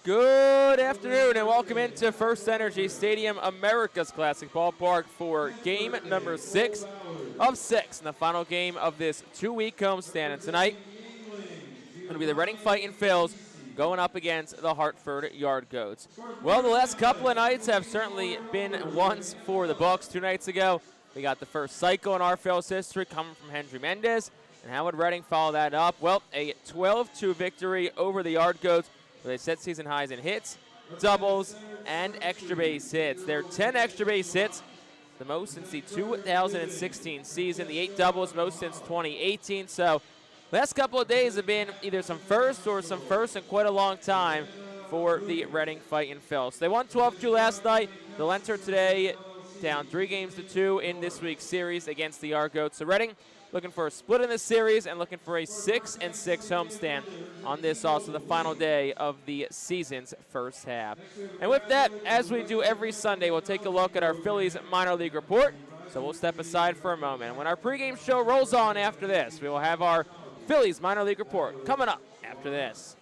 Good afternoon and welcome into FirstEnergy Stadium, America's Classic Ballpark for game number 6 of 6 in the final game of this 2-week homestand. And tonight, going to be the Reading Fightin Phils going up against the Hartford Yard Goats. Well, the last couple of nights have certainly been ones for the books. 2 nights ago, we got the first cycle in our Phils history coming from Hendry Mendez. And how would Reading follow that up? Well, a 12-2 victory over the Yard Goats, where they set season highs in hits, doubles, and extra base hits. They're 10 extra base hits, the most since the 2016 season. The 8 doubles, most since 2018. So last couple of days have been either some firsts in quite a long time for the Reading Fightin Phils. They won 12-2 last night. They'll enter today down 3-2 in this week's series against the Argoats. So Reading looking for a split in this series and looking for a 6-6 homestand on this also the final day of the season's first half. And with that, as we do every Sunday, we'll take a look at our Phillies minor league report. So we'll step aside for a moment. When our pregame show rolls on after this, we will have our Phillies minor league report coming up after this.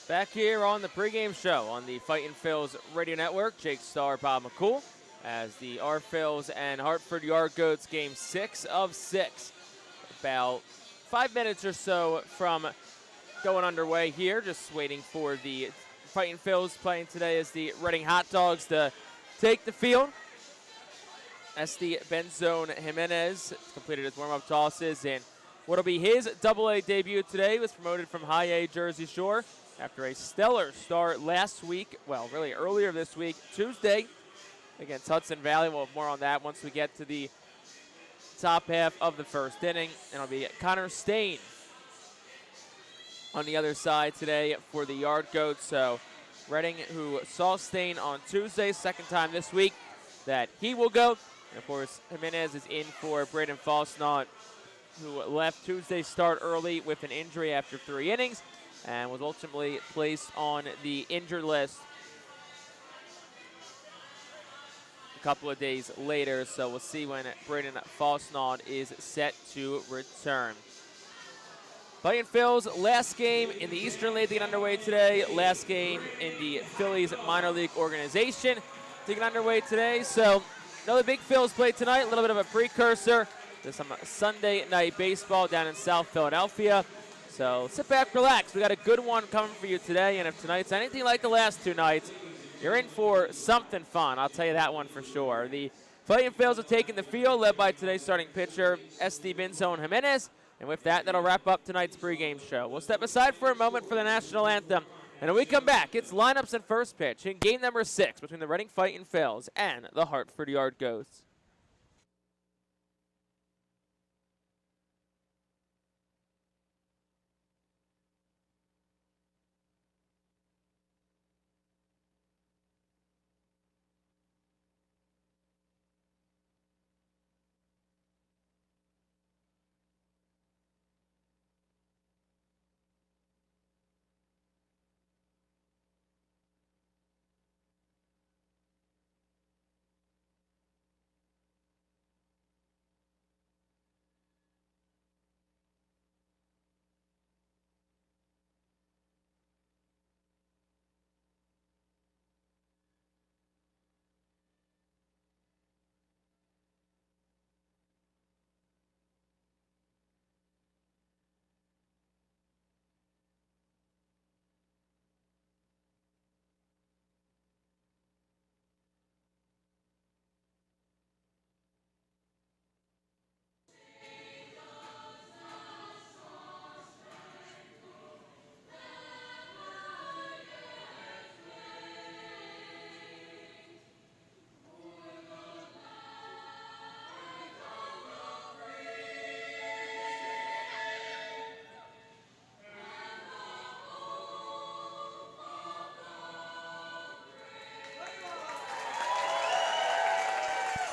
Back here on the pregame show on the Fightin Phillies Radio Network, Jake Starr, Bob McCool, as the Phillies and Hartford Yard Goats game 6 of 6. About 5 minutes or so from going underway here, just waiting for the Fightin Phillies playing today as the Reading Hot Dogs to take the field. SD Benzone Jimenez completed his warm-up tosses in what'll be his Double-A debut today. He was promoted from High A Jersey Shore after a stellar start last week, well, really earlier this week, Tuesday, against Hudson Valley. We'll have more on that once we get to the top half of the first inning. And it'll be Connor Stain on the other side today for the Yard Goats. So Reading, who saw Stain on Tuesday, second time this week that he will go. And of course, Jimenez is in for Braden Falsnaut, who left Tuesday's start early with an injury after 3 innings and was ultimately placed on the injured list a couple of days later. So we'll see when Braden Falsnaut is set to return. Fightin Phil's last game in the Eastern League to get underway today. Last game in the Phillies minor league organization to get underway today. So another big Phillies play tonight, a little bit of a precursor to some Sunday night baseball down in South Philadelphia. So sit back, relax. We got a good one coming for you today, and if tonight's anything like the last 2 nights, you're in for something fun. I'll tell you that one for sure. The Fightin Phillies are taking the field, led by today's starting pitcher, SD Benzone Jimenez. And with that, that'll wrap up tonight's pregame show. We'll step aside for a moment for the national anthem. And when we come back, it's lineups and first pitch in game number 6 between the Reading Fightin Phillies and the Hartford Yard Goats.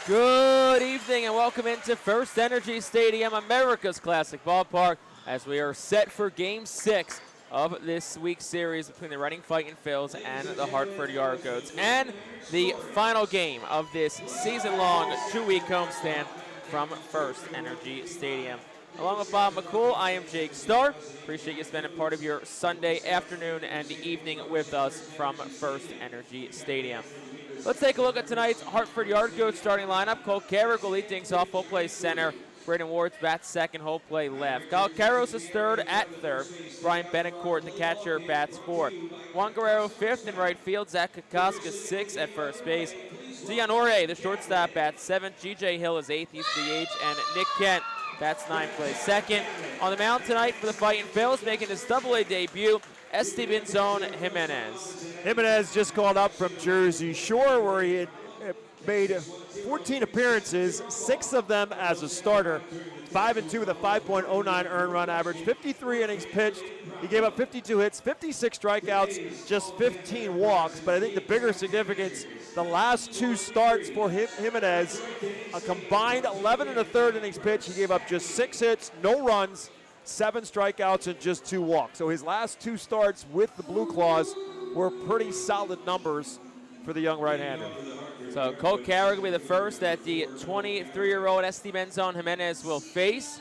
Good evening and welcome into FirstEnergy Stadium, America's Classic Ballpark, as we are set for Game 6 of this week's series between the Reading Fightin Phillies and the Hartford Yard Goats, and the final game of this season-long 2-week homestand from FirstEnergy Stadium. Along with Bob McCool, I am Jake Starr. Appreciate you spending part of your Sunday afternoon and evening with us from FirstEnergy Stadium. Let's take a look at tonight's Hartford Yard Goats starting lineup. Cole Carrick will lead things off, full play center. Braden Ward's bats second, whole play left. Kyle Carros is third at third. Brian Betancourt, the catcher, bats fourth. Juan Guerrero fifth in right field. Zach Kokoska sixth at first base. Dion Ore, the shortstop, bats seventh. G.J. Hill is eighth, he's DH. And Nick Kent, bats ninth, plays second. On the mound tonight for the Fightin Phillies, making his Double-A debut, SD Benzone Jimenez. Jimenez just called up from Jersey Shore, where he had made 14 appearances, 6 of them as a starter. 5-2 with a 5.09 earned run average, 53 innings pitched. He gave up 52 hits, 56 strikeouts, just 15 walks. But I think the bigger significance, the last 2 starts for Jimenez, a combined 11 1/3 innings pitched. He gave up just 6 hits, no runs, 7 strikeouts, and just 2 walks. So his last 2 starts with the Blue Claws were pretty solid numbers for the young right-hander. So Cole Carrick will be the first that the 23-year-old SD Benzone Jimenez will face.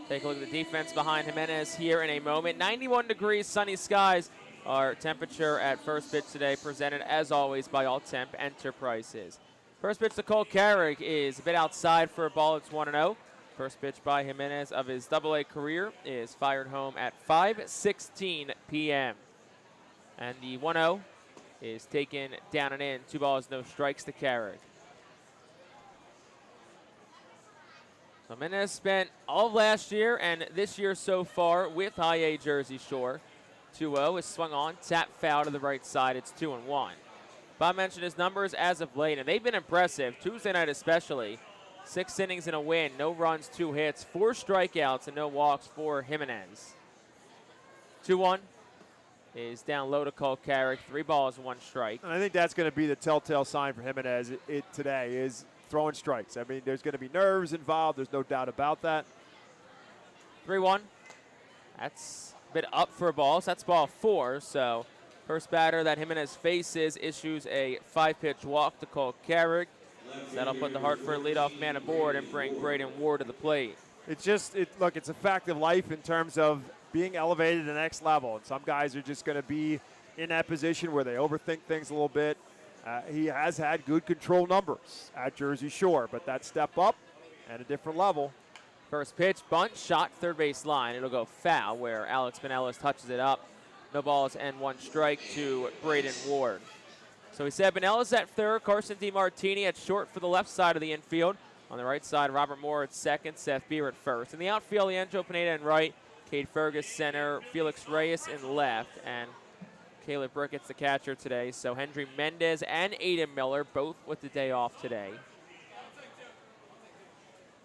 Take a look at the defense behind Jimenez here in a moment. 91 degrees, sunny skies. Our temperature at first pitch today, presented as always by All Temp Enterprises. First pitch to Cole Carrick is a bit outside for a ball. It's 1-0. First pitch by Jimenez of his Double-A career is fired home at 5:16 p.m. And the 1-0 is taken down and in. 2 balls, no strikes to Carrick. So Jimenez spent all of last year and this year so far with High A Jersey Shore. 2-0 is swung on, tap foul to the right side. It's 2-1. Bob mentioned his numbers as of late, and they've been impressive. Tuesday night especially. 6 innings and a win, no runs, 2 hits, 4 strikeouts, and no walks for Jimenez. 2-1 is down low to Cole Carrick. 3 balls, 1 strike. And I think that's going to be the telltale sign for Jimenez today is throwing strikes. I mean, there's going to be nerves involved. There's no doubt about that. 3-1. That's a bit up for a ball, so that's ball 4. So first batter that Jimenez faces issues a 5-pitch walk to Cole Carrick. That'll put the Hartford leadoff man aboard and bring Braden Ward to the plate. Look, it's a fact of life in terms of being elevated to the next level. And some guys are just going to be in that position where they overthink things a little bit. He has had good control numbers at Jersey Shore, but that step up at a different level. First pitch, bunt, shot, third base line. It'll go foul where Alex Pinellas touches it up. No balls and 1 strike to Braden Ward. So we said Pinellas at third, Carson DiMartini at short for the left side of the infield. On the right side, Robert Moore at second, Seth Beer at first. In the outfield, Leandro Pineda in right, Cade Fergus center, Felix Reyes in left, and Caleb Brickett's the catcher today. So Hendry Mendez and Aiden Miller both with the day off today.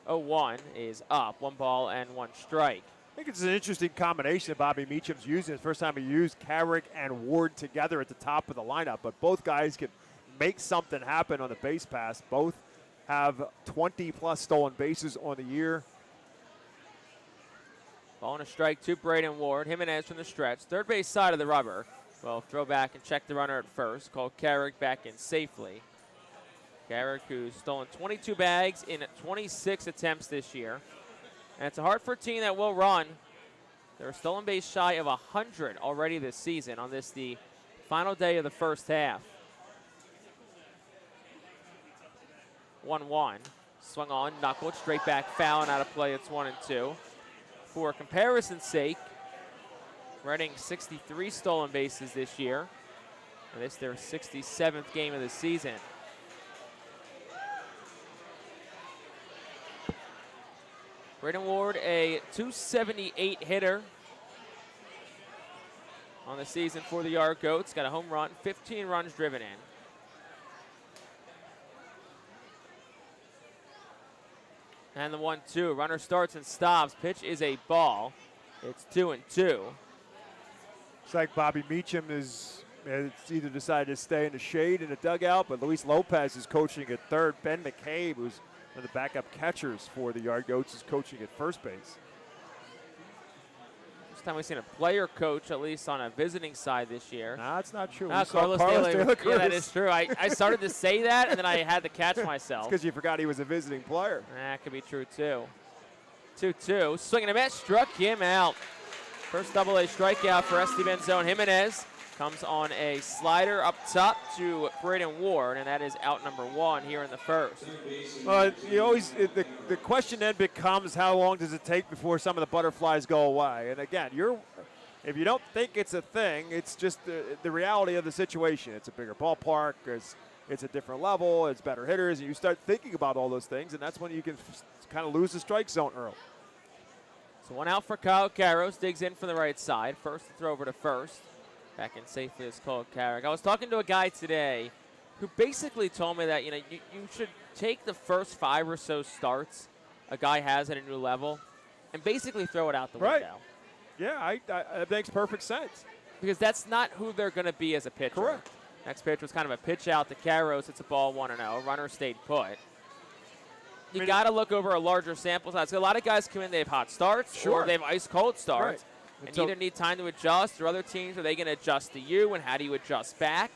0-1 is up, 1 ball and 1 strike. I think it's an interesting combination that Bobby Meacham's using. It's the first time he used Carrick and Ward together at the top of the lineup, but both guys can make something happen on the base pass. Both have 20-plus stolen bases on the year. Ball and a strike to Braden Ward. Jimenez from the stretch. Third base side of the rubber. Well, throw back and check the runner at first. Call Carrick back in safely. Carrick, who's stolen 22 bags in 26 attempts this year. And it's a Hartford team that will run. They're stolen base shy of 100 already this season on this, the final day of the first half. 1-1. Swung on, knuckled, straight back foul and out of play. It's 1-2. For comparison's sake, Reading 63 stolen bases this year. And this their 67th game of the season. Braden Ward, a .278 hitter on the season for the Yard Goats. Got a home run, 15 runs driven in. And the 1-2. Runner starts and stops. Pitch is a ball. It's 2-2. It's like Bobby Meacham it's either decided to stay in the shade in the dugout, but Luis Lopez is coaching at third. Ben McCabe, who's one of the backup catchers for the Yard Goats, is coaching at first base. First time we've seen a player coach, at least on a visiting side this year. No, that's not true. Carlos De La Cruz. Yeah, that is true. I started to say that, and then I had to catch myself. It's because you forgot he was a visiting player. That could be true, too. 2-2. Swinging a miss, struck him out. First Double-A strikeout for Esteban Jimenez. Comes on a slider up top to Braden Ward, and that is out number 1 here in the first. The question then becomes, how long does it take before some of the butterflies go away? And again, if you don't think it's a thing, it's just the reality of the situation. It's a bigger ballpark, it's a different level, it's better hitters, and you start thinking about all those things, and that's when you can kind of lose the strike zone early. So 1 out for Kyle Carros, digs in from the right side. First to throw over to first. Back in safely is Cole Carrick. I was talking to a guy today who basically told me that, you should take the first 5 or so starts a guy has at a new level and basically throw it out the window. Yeah, that makes perfect sense. Because that's not who they're going to be as a pitcher. Correct. Next pitch was kind of a pitch out to Carros. It's a ball 1-0. Runner stayed put. You got to look over a larger sample size. A lot of guys come in, they have hot starts, or they have ice-cold starts. Right. And either need time to adjust, or other teams, are they going to adjust to you, and how do you adjust back?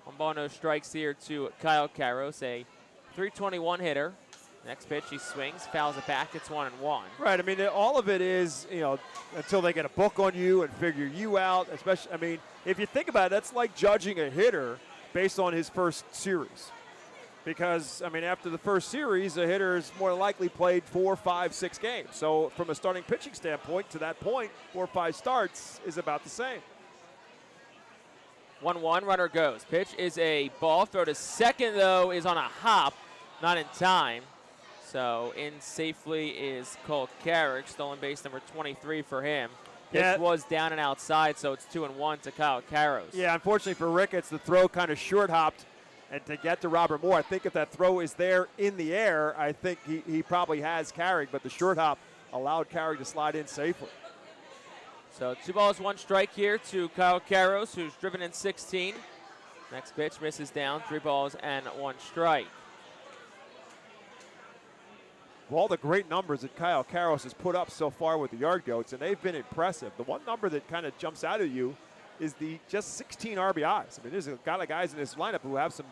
1 ball, no strikes here to Kyle Carros, a .321 hitter. Next pitch, he swings, fouls it back. It's 1-1. Right. I mean, all of it is, until they get a book on you and figure you out. Especially, I mean, if you think about it, that's like judging a hitter based on his first series. Because, I mean, after the first series, a hitter is more likely played 4, 5, 6 games. So from a starting pitching standpoint, to that point, 4 or 5 starts is about the same. 1-1, runner goes. Pitch is a ball. Throw to second, though, is on a hop, not in time. So in safely is Cole Carrick, stolen base number 23 for him. Pitch was down and outside, so it's 2-1 to Kyle Karros. Yeah, unfortunately for Ricketts, the throw kind of short hopped. And to get to Robert Moore, I think if that throw is there in the air, I think he probably has Carrick, but the short hop allowed Carrick to slide in safely. So 2 balls, 1 strike here to Kyle Karros, who's driven in 16. Next pitch misses down, 3 balls and 1 strike. Of all the great numbers that Kyle Karros has put up so far with the Yard Goats, and they've been impressive, the one number that kind of jumps out at you is the just 16 RBIs. I mean, there's a lot of guys in this lineup who have some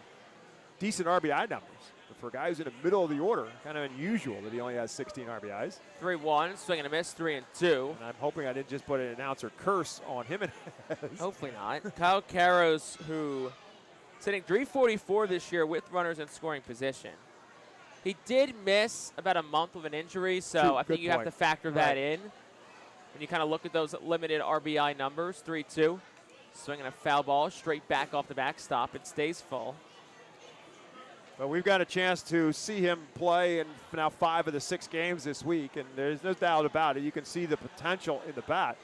decent RBI numbers. But for a guy who's in the middle of the order, kind of unusual that he only has 16 RBIs. 3-1, swing and a miss, 3-2. And I'm hoping I didn't just put an announcer curse on him. Hopefully not. Kyle Karros, who is hitting .344 this year with runners in scoring position. He did miss about a month with an injury, so I think you have to factor that in when you kind of look at those limited RBI numbers. 3-2, swinging a foul ball straight back off the backstop. It stays full. But we've got a chance to see him play in now 5 of the 6 games this week, and there's no doubt about it. You can see the potential in the bat.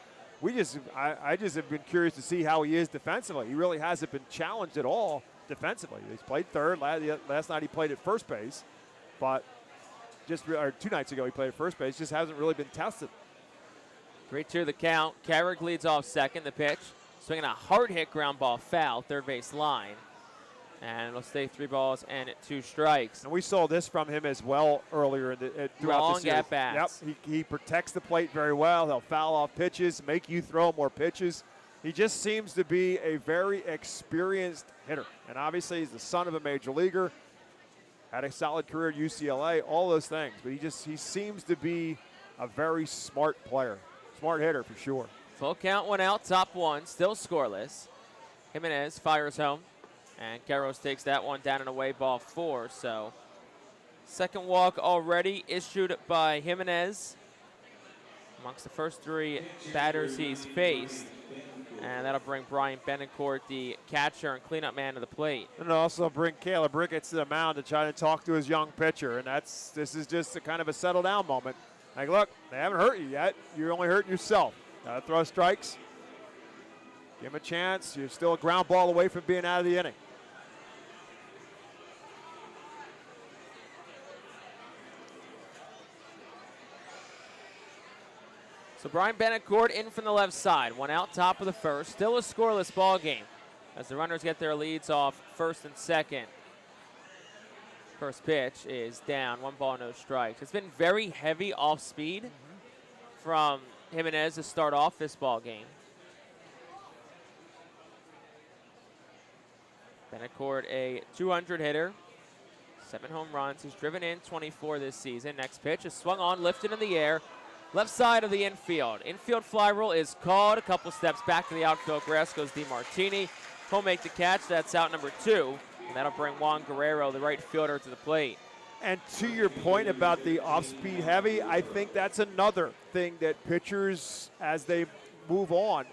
I just have been curious to see how he is defensively. He really hasn't been challenged at all defensively. He's played third. Last night he played at first base, but 2 nights ago he played at first base. Just hasn't really been tested. 3-2 the count. Carrick leads off second. The pitch, swinging a hard hit ground ball foul, third base line. And it'll stay 3 balls and 2 strikes. And we saw this from him as well earlier throughout Long the series. at-bats. Yep, he protects the plate very well. He'll foul off pitches, make you throw more pitches. He just seems to be a very experienced hitter. And obviously he's the son of a major leaguer, had a solid career at UCLA, all those things. But he seems to be a very smart player, smart hitter for sure. Full count, 1 out, top 1, still scoreless. Jimenez fires home. And Karros takes that one down and away, ball 4. So second walk already issued by Jimenez amongst the first 3 batters he's faced. And that'll bring Brian Benincourt, the catcher and cleanup man, to the plate. And also bring Caleb Ricketts to the mound to try to talk to his young pitcher. And this is just a kind of a settle down moment. Like, look, they haven't hurt you yet. You're only hurting yourself. Gotta throw strikes. Give him a chance. You're still a ground ball away from being out of the inning. So Brian Benincourt in from the left side. 1 out, top of the first. Still a scoreless ball game as the runners get their leads off first and second. First pitch is down. 1 ball, no strikes. It's been very heavy off speed from Jimenez to start off this ball game. Benincourt, a 200 hitter. 7 home runs. He's driven in 24 this season. Next pitch is swung on, lifted in the air. Left side of the infield. Infield fly roll is called. A couple steps back to the outfield grass goes DeMartini. He'll make the catch. That's out number 2. And that'll bring Juan Guerrero, the right fielder, to the plate. And to your point about the off-speed heavy, I think that's another thing that pitchers, as they move on,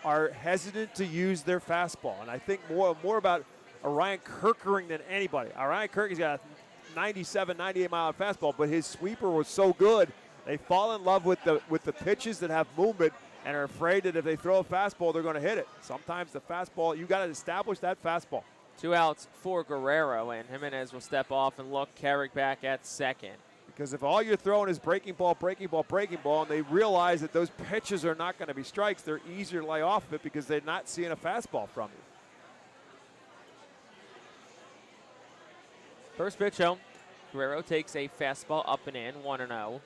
are hesitant to use their fastball. And I think more about Orion Kirkering than anybody. Orion Kirkering's got a 97, 98-mile fastball, but his sweeper was so good. They fall in love with the pitches that have movement and are afraid that if they throw a fastball, they're going to hit it. Sometimes the fastball, you got to establish that fastball. 2 outs for Guerrero, and Jimenez will step off and look Carrick back at second. Because if all you're throwing is breaking ball, and they realize that those pitches are not going to be strikes, they're easier to lay off of it because they're not seeing a fastball from you. First pitch home. Guerrero takes a fastball up and in, 1-0.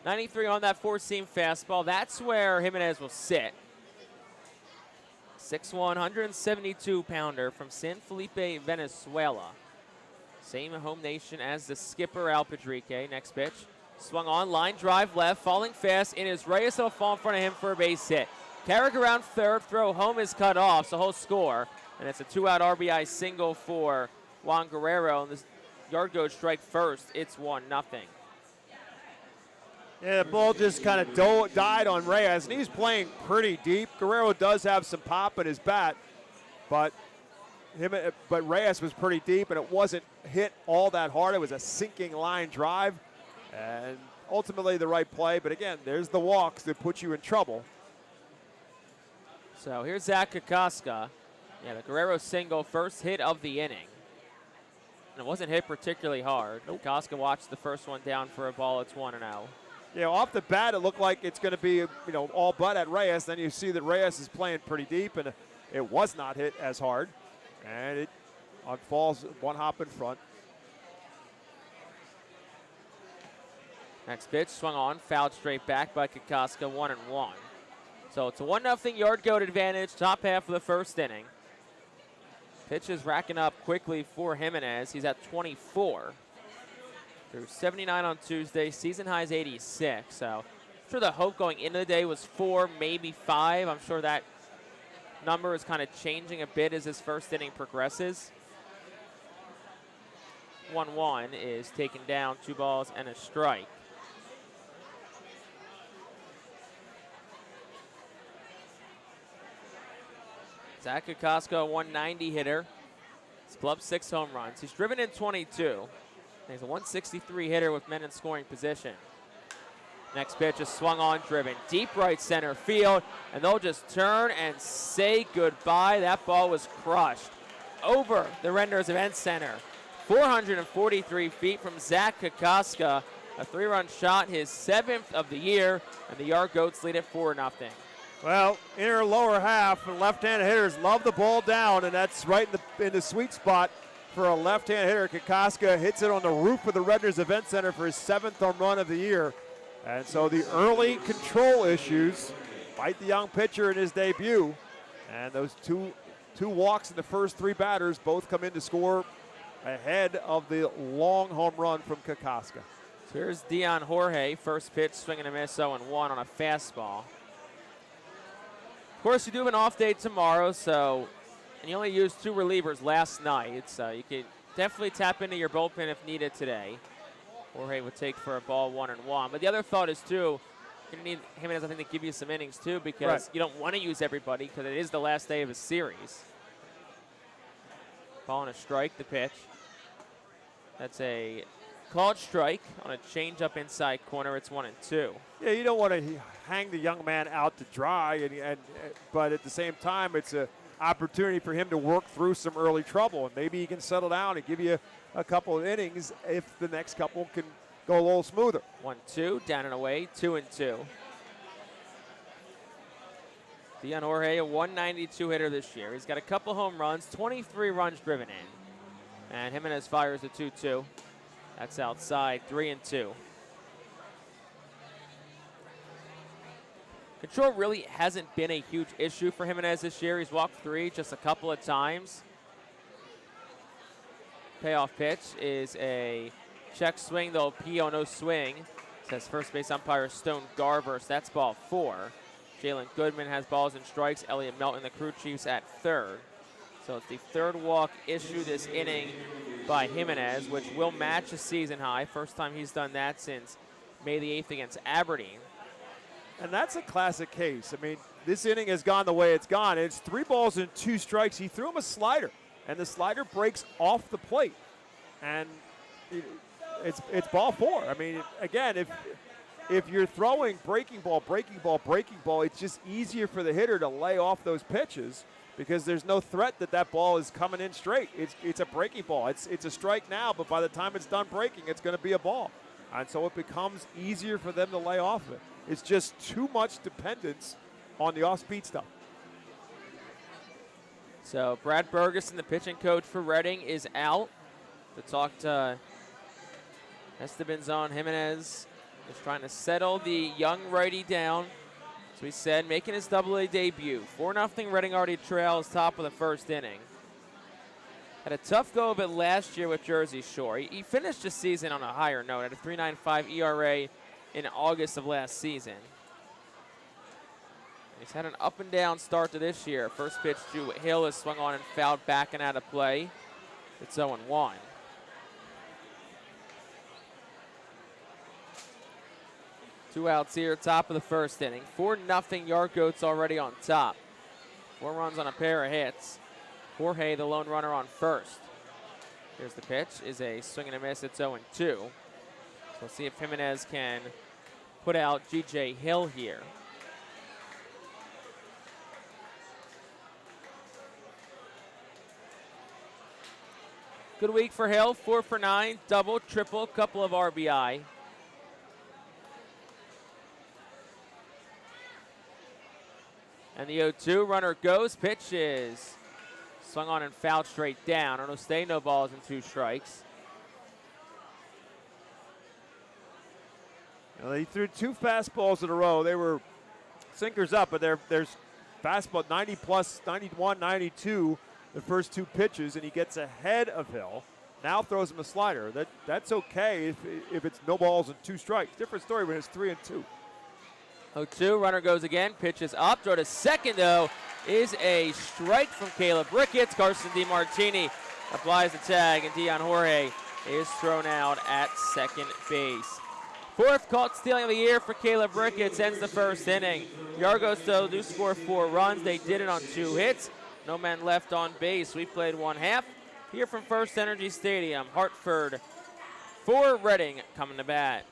93 on that 4-seam fastball. That's where Jimenez will sit. 6'1", 172-pounder from San Felipe, Venezuela. Same home nation as the skipper, Al Padrique. Next pitch. Swung on, line drive left, falling fast. In is Reyes, will fall in front of him for a base hit. Carrick around third, throw home is cut off, so he'll score. And it's a 2-out RBI single for Juan Guerrero. And this yard goes strike first. It's 1-0. Yeah, the ball just kind of died on Reyes, and he's playing pretty deep. Guerrero does have some pop in his bat, but Reyes was pretty deep, and it wasn't hit all that hard. It was a sinking line drive, and ultimately the right play. But again, there's the walks that put you in trouble. So here's Zach Kokoska. Yeah, the Guerrero single, first hit of the inning. And it wasn't hit particularly hard. Kokoska watched the first one down for a ball. It's 1-0. Yeah, off the bat, it looked like it's going to be, all but at Reyes. Then you see that Reyes is playing pretty deep, and it was not hit as hard. And it falls one hop in front. Next pitch, swung on, fouled straight back by Kokoska, 1-1. So it's a 1-0 yard goat advantage, top half of the first inning. Pitches racking up quickly for Jimenez. He's at 24. Through 79 on Tuesday, season high is 86. So I'm sure the hope going into the day was 4, maybe 5. I'm sure that number is kind of changing a bit as this first inning progresses. 1-1 is taken down, 2 balls and a strike. Zach Kokoska, a 190 hitter. He's clubbed 6 home runs. He's driven in 22. He's a 163 hitter with men in scoring position. Next pitch is swung on, driven deep right center field, and they'll just turn and say goodbye. That ball was crushed over the Renders Event Center. 443 feet from Zach Kokoska. A 3-run shot, his 7th of the year, and the Yard Goats lead it 4-0. Well, inner lower half, and left-handed hitters love the ball down, and that's right in the sweet spot for a left-hand hitter. Kokoska hits it on the roof of the Redners Event Center for his 7th home run of the year. And so the early control issues bite the young pitcher in his debut. And those two walks in the first 3 batters both come in to score ahead of the long home run from Kokoska. So here's Dion Jorge, first pitch, swing and a miss, 0-1 on a fastball. Of course, you do have an off day tomorrow, and you only used 2 relievers last night, so you can definitely tap into your bullpen if needed today. Jorge would take for a ball 1-1. But the other thought is, too, you're going to need Jimenez, I think, to give you some innings, too, because you don't want to use everybody because it is the last day of a series. Ball and a strike, the pitch. That's a called strike on a changeup inside corner. It's 1-2. Yeah, you don't want to hang the young man out to dry, but at the same time, it's an opportunity for him to work through some early trouble, and maybe he can settle down and give you a couple of innings if the next couple can go a little smoother. 1-2, down and away, 2-2. Dion Jorge, a 192 hitter this year. He's got a couple home runs, 23 runs driven in. And Jimenez fires a 2-2. That's outside, 3-2. Control really hasn't been a huge issue for Jimenez this year. He's walked 3 just a couple of times. Payoff pitch is a check swing, though PO no swing. Says first base umpire Stone Garver. So that's ball 4. Jalen Goodman has balls and strikes. Elliot Melton, the crew chiefs, at third. So it's the 3rd walk issue this inning by Jimenez, which will match a season high. First time he's done that since May the 8th against Aberdeen. And that's a classic case. I mean, this inning has gone the way it's gone. It's 3 balls and 2 strikes. He threw him a slider, and the slider breaks off the plate. And it's ball 4. I mean, again, if you're throwing breaking ball, it's just easier for the hitter to lay off those pitches because there's no threat that ball is coming in straight. It's a breaking ball. It's a strike now, but by the time it's done breaking, it's going to be a ball. And so it becomes easier for them to lay off it. It's just too much dependence on the off-speed stuff. So Brad Bergeson, the pitching coach for Reading, is out to talk to Estebanzon. Jimenez is trying to settle the young righty down. As we said, making his AA debut. 4-0 Reading already trails top of the first inning. Had a tough go of it last year with Jersey Shore. He finished the season on a higher note at a 3.95 ERA in August of last season. He's had an up and down start to this year. First pitch to Hill is swung on and fouled back and out of play. It's 0-1. Two outs here, top of the first inning. 4-0 Yard Goats already on top. 4 runs on a pair of hits. Jorge, the lone runner on first. Here's the pitch, is a swing and a miss. It's 0-2. So we'll see if Jimenez can put out G.J. Hill here. Good week for Hill, 4 for 9, double, triple, couple of RBI. And the 0-2 runner goes, pitch is swung on and fouled straight down. It'll stay no balls and 2 strikes. Well, he threw 2 fastballs in a row. They were sinkers up, but there's fastball 90 plus, 91, 92. The first 2 pitches, and he gets ahead of Hill. Now throws him a slider. That's okay if it's no balls and 2 strikes. Different story when it's 3-2. 0-2, runner goes again, pitches up, throw to second though, is a strike from Caleb Ricketts. Carson DiMartini applies the tag, and Dion Jorge is thrown out at second base. 4th caught stealing of the year for Caleb Ricketts, ends the first inning. Yargos though do score 4 runs. They did it on 2 hits. No men left on base. We played 1/2 here from FirstEnergy Stadium. Hartford for Reading coming to bat.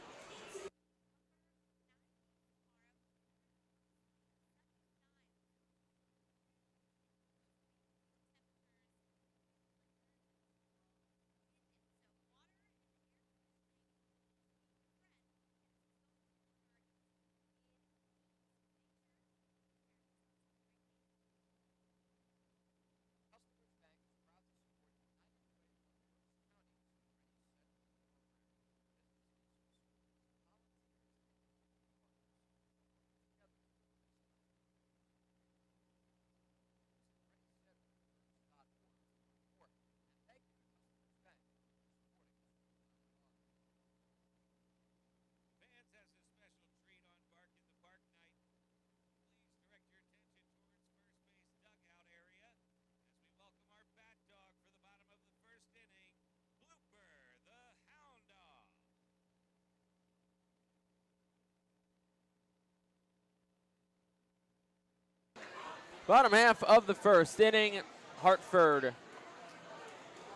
Bottom half of the first inning, Hartford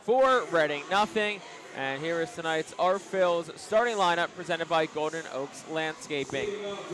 4, Reading nothing. And here is tonight's Our Phil's starting lineup presented by Golden Oaks Landscaping.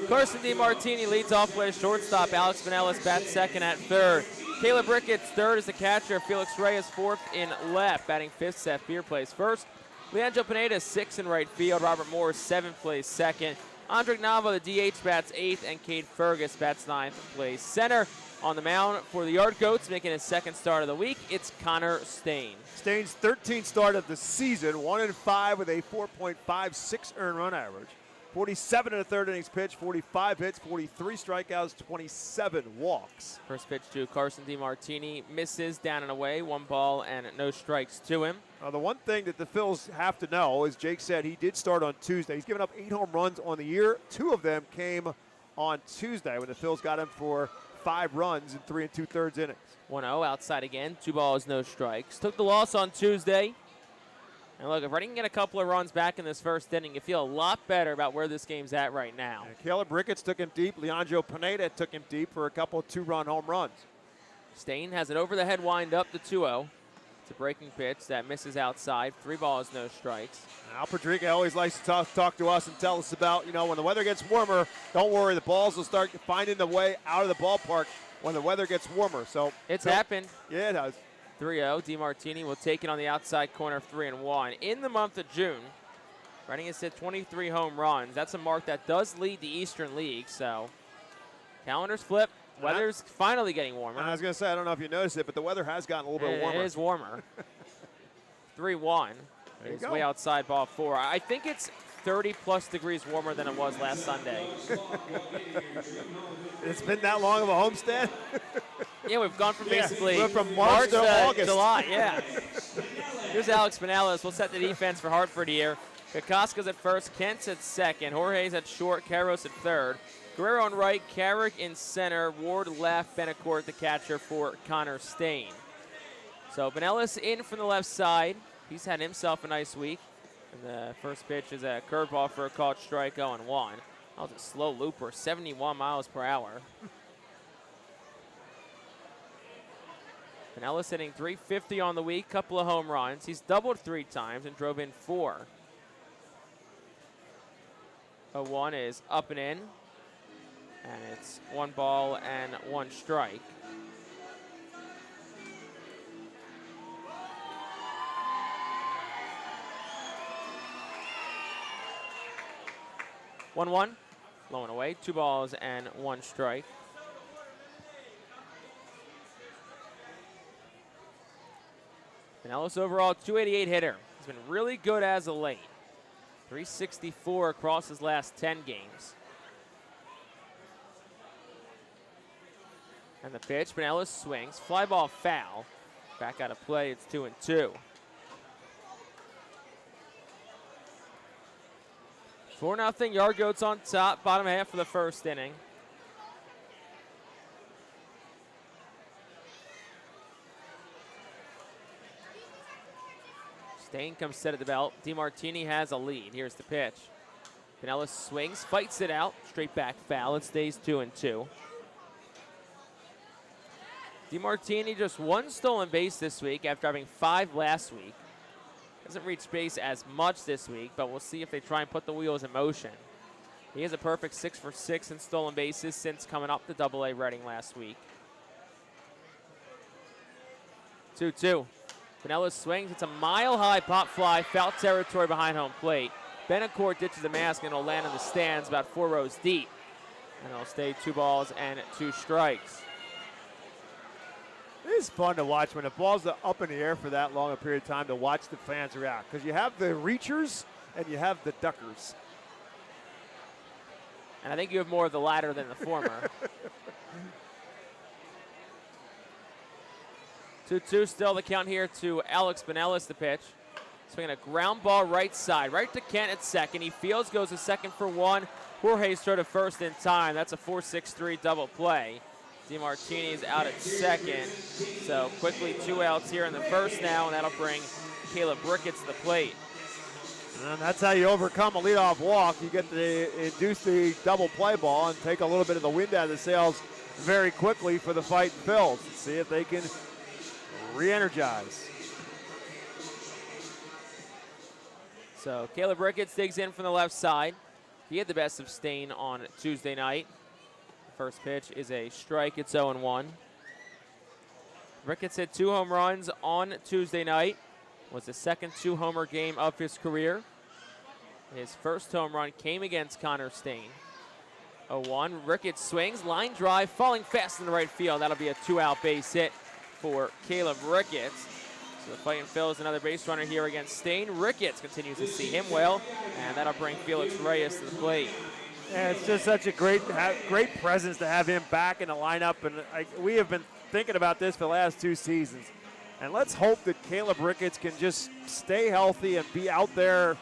Carson DiMartini leads off with shortstop. Alex Vanellis bats second at third. Caleb Ricketts third is the catcher. Felix Reyes fourth in left. Batting fifth, Seth Beer plays first. Leandro Pineda sixth in right field. Robert Moore seventh plays second. Andrick Nava, the DH, bats eighth. And Cade Fergus bats ninth, plays center. On the mound for the Yard Goats, making his second start of the week, it's Connor Stain. Stain's 13th start of the season, 1-5 with a 4.56 earned run average. 47 in the third innings pitch, 45 hits, 43 strikeouts, 27 walks. First pitch to Carson DiMartini misses down and away, 1 ball and no strikes to him. The one thing that the Phils have to know, as Jake said, he did start on Tuesday. He's given up 8 home runs on the year. 2 of them came on Tuesday when the Phils got him for 5 runs in 3 2/3 innings. 1-0 outside again, 2 balls, no strikes. Took the loss on Tuesday. And look, if Reading can get a couple of runs back in this first inning, you feel a lot better about where this game's at right now. And Caleb Ricketts took him deep. Leandro Pineda took him deep for a couple of 2-run home runs. Stain has an over-the-head wind-up to 2-0. It's a breaking pitch that misses outside. 3 balls, no strikes. Al Padriga always likes to talk to us and tell us about, when the weather gets warmer, don't worry, the balls will start finding the way out of the ballpark when the weather gets warmer. So it's happened. Yeah, it has. 3-0. DiMartini will take it on the outside corner, 3-1. In the month of June, Reading has hit 23 home runs. That's a mark that does lead the Eastern League. So calendars flip. Weather's finally getting warmer. I was going to say, I don't know if you noticed it, but the weather has gotten a little bit warmer. It is warmer. 3-1. It's way outside ball 4. I think it's 30-plus degrees warmer than it was last Sunday. It's been that long of a homestand? Yeah, we've gone from basically we're from March to August. July. Yeah. Here's Alex Pinellas. We'll set the defense for Hartford here. Kokoska's at first, Kent's at second, Jorge's at short, Carros at third. Guerrero on right, Carrick in center, Ward left, Benacourt the catcher for Connor Stain. So Pinellas in from the left side. He's had himself a nice week. And the first pitch is a curveball for a called strike, 0-1. That was a slow looper, 71 miles per hour. Pinellas hitting .350 on the week, couple of home runs. He's doubled 3 times and drove in 4. 0-1 is up and in. And it's 1 ball and 1 strike. One, low and away, 2 balls and 1 strike. Pinellas overall 288 hitter. He's been really good as of late. 364 across his last 10 games. And the pitch, Pinellas swings, fly ball foul. Back out of play, it's 2-2. 4-0, Yard Goats on top, bottom half of the first inning. Stain comes set at the belt. DeMartini has a lead. Here's the pitch. Pinellas swings, fights it out, straight back foul. It stays 2-2. DeMartini just 1 stolen base this week after having 5 last week. Hasn't reached base as much this week, but we'll see if they try and put the wheels in motion. He has a perfect 6 for 6 in stolen bases since coming up to AA Reading last week. 2-2. Pinellas swings. It's a mile-high pop fly, foul territory behind home plate. Benacourt ditches the mask and it'll land in the stands about 4 rows deep. And it'll stay 2 balls and 2 strikes. It is fun to watch when the ball's up in the air for that long a period of time to watch the fans react. Because you have the reachers and you have the duckers. And I think you have more of the latter than the former. 2-2 still the count here to Alex Pinellas, the pitch. Swinging a ground ball right side, right to Kent at second. He fields, goes to second for 1. Jorge's throw to first in time. That's a 4-6-3 double play. DeMartini's out at second. So quickly 2 outs here in the first now, and that'll bring Caleb Ricketts to the plate. And that's how you overcome a leadoff walk. You get to induce the double play ball and take a little bit of the wind out of the sails very quickly for the Fightin Phils. See if they can re-energize. So Caleb Ricketts digs in from the left side. He had the best of Stain on Tuesday night. The first pitch is a strike. It's 0-1. Ricketts hit 2 home runs on Tuesday night. Was the second 2-homer game of his career. His first home run came against Connor Stain. 0-1. Ricketts swings, line drive, falling fast in the right field. That'll be a 2-out base hit for Caleb Ricketts. So the Fightin Phils another base runner here against Stain. Ricketts continues to see him well, and that'll bring Felix Reyes to the plate. Yeah, it's just such a great presence to have him back in the lineup, and we have been thinking about this for the last 2 seasons. And let's hope that Caleb Ricketts can just stay healthy and be out there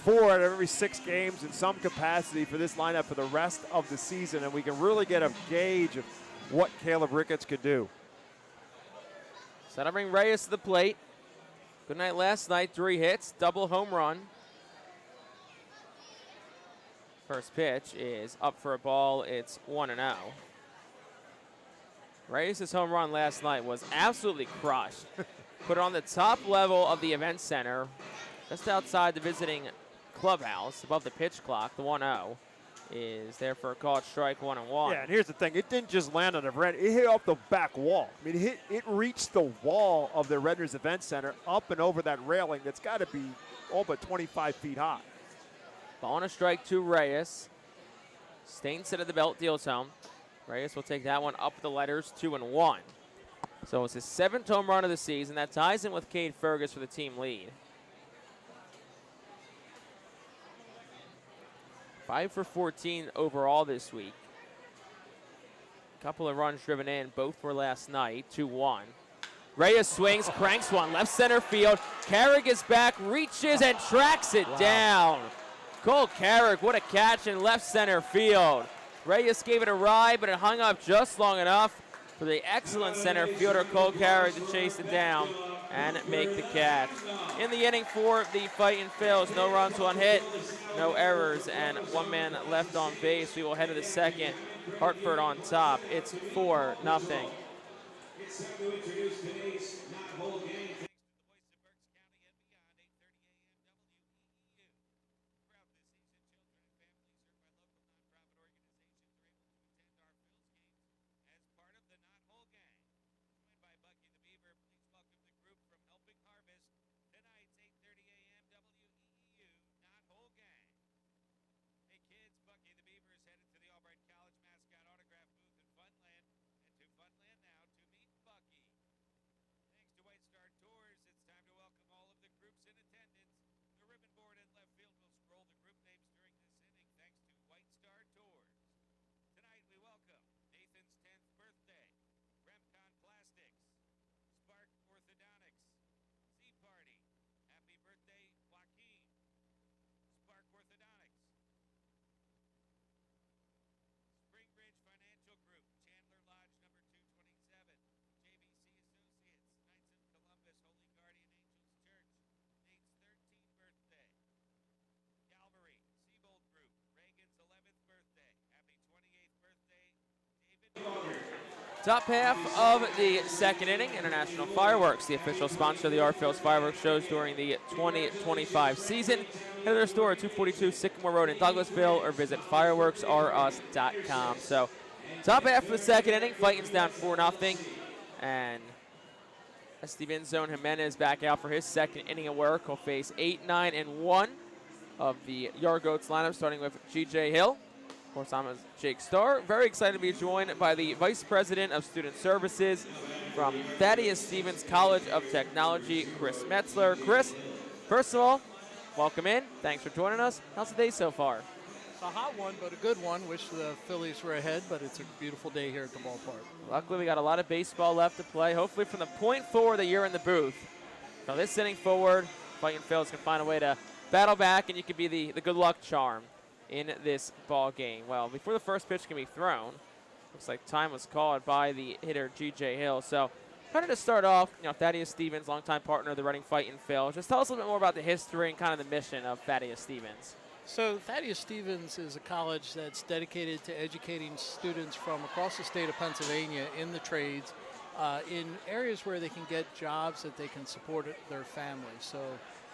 4 out of every 6 games in some capacity for this lineup for the rest of the season, and we can really get a gauge of what Caleb Ricketts could do. So that'll bring Reyes to the plate. Good night last night, 3 hits, double home run. First pitch is up for a ball. It's 1-0. Reyes' home run last night was absolutely crushed. Put it on the top level of the event center, just outside the visiting clubhouse, above the pitch clock. The 1-0 is there for a called strike, 1-1. Yeah, and here's the thing. It didn't just land on the red. It hit off the back wall. I mean, it reached the wall of the Redners Event Center up and over that railing that's got to be all but 25 feet high. Ball on a strike to Reyes. Stain set at the belt, deals home. Reyes will take that one up the letters, 2-1. So it's his 7th home run of the season. That ties in with Cade Fergus for the team lead. 5 for 14 overall this week. couple of runs driven in. Both were last night, 2-1. Reyes swings, cranks one, left center field. Carrick is back, reaches and tracks it down. Cole Carrick, what a catch in left center field. Reyes gave it a ride, but it hung up just long enough for the excellent center fielder Cole Carrick to chase it down and make the catch. In the inning for the Fightin' Phils, no runs, one hit, no errors, and one man left on base. We will head to the second. Hartford on top. It's 4-0. Top half of the second inning, International Fireworks, the official sponsor of the Phillies fireworks shows during the 2025 season. Head to their store at 242 Sycamore Road in Douglasville or visit fireworksrus.com. So, top half of the second inning, Fightin's down 4-0. And Esteban Zone Jimenez back out for his second inning of work. He'll face 8, 9, and 1 of the Yard Goats lineup, starting with G.J. Hill. Of course, I'm Jake Starr. Very excited to be joined by the Vice President of Student Services from Thaddeus Stevens College of Technology, Chris Metzler. Chris, first of all, welcome in. Thanks for joining us. How's the day so far? It's a hot one, but a good one. Wish the Phillies were ahead, but it's a beautiful day here at the ballpark. Luckily, we got a lot of baseball left to play. Hopefully, from the point forward that you're in the booth. From this inning forward, Fightin' Phillies can find a way to battle back, and you can be the good luck charm in this ball game. Well, before the first pitch can be thrown, looks like time was called by the hitter G.J. Hill. So, kind of to start off, Thaddeus Stevens, longtime partner of the Reading Fightin' Phil. Just tell us a little bit more about the history and kind of the mission of Thaddeus Stevens. So Thaddeus Stevens is a college that's dedicated to educating students from across the state of Pennsylvania in the trades, in areas where they can get jobs that they can support their families. So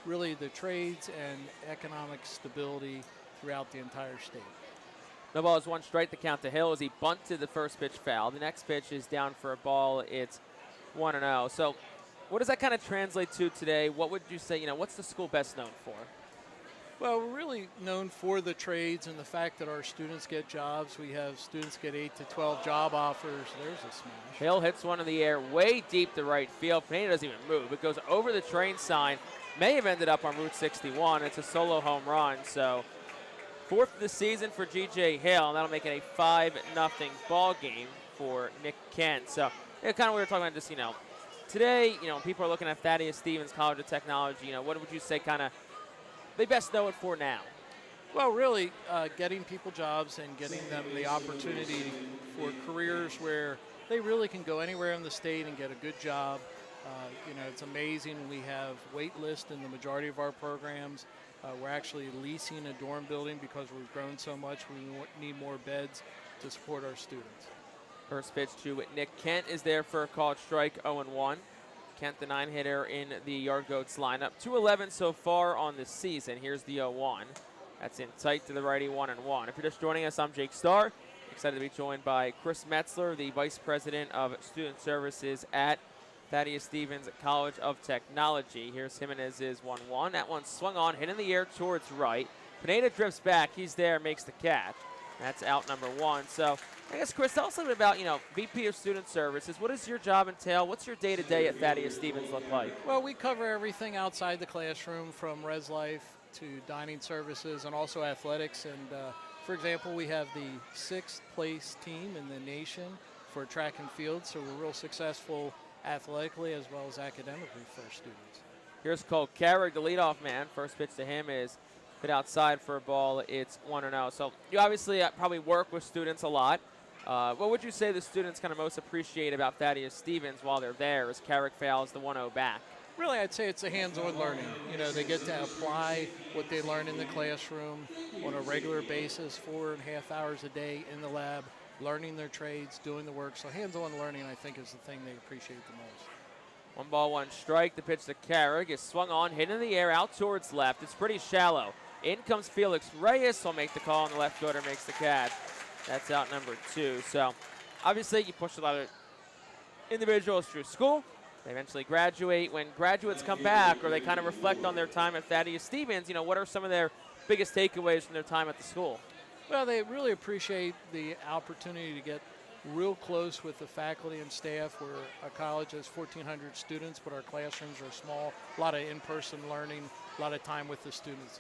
really the trades and economic stability throughout the entire state. No ball is one strike. The count to Hill as he bunted the first pitch foul. The next pitch is down for a ball. It's 1-0. So what does that kind of translate to today? What would you say, what's the school best known for? Well, we're really known for the trades and the fact that our students get jobs. We have students get 8 to 12 job offers. There's a smash. Hill hits one in the air way deep to right field. Pineda doesn't even move. It goes over the train sign. May have ended up on Route 61. It's a solo home run. So fourth of the season for G.J. Hill, and that'll make it a 5-0 ball game for Nick Kent. So kind of we were talking about just, today, people are looking at Thaddeus Stevens College of Technology. What would you say kind of they best know it for now? Well, really getting people jobs and getting them the opportunity for careers where they really can go anywhere in the state and get a good job. It's amazing. We have wait lists in the majority of our programs. We're actually leasing a dorm building because we've grown so much. We need more beds to support our students. First pitch to Nick Kent is there for a called strike, 0-1. Kent, the 9-hitter in the Yard Goats lineup. 2-11 so far on the season. Here's the 0-1. That's in tight to the righty, 1-1. If you're just joining us, I'm Jake Starr. Excited to be joined by Chris Metzler, the Vice President of Student Services at Thaddeus Stevens College of Technology. Here's Jimenez's 1-1. That one swung on, hit in the air towards right. Pineda drifts back. He's there, makes the catch. That's out number 1. So I guess, Chris, tell us a little bit about, VP of Student Services. What does your job entail? What's your day-to-day at Thaddeus Stevens look like? Well, we cover everything outside the classroom, from res life to dining services and also athletics. And, for example, we have the 6th place team in the nation for track and field, so we're real successful athletically as well as academically for our students. Here's Cole Carrick, the leadoff man. First pitch to him is hit outside for a ball. It's 1-0. So you obviously probably work with students a lot. What would you say the students kind of most appreciate about Thaddeus Stevens while they're there as Carrick fouls the 1-0 back? Really, I'd say it's a hands-on learning. You know, they get to apply what they learn in the classroom on a regular basis, 4.5 hours a day in the lab, learning their trades, doing the work. So hands-on learning, I think, is the thing they appreciate the most. 1 ball, 1 strike. The pitch to Carrick is swung on, hit in the air, out towards left. It's pretty shallow. In comes Felix Reyes. Will make the call, and the left fielder makes the catch. That's out number 2. So obviously you push a lot of individuals through school. They eventually graduate. When graduates come back or they kind of reflect on their time at Thaddeus Stevens, you know, what are some of their biggest takeaways from their time at the school? Well, they really appreciate the opportunity to get real close with the faculty and staff. We're a college has 1,400 students, but our classrooms are small. A lot of in-person learning, a lot of time with the students.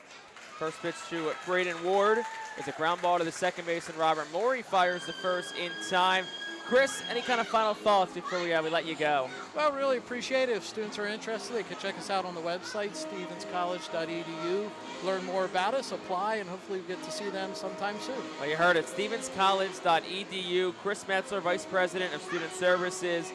First pitch to Braden Ward. It's a ground ball to the second baseman, Robert Moore. He fires the first in time. Chris, any kind of final thoughts before we let you go? Well, really appreciate it. If students are interested, they can check us out on the website, stevenscollege.edu. Learn more about us, apply, and hopefully we get to see them sometime soon. Well, you heard it, stevenscollege.edu. Chris Metzler, Vice President of Student Services.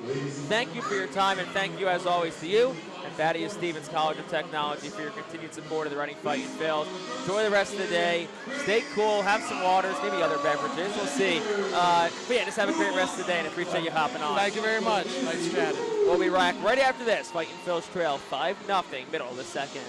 Thank you for your time, and thank you, as always, to you and Thaddeus Stevens College of Technology for your continued support of the Reading Fightin' Phils. Enjoy the rest of the day. Stay cool, have some waters, maybe other beverages. We'll see. But yeah, just have a great rest of the day, and appreciate you hopping on. Thank you very much. Nice chatting. We'll be right after this. Fightin' Phils trail 5-0, middle of the second.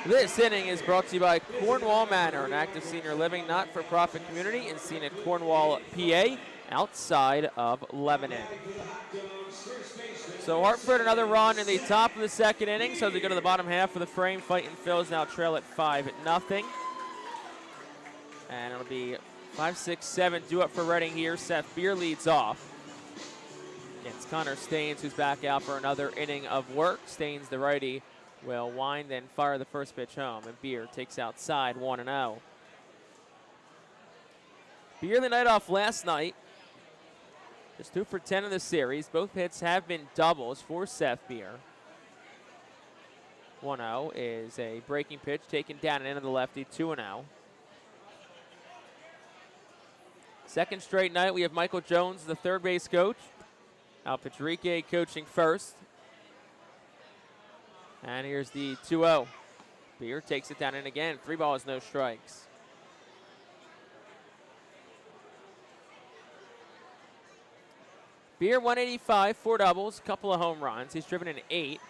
This inning is brought to you by Cornwall Manor, an active senior living not-for-profit community in scenic Cornwall, PA, outside of Lebanon. So Hartford, another run in the top of the second inning. So as we go to the bottom half of the frame, Fightin' Phils now trail at 5-0. And it'll be 5-6-7 due up for Reading here. Seth Beer leads off against Connor Staines, who's back out for another inning of work. Staines, the righty, will wind and fire the first pitch home, and Beer takes outside 1-0. Beer the night off last night, just 2 for 10 in the series. Both hits have been doubles for Seth Beer. 1-0 is a breaking pitch taken down and into the lefty, 2-0. Second straight night, we have Michael Jones, the third base coach. Al Patrique coaching first. And here's the 2-0. Beer takes it down and again. 3 balls, no strikes. Beer 185, 4 doubles, couple of home runs. He's driven in 8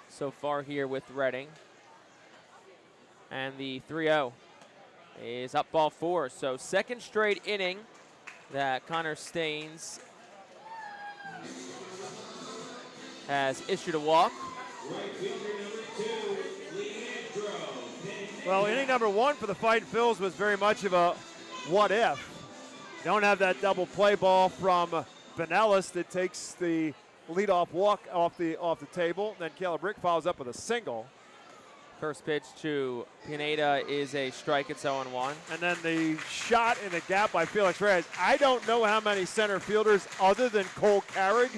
so far here with Reading. And the 3-0 is up ball 4. So second straight inning that Connor Staines has issued a walk. Well, inning number 1 for the Fightin' Phils was very much of a what if. Don't have that double play ball from Vanellis that takes the leadoff walk off the table. Then Caleb Rick follows up with a single. First pitch to Pineda is a strike. It's 0-1. And then the shot in the gap by Felix Reyes. I don't know how many center fielders other than Cole Carrick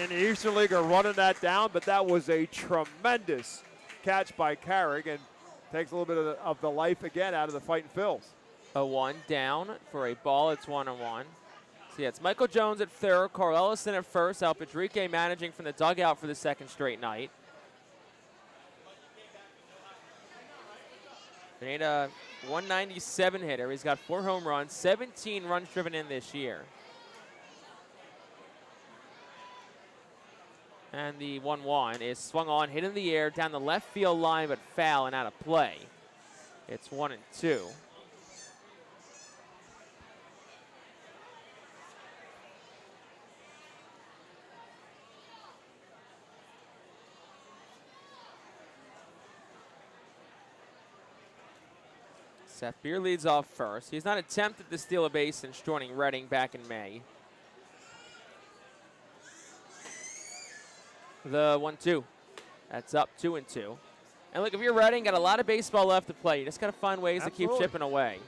in the Eastern League are running that down, but that was a tremendous catch by Carrick and takes a little bit of the life again out of the Fightin' Phils. 0-1 down for a ball. It's 1-1. So yeah, it's Michael Jones at third, Carl Ellison at first, Al Padrique managing from the dugout for the second straight night. Pineda, 197 hitter. He's got 4 home runs, 17 runs driven in this year. And the 1-1 is swung on, hit in the air, down the left field line, but foul and out of play. It's 1-2. Seth Beer leads off first. He's not attempted to steal a base since joining Reading back in May. The 1-2. That's up 2-2. And look, if you're Reading, got a lot of baseball left to play. You just got to find ways to keep chipping away.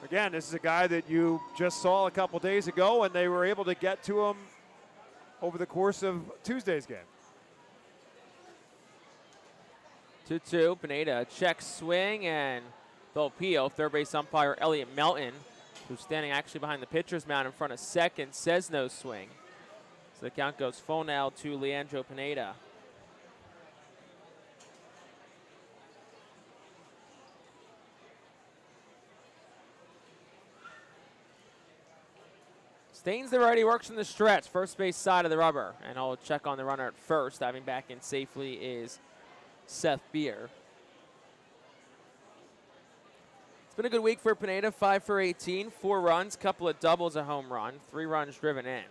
Again, this is a guy that you just saw a couple days ago, and they were able to get to him over the course of Tuesday's game. 2-2. Pineda checks swing, and they'll appeal. Third base umpire Elliot Melton, who's standing actually behind the pitcher's mound in front of second, says no swing. So the count goes full now to Leandro Pineda. Staines the righty, works in the stretch, first base side of the rubber, and I'll check on the runner at first. Diving back in safely is Seth Beer. It's been a good week for Pineda, 5 for 18, 4 runs, couple of doubles, a home run, 3 runs driven in.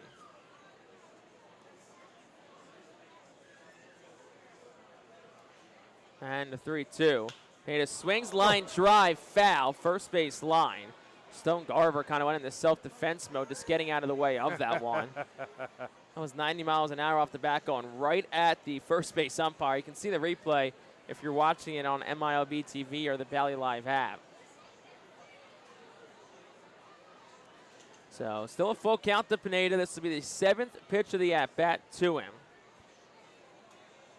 And the 3-2. Pineda swings, line drive, foul, first base line. Stone Garver kind of went into self-defense mode, just getting out of the way of that one. That was 90 miles an hour off the bat, going right at the first base umpire. You can see the replay if you're watching it on MILB TV or the Valley Live app. So still a full count to Pineda. This will be the 7th pitch of the at-bat to him.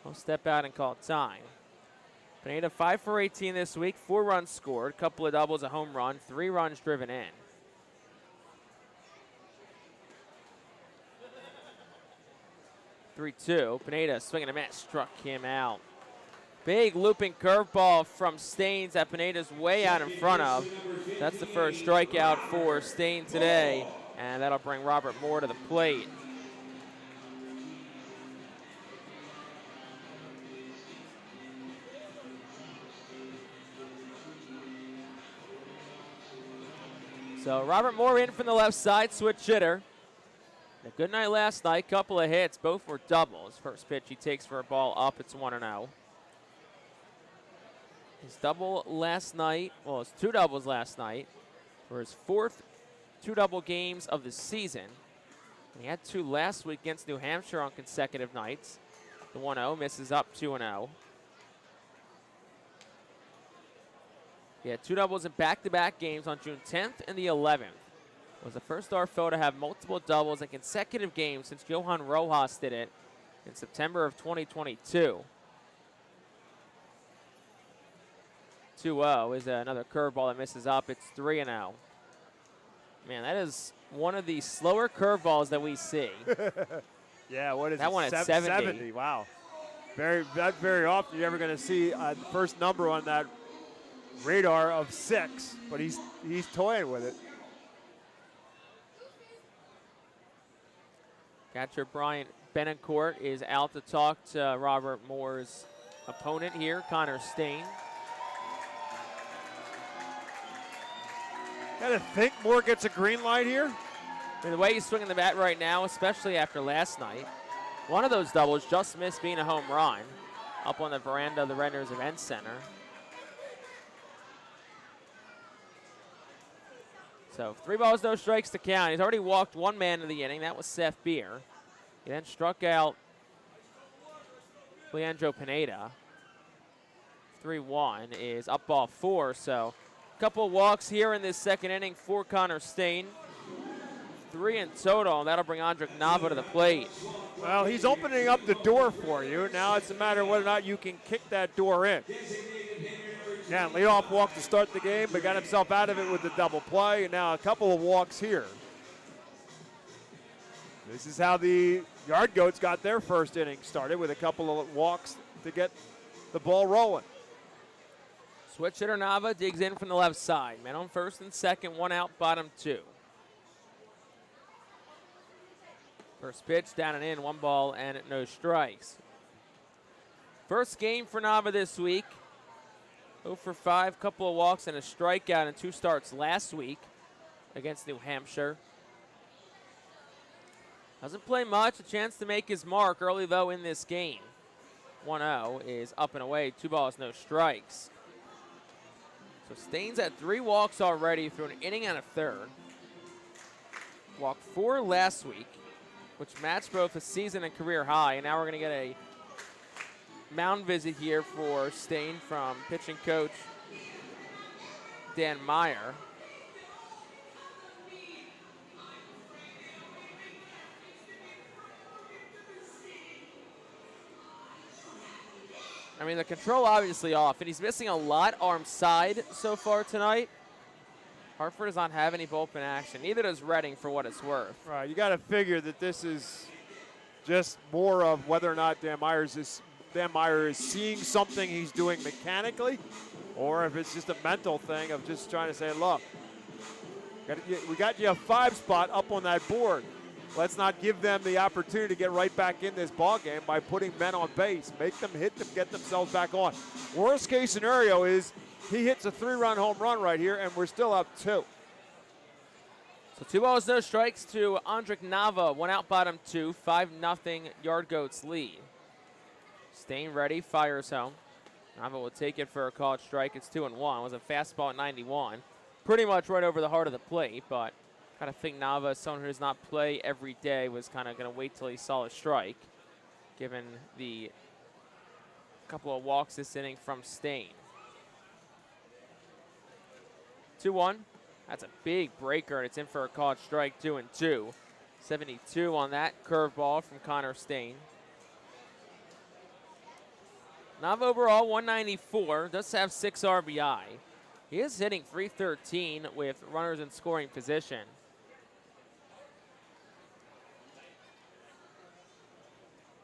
He'll step out and call time. Pineda 5 for 18 this week, 4 runs scored, couple of doubles, a home run, 3 runs driven in. (3-2). Pineda swinging a miss, struck him out. Big looping curveball from Staines that Pineda's way out in front of. That's the first strikeout for Staines today, and that'll bring Robert Moore to the plate. So Robert Moore in from the left side, switch hitter. A good night last night, couple of hits, both were doubles. First pitch he takes for a ball up, it's 1-0. His double last night, well, his 2 doubles last night for his 4th 2-double games of the season. He had 2 last week against New Hampshire on consecutive nights. The 1-0 misses up 2-0. He had 2 doubles in back-to-back games on June 10th and the 11th. Was the first RFO to have multiple doubles in consecutive games since Johan Rojas did it in September of 2022. 2-0 is another curveball that misses up. It's 3-0. Man, that is one of the slower curveballs that we see. Yeah, what is that it? one at 70. Wow. Not very often you're ever going to see the first number on that radar of 6, but he's toying with it. Catcher Brian Benincourt is out to talk to Robert Moore's opponent here, Connor Stain. Gotta think Moore gets a green light here. I mean, the way he's swinging the bat right now, especially after last night, one of those doubles just missed being a home run up on the veranda of the Redners Event Center. So 3 balls, no strikes to count. He's already walked 1 man in the inning. That was Seth Beer. He then struck out Leandro Pineda. 3-1 is up ball 4. So a couple walks here in this second inning for Connor Stain. 3 in total, and that'll bring Andrik Nava to the plate. Well, he's opening up the door for you. Now it's a matter of whether or not you can kick that door in. Yeah, leadoff walk to start the game, but got himself out of it with the double play, and now a couple of walks here. This is how the Yard Goats got their first inning started, with a couple of walks to get the ball rolling. Switch hitter Nava digs in from the left side. Man on first and second, one out, bottom two. First pitch, down and in, one ball and no strikes. First game for Nava this week. 0 for 5, couple of walks and a strikeout in 2 starts last week against New Hampshire. Doesn't play much, a chance to make his mark early though in this game. 1-0 is up and away, 2 balls, no strikes. So Staines at 3 walks already through an inning and a third. Walked 4 last week, which matched both a season and career high, and now we're gonna get a mound visit here for Stain from pitching coach Dan Meyer. I mean, the control obviously off, and he's missing a lot arm side so far tonight. Hartford does not have any bullpen action. Neither does Reading, for what it's worth. Right, you got to figure that this is just more of whether or not Dan Meyer is seeing something he's doing mechanically, or if it's just a mental thing of just trying to say, look, we got you a 5 spot up on that board. Let's not give them the opportunity to get right back in this ball game by putting men on base. Make them hit them, get themselves back on. Worst case scenario is he hits a 3-run home run right here, and we're still up 2. So 2 balls, no strikes to Andrik Nava. 1 out, bottom 2. 5-0 Yard Goats lead. Stain ready, fires home. Nava will take it for a called strike. It's 2-1. It was a fastball at 91. Pretty much right over the heart of the plate, but kind of think Nava, someone who does not play every day, was kind of going to wait till he saw a strike, given the couple of walks this inning from Stain. 2-1. That's a big breaker, and it's in for a called strike, 2-2. 72 on that curveball from Connor Stain. Nava overall 194, does have 6 RBI. He is hitting .313 with runners in scoring position.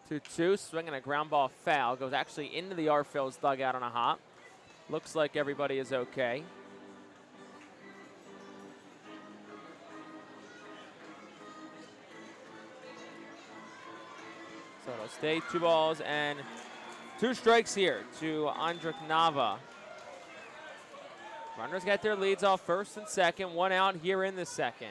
2-2, swinging a ground ball foul. Goes actually into the Phillies dugout on a hop. Looks like everybody is okay. So it'll stay 2 balls and 2 strikes here to Andrik Nava. Runners got their leads off first and second. 1 out here in the second.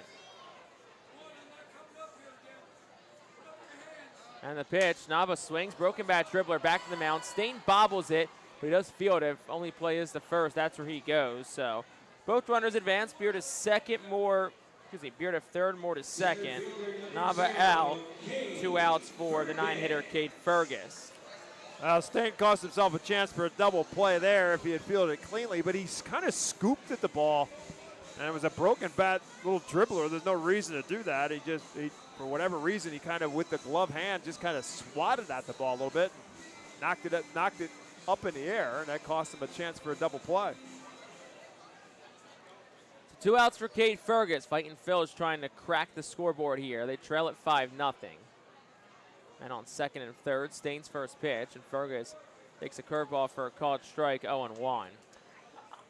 And the pitch, Nava swings, broken bat dribbler back to the mound. Stain bobbles it, but he does field it. If only play is the first, that's where he goes. So both runners advance. Beard to second, Beard to third, more to second. Nava out, 2 outs for the 9-hitter Cade Fergus. Stain cost himself a chance for a double play there if he had fielded it cleanly, but he's kind of scooped at the ball, and it was a broken bat little dribbler. There's no reason to do that. He for whatever reason, he kind of, with the glove hand, just kind of swatted at the ball a little bit, knocked it up in the air, and that cost him a chance for a double play. So 2 outs for Cade Fergus. Fightin Phillies trying to crack the scoreboard here. They trail at 5-0. And on second and third, Stain's first pitch, and Fergus takes a curveball for a called strike, 0-1.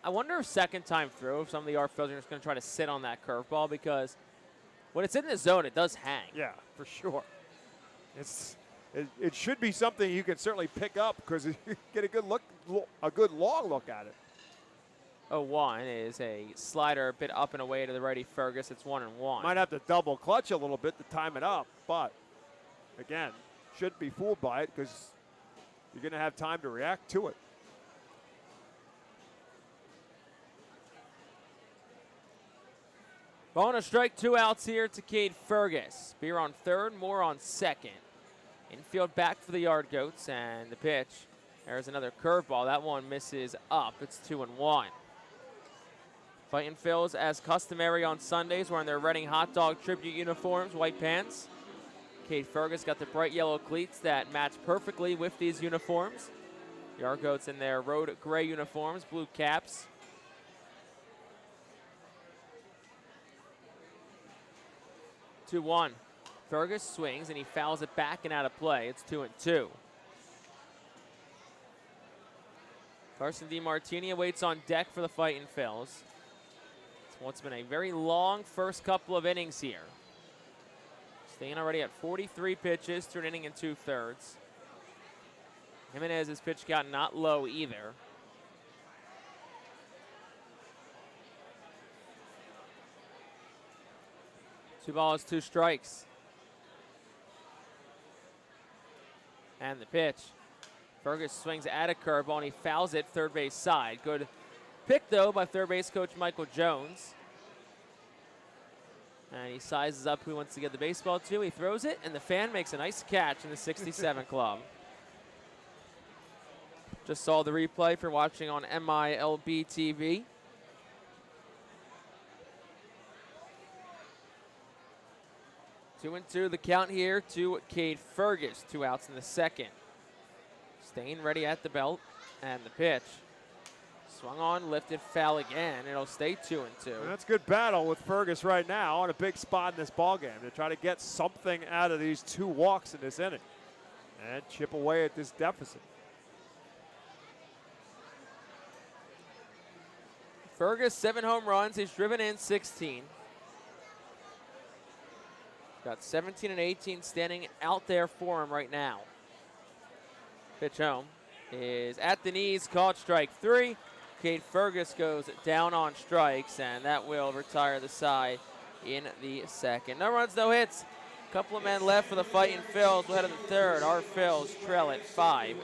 I wonder if second time through, if some of the Phillies are just going to try to sit on that curveball, because when it's in the zone, it does hang. Yeah, for sure. It should be something you can certainly pick up, because you get a good long look at it. 0-1 is a slider a bit up and away to the righty Fergus. It's 1-1. Might have to double clutch a little bit to time it up, but again, shouldn't be fooled by it, because you're going to have time to react to it. Ball and a strike, 2 outs here to Cade Fergus. Beer on third, Moore on second. Infield back for the Yard Goats, and the pitch. There's another curveball. That one misses up. It's 2-1. Fightin Phillies, as customary on Sundays, wearing their Reading Hot Dog tribute uniforms, white pants. Cade Fergus got the bright yellow cleats that match perfectly with these uniforms. The Argoats in their road gray uniforms, blue caps. Two one. Fergus swings and he fouls it back and out of play. It's 2-2. Carson DiMartini waits on deck for the Fightin Phils. It's what's been a very long first couple of innings here. Staying already at 43 pitches through an inning and 2/3. Jimenez's pitch count not low either. Two balls, two strikes. And the pitch. Fergus swings at a curveball and he fouls it third base side. Good pick though by third base coach Michael Jones. And he sizes up who he wants to get the baseball to. He throws it and the fan makes a nice catch in the 67 club. Just saw the replay if you're watching on MILB TV. Two and two, the count here to Cade Fergus. 2 outs in the second. Staying ready at the belt, and the pitch. Swung on, lifted, foul again. It'll stay 2-2. And that's good battle with Fergus right now on a big spot in this ballgame to try to get something out of these 2 walks in this inning and chip away at this deficit. Fergus, 7 home runs. He's driven in 16. Got 17 and 18 standing out there for him right now. Pitch home is at the knees, called strike 3. Cade Fergus goes down on strikes, and that will retire the side in the second. No runs, no hits. Couple of men left for the Fightin Phils. We'll head to the third. Our Phils trail it 5-0.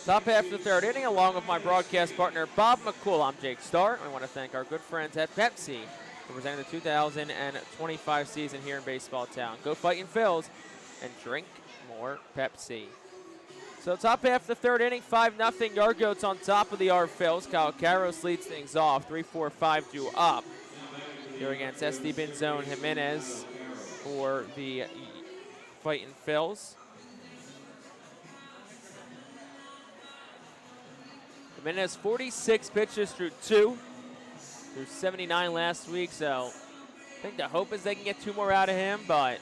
Top half of the third inning, along with my broadcast partner, Bob McCool. I'm Jake Starr. I want to thank our good friends at Pepsi for presenting the 2025 season here in Baseball Town. Go Fightin Phils and drink more Pepsi. So top half of the third inning, 5-0. Argoats on top of the R Phils. Kyle Caros leads things off, 3-4-5 due up. Here against Estebanzone Jimenez for the Fightin Phils. Jimenez 46 pitches through 79 last week, so I think the hope is they can get 2 more out of him, but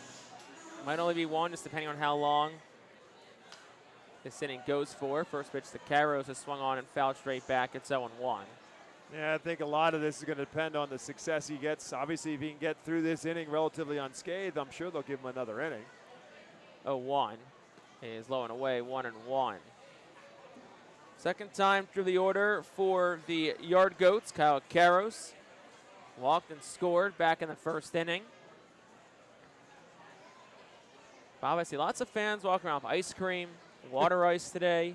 might only be 1 just depending on how long this inning goes for. First pitch to Caros is swung on and fouled straight back. It's 0-1. Yeah, I think a lot of this is going to depend on the success he gets. Obviously, if he can get through this inning relatively unscathed, I'm sure they'll give him another inning. 0-1 is low and away, 1-1. Second time through the order for the Yard Goats. Kyle Caros walked and scored back in the first inning. Bob, I see lots of fans walking around with ice cream, water ice today.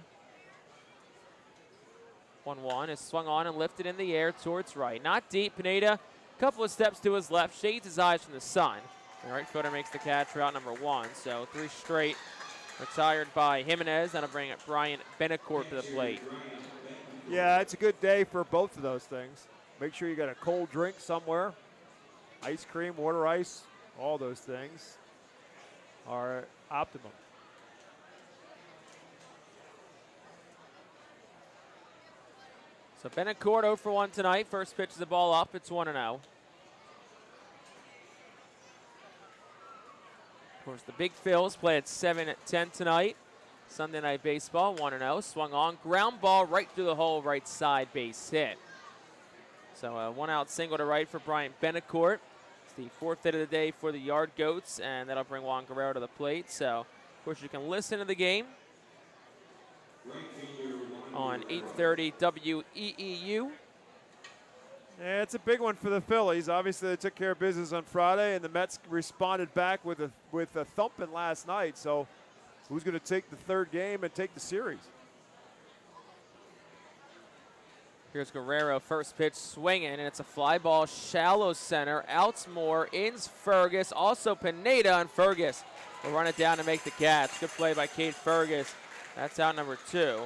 1-1 is swung on and lifted in the air towards right. Not deep. Pineda, a couple of steps to his left, shades his eyes from the sun. The right fielder makes the catch for out number 1. So 3 straight retired by Jimenez. That'll bring Brian Benacourt to the plate. Yeah, it's a good day for both of those things. Make sure you got a cold drink somewhere. Ice cream, water ice, all those things are optimum. So Betancourt 0 for 1 tonight. First pitch is the ball up. It's 1-0. Of course, the big Phils play at 7-10 tonight. Sunday Night Baseball, 1-0. Swung on. Ground ball right through the hole, right side, base hit. So a one-out single to right for Bryant Betancourt. It's the 4th hit of the day for the Yard Goats, and that'll bring Juan Guerrero to the plate. So, of course, you can listen to the game on 830 WEEU. Yeah, it's a big one for the Phillies. Obviously, they took care of business on Friday, and the Mets responded back with a thumping last night. So, who's going to take the third game and take the series? Here's Guerrero, first pitch swinging, and it's a fly ball, shallow center. Outs Moore, ins Fergus, also Pineda, and Fergus will run it down to make the catch. Good play by Cade Fergus. That's out number 2,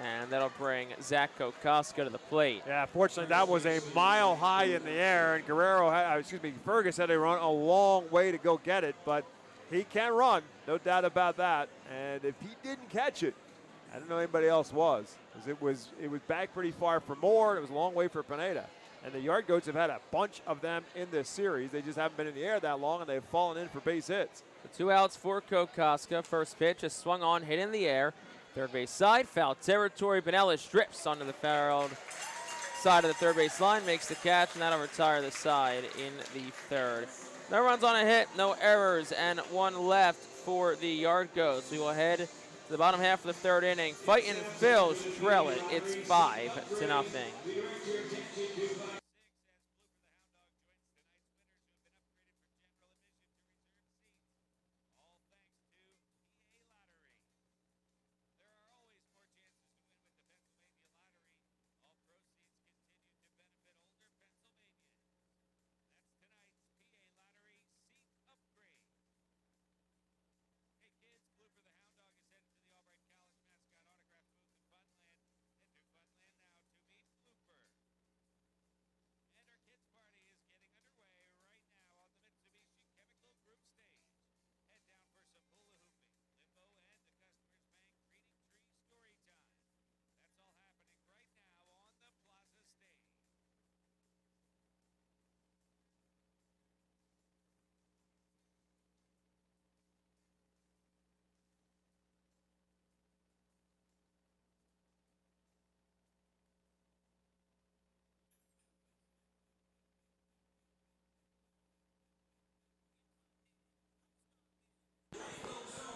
and that'll bring Zach Kokoska to the plate. Yeah, fortunately, that was a mile high in the air, and Fergus had to run a long way to go get it, but he can run, no doubt about that. And if he didn't catch it, I don't know anybody else was, because it was back pretty far for Moore. It was a long way for Pineda. And the Yard Goats have had a bunch of them in this series. They just haven't been in the air that long, and they've fallen in for base hits. The 2 outs for Kokoska. First pitch is swung on, hit in the air. Third base side, foul territory. Pinella strips onto the fouled side of the third base line, makes the catch, and that'll retire the side in the third. No runs on a hit, no errors, and 1 left for the Yard Goats. We will head to the bottom half of the third inning. Fightin' Phils trail it. It's 5-0.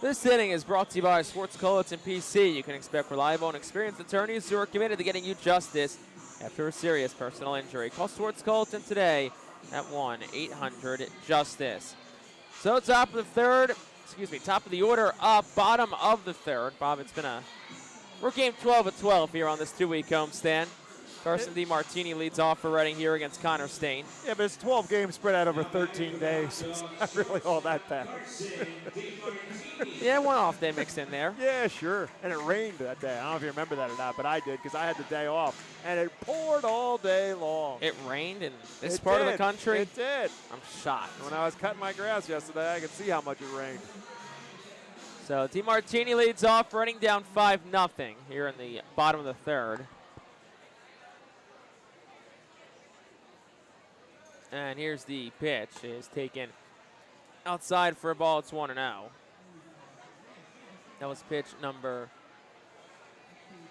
This inning is brought to you by Schwartz Culleton PC. You can expect reliable and experienced attorneys who are committed to getting you justice after a serious personal injury. Call Schwartz Culleton today at 1-800-JUSTICE. So top of the order up, bottom of the third. Bob, we're game 12 of 12 here on this 2-week homestand. Carson DiMartini leads off for Reading here against Connor Stain. Yeah, but it's 12 games spread out over 13 days. It's not really all that bad. Yeah, one off day mixed in there. Yeah, sure. And it rained that day. I don't know if you remember that or not, but I did because I had the day off. And it poured all day long. It rained in this part of the country? It did. I'm shocked. When I was cutting my grass yesterday, I could see how much it rained. So DiMartini leads off, Reading down 5-0 here in the bottom of the third. And here's the pitch. Is taken outside for a ball. It's 1-0. That was pitch number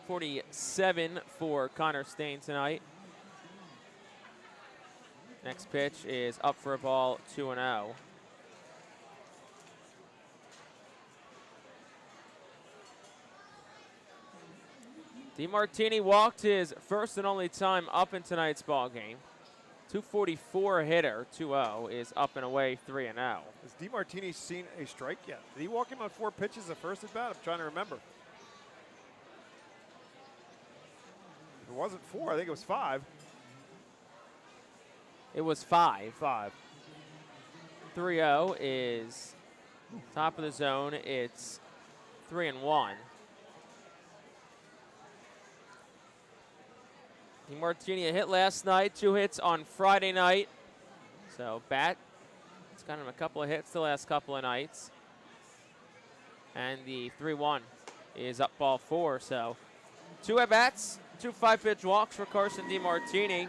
47 for Connor Stain tonight. Next pitch is up for a ball, 2-0. DiMartini walked his first and only time up in tonight's ball game. 244 hitter, 2-0, is up and away, 3-0. Has DiMartini seen a strike yet? Did he walk him on 4 pitches the first at bat? I'm trying to remember. If it wasn't 4, I think it was 5. It was 5. 5. 3-0 is top of the zone. It's 3-1. DiMartini a hit last night, 2 hits on Friday night. So bat, it's got him a couple of hits the last couple of nights. And the 3-1 is up ball 4. So 2 at-bats, 2 5-pitch walks for Carson DiMartini.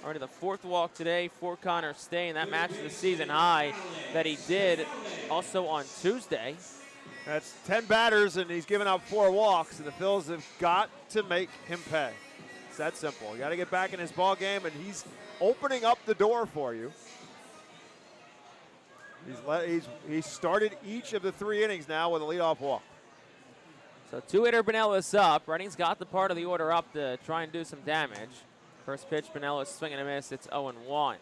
Already the 4th walk today for Connor Stain. That matches the season high that he did also on Tuesday. That's 10 batters, and he's given up 4 walks, and the Phils have got to make him pay. It's that simple. You got to get back in his ball game, and he's opening up the door for you. He's started each of the 3 innings now with a leadoff walk. So 2-hitter Pinellas up. Redding's got the part of the order up to try and do some damage. First pitch, Pinellas swing and a miss. It's 0-1.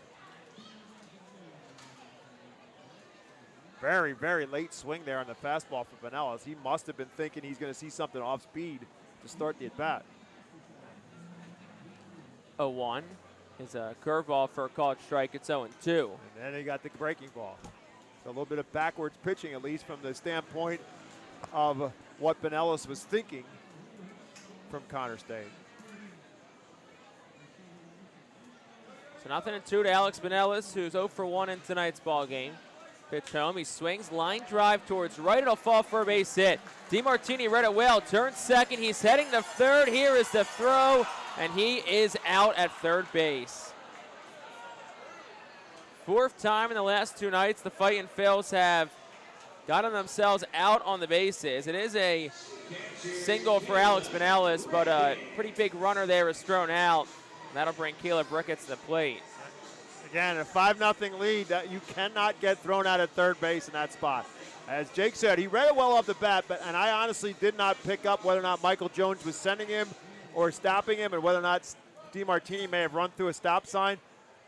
Very, very late swing there on the fastball for Pinellas. He must have been thinking he's going to see something off speed to start the at-bat. 0-1 is a curveball for a called strike. It's 0-2. And then he got the breaking ball. So a little bit of backwards pitching, at least from the standpoint of what Pinellas was thinking from Connor Stain. So 0-2 to Alex Pinellas, who's 0 for 1 in tonight's ball game. Pitch home, he swings, line drive towards right, it'll fall for a base hit. DiMartini read it well, turns second, he's heading to third, here is the throw, and he is out at third base. 4th time in the last 2 nights the Fightin Phils have gotten themselves out on the bases. It is a single for Alex Pinellas, but a pretty big runner there is thrown out. That'll bring Caleb Ricketts to the plate. Again, a 5-0 lead that you cannot get thrown out at third base in that spot. As Jake said, he read it well off the bat, and I honestly did not pick up whether or not Michael Jones was sending him or stopping him, and whether or not DiMartini may have run through a stop sign.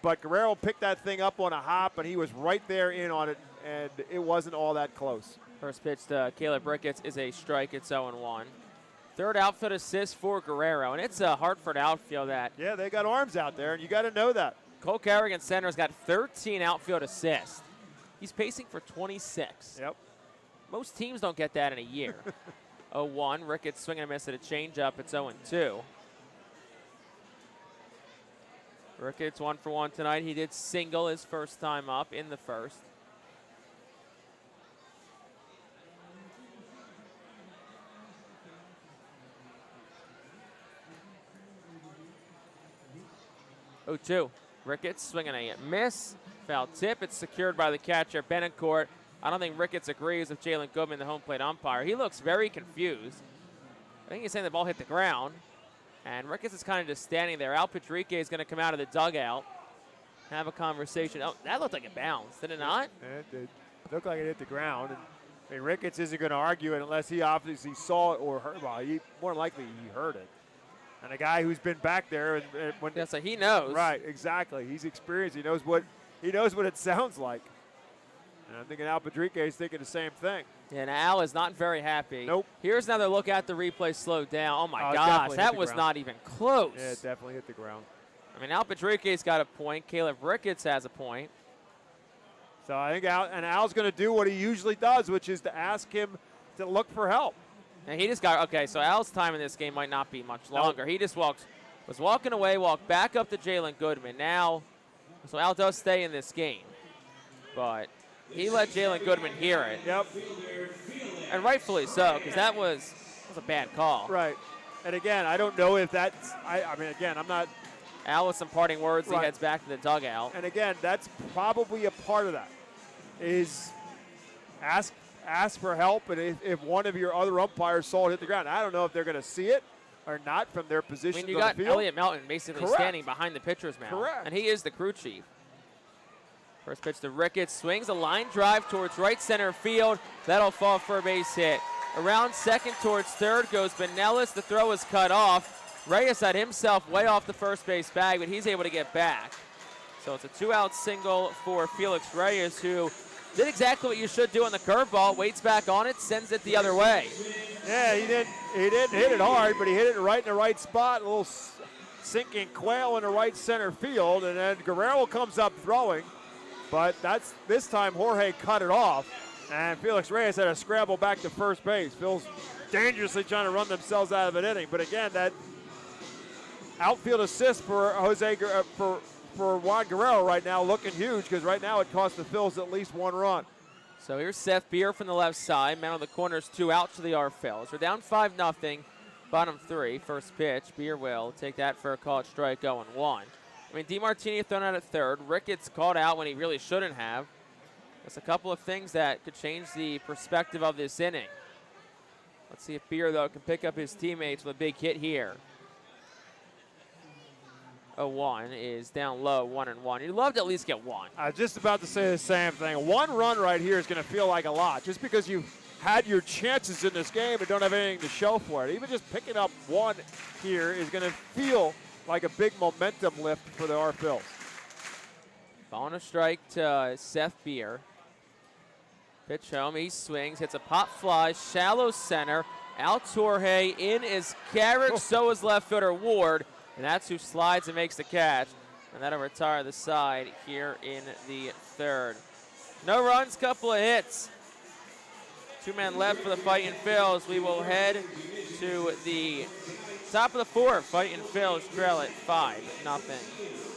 But Guerrero picked that thing up on a hop, and he was right there in on it, and it wasn't all that close. First pitch to Caleb Ricketts is a strike. It's 0-1. Third outfield assist for Guerrero, and it's a Hartford outfield that. Yeah, they got arms out there, and you got to know that. Cole Carrigan Center has got 13 outfield assists. He's pacing for 26. Yep. Most teams don't get that in a year. 0-1. Ricketts swinging a miss at a changeup. It's 0-2. Ricketts 1 for 1 tonight. He did single his first time up in the first. Oh, 2. Ricketts swinging a miss. Foul tip. It's secured by the catcher, Benincourt. I don't think Ricketts agrees with Jalen Goodman, the home plate umpire. He looks very confused. I think he's saying the ball hit the ground. And Ricketts is kind of just standing there. Al Patrique is going to come out of the dugout, have a conversation. Oh, that looked like it bounced, did it not? It did. Looked like it hit the ground. And, I mean, Ricketts isn't going to argue it unless he obviously saw it or heard. Well, more than likely he heard it. And a guy who's been back there, and when yeah, so he knows. Right, exactly. He's experienced. He knows what it sounds like. And I'm thinking Al Patrique is thinking the same thing. Yeah, and Al is not very happy. Nope. Here's another look at the replay slowed down. Oh, my gosh, that was not even close. Yeah, it definitely hit the ground. I mean, Al Patrique's got a point. Caleb Ricketts has a point. So I think Al's going to do what he usually does, which is to ask him to look for help. And he just got, okay, so Al's time in this game might not be much longer. Nope. He just was walking away, walked back up to Jalen Goodman. Now, so Al does stay in this game. But he let Jalen Goodman hear it. Yep. And rightfully so, because that was a bad call. Right. And again, I don't know if that's, I mean, again, I'm not. Al with some parting words, right. He heads back to the dugout. And again, that's probably a part of that, is ask for help, and if one of your other umpires saw it hit the ground. I don't know if they're going to see it or not from their position. I mean, you got Elliot Melton basically Correct. standing behind the pitcher's mound. Correct. And he is the crew chief. First pitch to Ricketts, swings a line drive towards right center field. That'll fall for a base hit. Around second towards third goes Pinellas. The throw is cut off. Reyes had himself way off the first base bag, but he's able to get back. So it's a 2-out single for Felix Reyes, who did exactly what you should do on the curveball. Waits back on it, sends it the other way. Yeah, he didn't hit it hard, but he hit it right in the right spot. A little sinking quail in the right center field, and then Guerrero comes up throwing. But this time Jorge cut it off, and Felix Reyes had to scramble back to first base. Phil's dangerously trying to run themselves out of an inning. But again, that outfield assist for for Juan Guerrero right now looking huge, because right now it cost the Phils at least 1 run. So here's Seth Beer from the left side. Man on the corners, 2 outs to the Phils. We're down 5-0 Bottom 3, first pitch. Beer will take that for a called strike, 0-1. I mean, DeMartini thrown out at third. Ricketts called out when he really shouldn't have. There's a couple of things that could change the perspective of this inning. Let's see if Beer, though, can pick up his teammates with a big hit here. 0-1 is down low, 1-1. You'd love to at least get one. I was just about to say the same thing. One run right here is going to feel like a lot. Just because you've had your chances in this game and don't have anything to show for it. Even just picking up one here is going to feel like a big momentum lift for the Phils. Ball and a strike to Seth Beer. Pitch home, he swings, hits a pop fly, shallow center. Out Jorge, in is Carriage, so is left fielder Ward, and that's who slides and makes the catch. And that'll retire the side here in the third. No runs, couple of hits. 2 men left for the Fightin' Phils. We will head to the top of the fourth. Fightin' Phils trail at 5-0.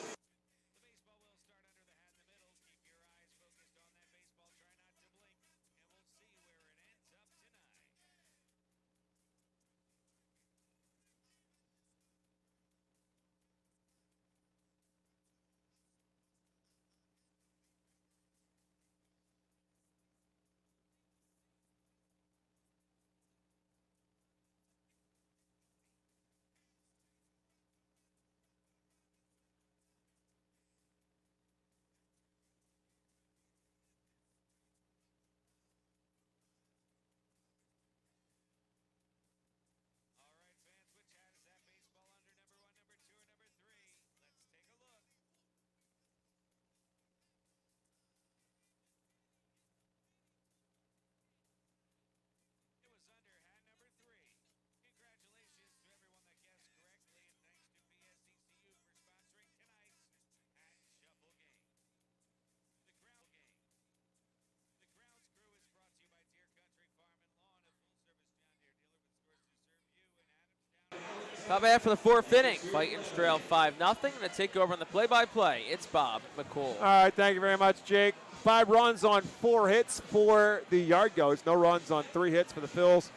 Top half for the fourth inning. Fightin' trail 5-0. Going to take over on the play-by-play. It's Bob McCool. All right, thank you very much, Jake. 5 runs on 4 hits for the Yard Goats. No runs on 3 hits for the Phils.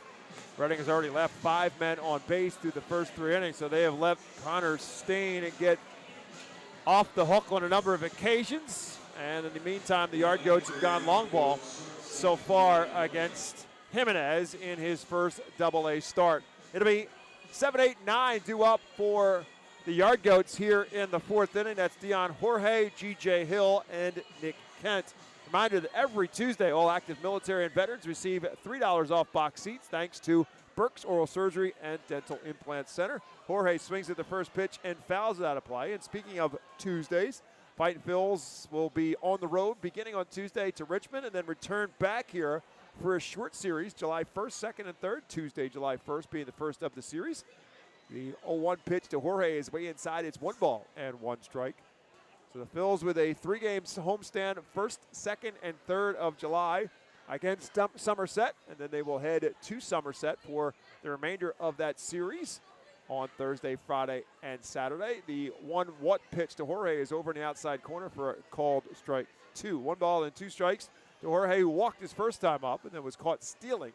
Reading has already left 5 men on base through the first 3 innings, so they have let Connor Stain and get off the hook on a number of occasions. And in the meantime, the Yard Goats have gone long ball so far against Jimenez in his first AA start. It'll be 7, 8, 9 due up for the Yard Goats here in the 4th inning. That's Dion Jorge, G.J. Hill, and Nick Kent. Reminder that every Tuesday, all active military and veterans receive $3 off box seats thanks to Burke's Oral Surgery and Dental Implant Center. Jorge swings at the first pitch and fouls it out of play. And speaking of Tuesdays, Fightin' Phils will be on the road beginning on Tuesday to Richmond and then return back here for a short series, July 1st, 2nd, and 3rd. Tuesday, July 1st being the first of the series. The 0-1 pitch to Jorge is way inside. It's 1 ball and 1 strike. So the Phils with a 3-game homestand, 1st, 2nd, and 3rd of July against Somerset. And then they will head to Somerset for the remainder of that series on Thursday, Friday, and Saturday. The 1-1 pitch to Jorge is over in the outside corner for a called strike 2. 1 ball and 2 strikes. Jorge, who walked his first time up and then was caught stealing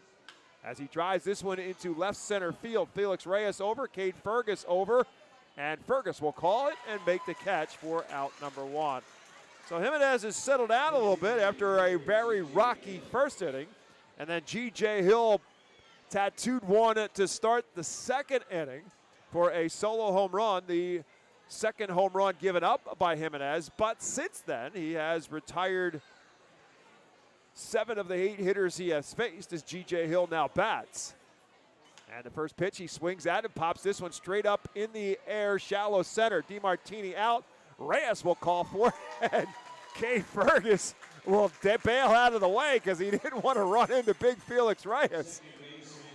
as he drives this one into left center field. Felix Reyes over, Cade Fergus over, and Fergus will call it and make the catch for out number 1. So Jimenez has settled down a little bit after a very rocky first inning, and then G.J. Hill tattooed one to start the 2nd inning for a solo home run, the 2nd home run given up by Jimenez, but since then he has retired 7 of the 8 hitters he has faced as G.J. Hill now bats. And the first pitch he swings at and pops this one straight up in the air, shallow center. DeMartini out. Reyes will call for it. And Cade Fergus will bail out of the way because he didn't want to run into big Felix Reyes.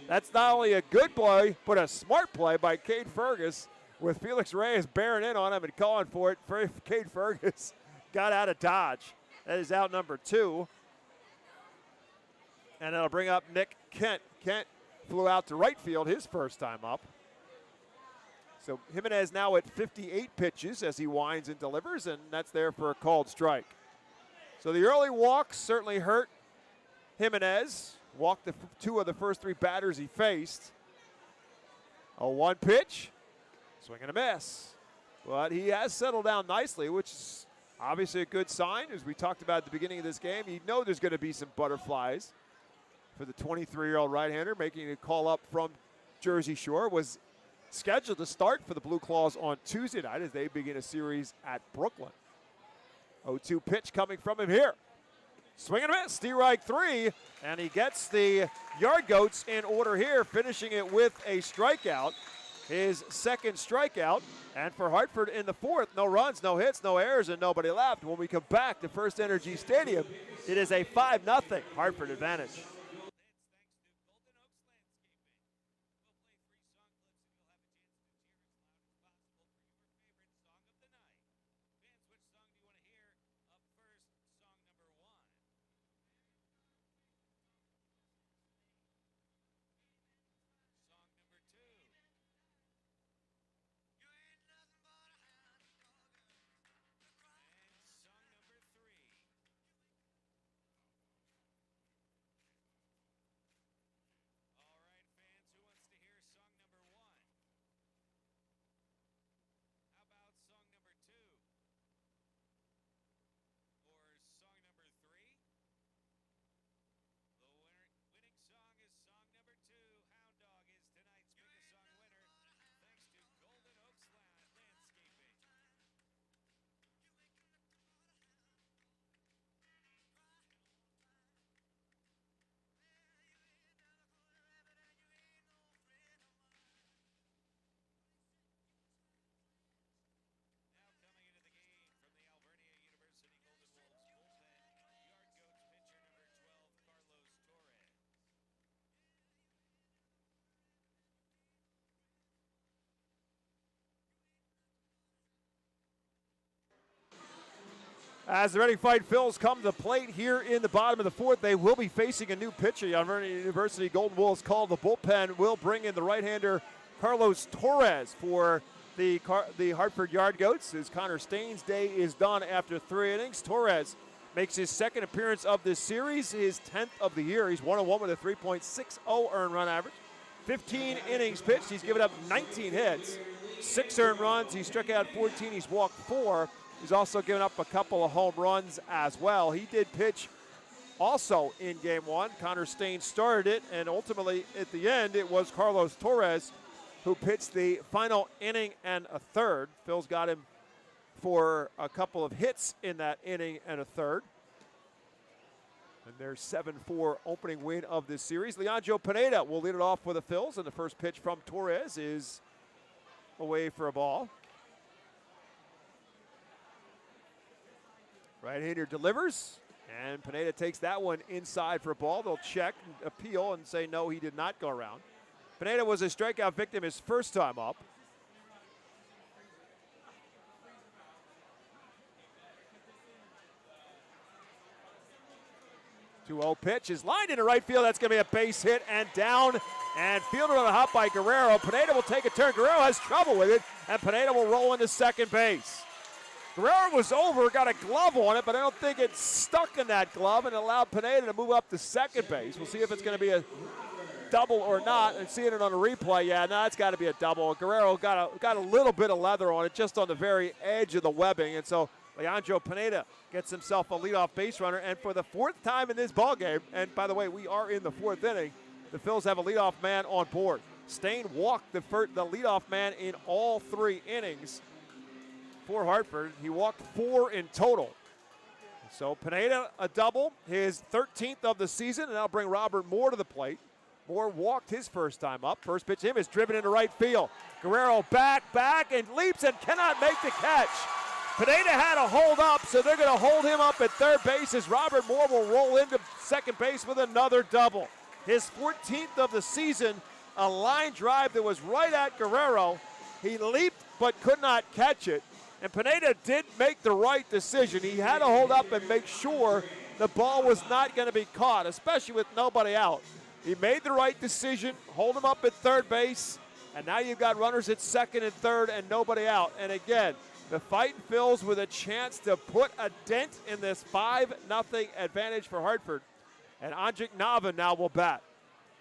That's not only a good play, but a smart play by Cade Fergus with Felix Reyes bearing in on him and calling for it. Cade Fergus got out of dodge. That is out number 2. And it'll bring up Nick Kent. Kent flew out to right field his first time up. So Jimenez now at 58 pitches as he winds and delivers, and that's there for a called strike. So the early walks certainly hurt Jimenez. Walked 2 of the first 3 batters he faced. A 1 pitch, swing and a miss. But he has settled down nicely, which is obviously a good sign. As we talked about at the beginning of this game, you know there's going to be some butterflies for the 23-year-old right-hander making a call up from Jersey Shore. Was scheduled to start for the Blue Claws on Tuesday night as they begin a series at Brooklyn. 0-2 pitch coming from him here. Swing and a miss, strike 3, and he gets the Yard Goats in order here, finishing it with a strikeout, his second strikeout. And for Hartford in the 4th, no runs, no hits, no errors, and nobody left. When we come back to FirstEnergy Stadium, it is a 5-0 Hartford advantage. As the Reading Fight Phils come to the plate here in the bottom of the 4th, they will be facing a new pitcher. Alvernia University Golden Wolves called the bullpen. Will bring in the right-hander Carlos Torres for the Hartford Yard Goats. As Connor Staines' day is done after 3 innings. Torres makes his 2nd appearance of this series, his 10th of the year. He's 1-1 with a 3.60 earned run average. 15 innings pitched. He's given up 19 hits, 6 earned runs. He struck out 14. He's walked 4. He's also given up a couple of home runs as well. He did pitch also in Game 1. Connor Staines started it, and ultimately at the end it was Carlos Torres who pitched the final inning and a third. Phil's got him for a couple of hits in that inning and a third. And their 7-4 opening win of this series. Leandro Pineda will lead it off for the Phils, and the first pitch from Torres is away for a ball. Right-hander delivers, and Pineda takes that one inside for a ball. They'll check, appeal, and say no, he did not go around. Pineda was a strikeout victim his first time up. 2-0 pitch is lined into right field. That's going to be a base hit and down, and fielded on a hop by Guerrero. Pineda will take a turn. Guerrero has trouble with it, and Pineda will roll into second base. Guerrero was over, got a glove on it, but I don't think it stuck in that glove and allowed Pineda to move up to second base. We'll see if it's going to be a double or not, and seeing it on a replay, yeah, no, it's got to be a double. Guerrero got a little bit of leather on it, just on the very edge of the webbing, and so Leandro Pineda gets himself a leadoff base runner, and for the 4th time in this ballgame, and by the way, we are in the 4th inning, the Phils have a leadoff man on board. Stain walked the leadoff man in all 3 innings. For Hartford, he walked 4 in total. So Pineda, a double, his 13th of the season, and that'll bring Robert Moore to the plate. Moore walked his first time up. First pitch him is driven into right field. Guerrero back, and leaps and cannot make the catch. Pineda had a hold up, so they're going to hold him up at third base as Robert Moore will roll into second base with another double. His 14th of the season, a line drive that was right at Guerrero. He leaped but could not catch it. And Pineda did make the right decision. He had to hold up and make sure the ball was not going to be caught, especially with nobody out. He made the right decision, hold him up at third base, and now you've got runners at second and third and nobody out. And again, the Fightin Phils with a chance to put a dent in this 5-0 advantage for Hartford. And Andrzej Nava now will bat.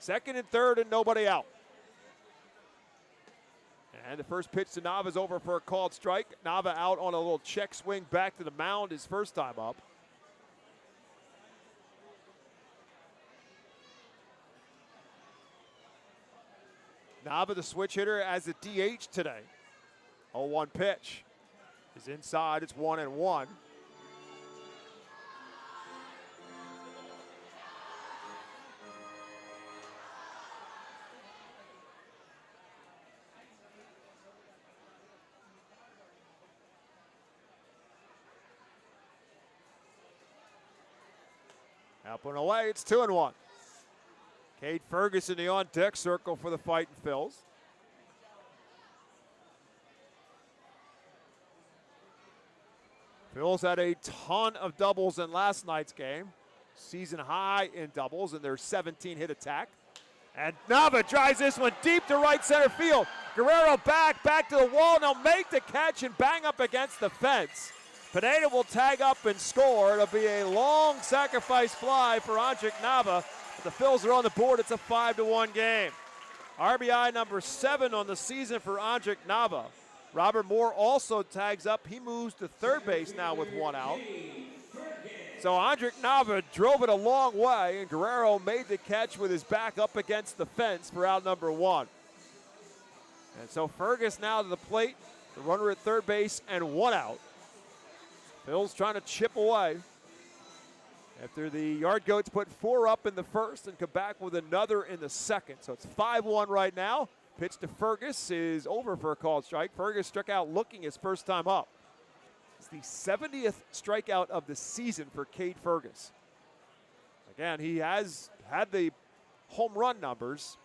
Second and third and nobody out. And the first pitch to Nava is over for a called strike. Nava out on a little check swing back to the mound his first time up. Nava, the switch hitter, as a DH today. 0-1 pitch is inside. It's 1-1. Up and away, it's 2-1. Cade Ferguson, the on-deck circle for the Fightin' Phils. Phils had a ton of doubles in last night's game. Season high in doubles in their 17-hit attack. And Nava drives this one deep to right center field. Guerrero back to the wall. Now make the catch and bang up against the fence. Pineda will tag up and score. It'll be a long sacrifice fly for Andrik Nava. But the Phils are on the board. It's a 5-1 game. RBI number 7 on the season for Andrik Nava. Robert Moore also tags up. He moves to third base now with 1 out. So Andrik Nava drove it a long way, and Guerrero made the catch with his back up against the fence for out number 1. And so Fergus now to the plate, the runner at third base, and 1 out. Phil's trying to chip away after the Yard Goats put 4 up in the first and come back with another in the second. So it's 5-1 right now. Pitch to Fergus is over for a called strike. Fergus struck out looking his first time up. It's the 70th strikeout of the season for Cade Fergus. Again, he has had the home run numbers.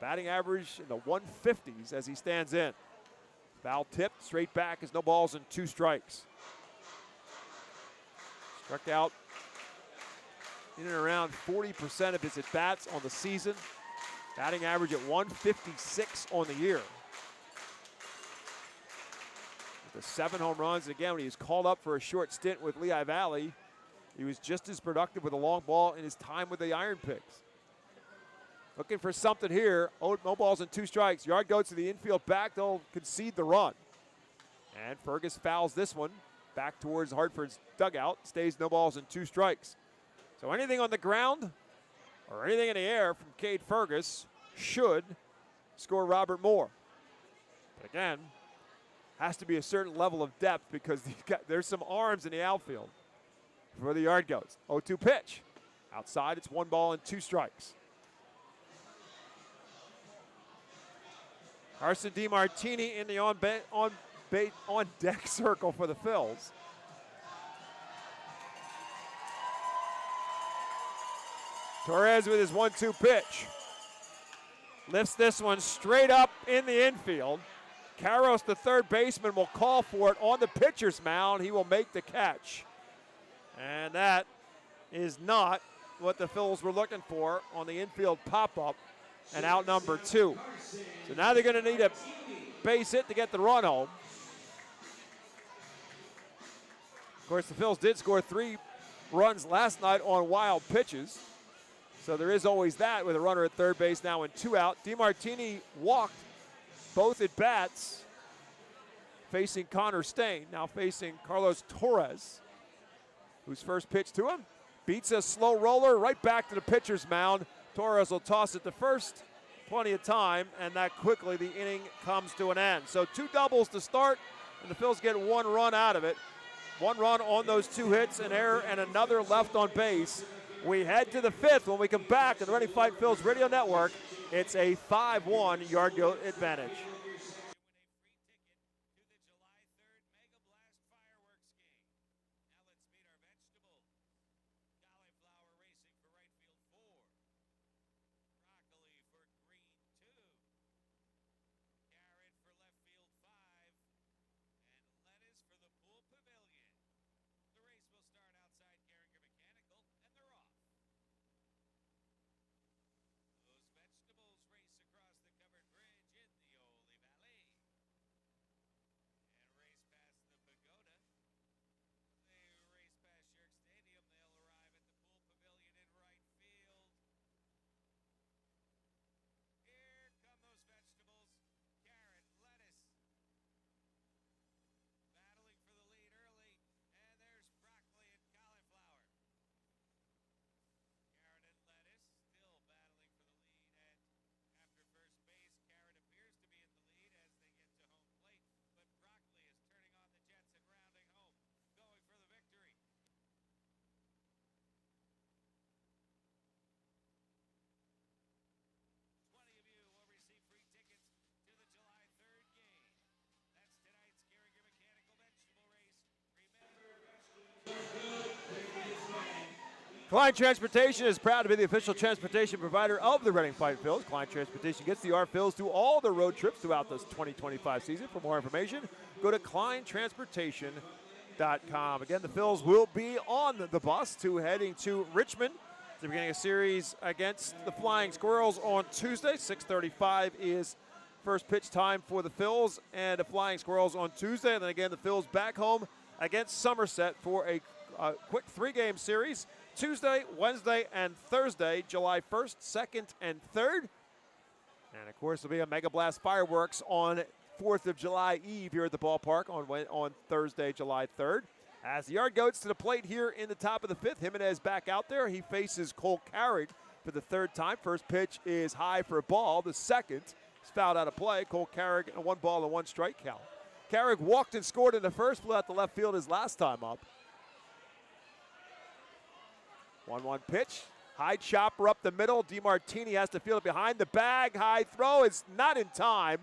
Batting average in the 150s as he stands in. Foul tipped, straight back is no balls and 2 strikes. Struck out in and around 40% of his at-bats on the season. Batting average at 156 on the year. With the 7 home runs, and again, when he was called up for a short stint with Lehigh Valley, he was just as productive with a long ball in his time with the Iron Pigs. Looking for something here. Oh, no balls and 2 strikes. Yard Goats to the infield back. They'll concede the run. And Fergus fouls this one back towards Hartford's dugout. Stays no balls and 2 strikes. So anything on the ground or anything in the air from Cade Fergus should score Robert Moore. But again, has to be a certain level of depth because there's some arms in the outfield for the Yard Goats. 0-2 pitch. Outside, it's 1 ball and 2 strikes. Carson DiMartini in the on-deck circle for the Phils. Torres with his 1-2 pitch. Lifts this one straight up in the infield. Carros, the third baseman, will call for it on the pitcher's mound. He will make the catch. And that is not what the Phils were looking for on the infield pop-up and out number 2. So now they're going to need a base hit to get the run home. Of course, the Phils did score 3 runs last night on wild pitches. So there is always that with a runner at third base now and 2 out. DiMartini walked both at bats, facing Connor Stain, now facing Carlos Torres, whose first pitch to him beats a slow roller right back to the pitcher's mound. Torres will toss it to first, plenty of time, and that quickly the inning comes to an end. So 2 doubles to start, and the Phils get 1 run out of it. 1 run on those 2 hits, an error, and another left on base. We head to the 5th when we come back on the Ready Fight Phils Radio Network. It's a 5-1 Yard Goat advantage. Klein Transportation is proud to be the official transportation provider of the Reading Fightin Phils. Klein Transportation gets the our Phils to all their road trips throughout this 2025 season. For more information, go to KleinTransportation.com. Again, the Phils will be on the bus heading to Richmond. They're beginning a series against the Flying Squirrels on Tuesday. 6:35 is first pitch time for the Phils and the Flying Squirrels on Tuesday. And then again, the Phils back home against Somerset for a quick 3-game series. Tuesday, Wednesday, and Thursday, July 1st, 2nd, and 3rd. And, of course, there'll be a Mega Blast fireworks on 4th of July Eve here at the ballpark on Thursday, July 3rd. As the Yard Goats to the plate here in the top of the 5th, Jimenez back out there. He faces Cole Carrig for the 3rd time. First pitch is high for a ball. The second is fouled out of play. Cole Carrig, a 1-ball and 1-strike count. Carrig walked and scored in the first, flew out to left field his last time up. 1-1 pitch. High chopper up the middle. DeMartini has to field it behind the bag. High throw is not in time.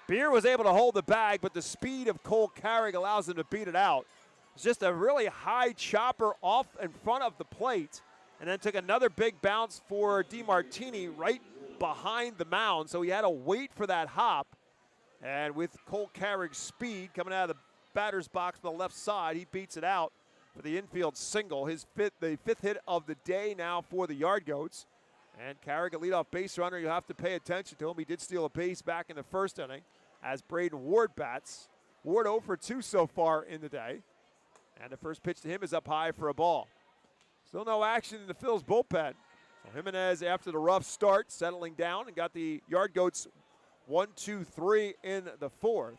Beer was able to hold the bag, but the speed of Cole Carrig allows him to beat it out. It's just a really high chopper off in front of the plate, and then took another big bounce for DeMartini right behind the mound, so he had to wait for that hop. And with Cole Carrig's speed coming out of the batter's box from the left side, he beats it out for the infield single, the 5th hit of the day now for the Yard Goats. And Carrig, a leadoff base runner, you have to pay attention to him. He did steal a base back in the first inning as Braden Ward bats. Ward 0 for 2 so far in the day. And the first pitch to him is up high for a ball. Still no action in the Phils bullpen. So Jimenez, after the rough start, settling down and got the Yard Goats 1-2-3 in the 4th.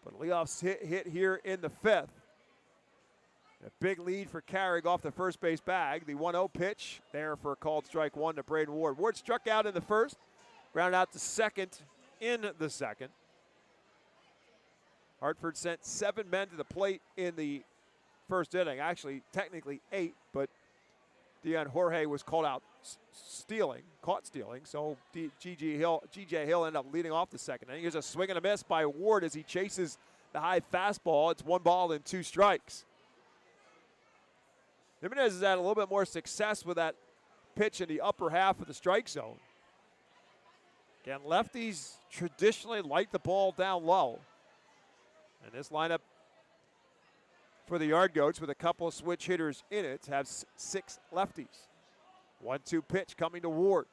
But leadoff's hit here in the 5th. A big lead for Carrig off the first base bag. The 1-0 pitch there for a called strike 1 to Braden Ward. Ward struck out in the first, grounded out to second in the second. Hartford sent 7 men to the plate in the first inning. Actually, technically 8, but Dion Jorge was called out caught stealing. So G.J. Hill ended up leading off the second inning. Here's a swing and a miss by Ward as he chases the high fastball. It's 1 ball and 2 strikes. Jimenez has had a little bit more success with that pitch in the upper half of the strike zone. Again, lefties traditionally like the ball down low. And this lineup for the Yard Goats with a couple of switch hitters in it have 6 lefties. 1-2 pitch coming to Ward.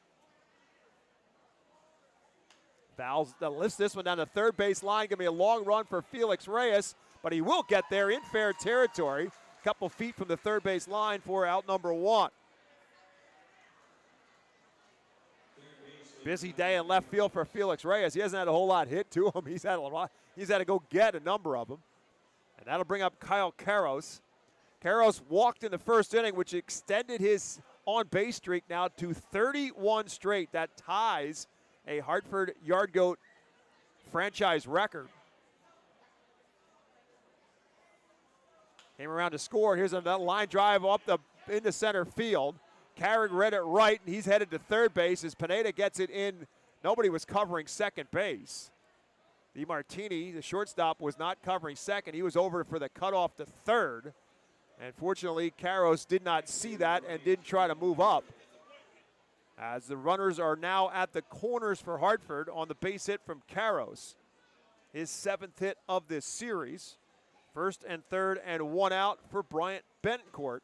Fouls lifts this one down the third base line. Going to be a long run for Felix Reyes, but he will get there in fair territory. Couple feet from the third base line for out number 1. Busy day in left field for Felix Reyes. He hasn't had a whole lot hit to him. He's had to go get a number of them. And that'll bring up Kyle Karros. Karros walked in the first inning, which extended his on-base streak now to 31 straight. That ties a Hartford Yard Goat franchise record. Came around to score. Here's another line drive up into center field. Carrig read it right, and he's headed to third base as Pineda gets it in. Nobody was covering second base. DeMartini, the shortstop, was not covering second. He was over for the cutoff to third. And fortunately, Karros did not see that and didn't try to move up. As the runners are now at the corners for Hartford on the base hit from Karros. His 7th hit of this series. First and third and 1 out for Bryant Bentoncourt.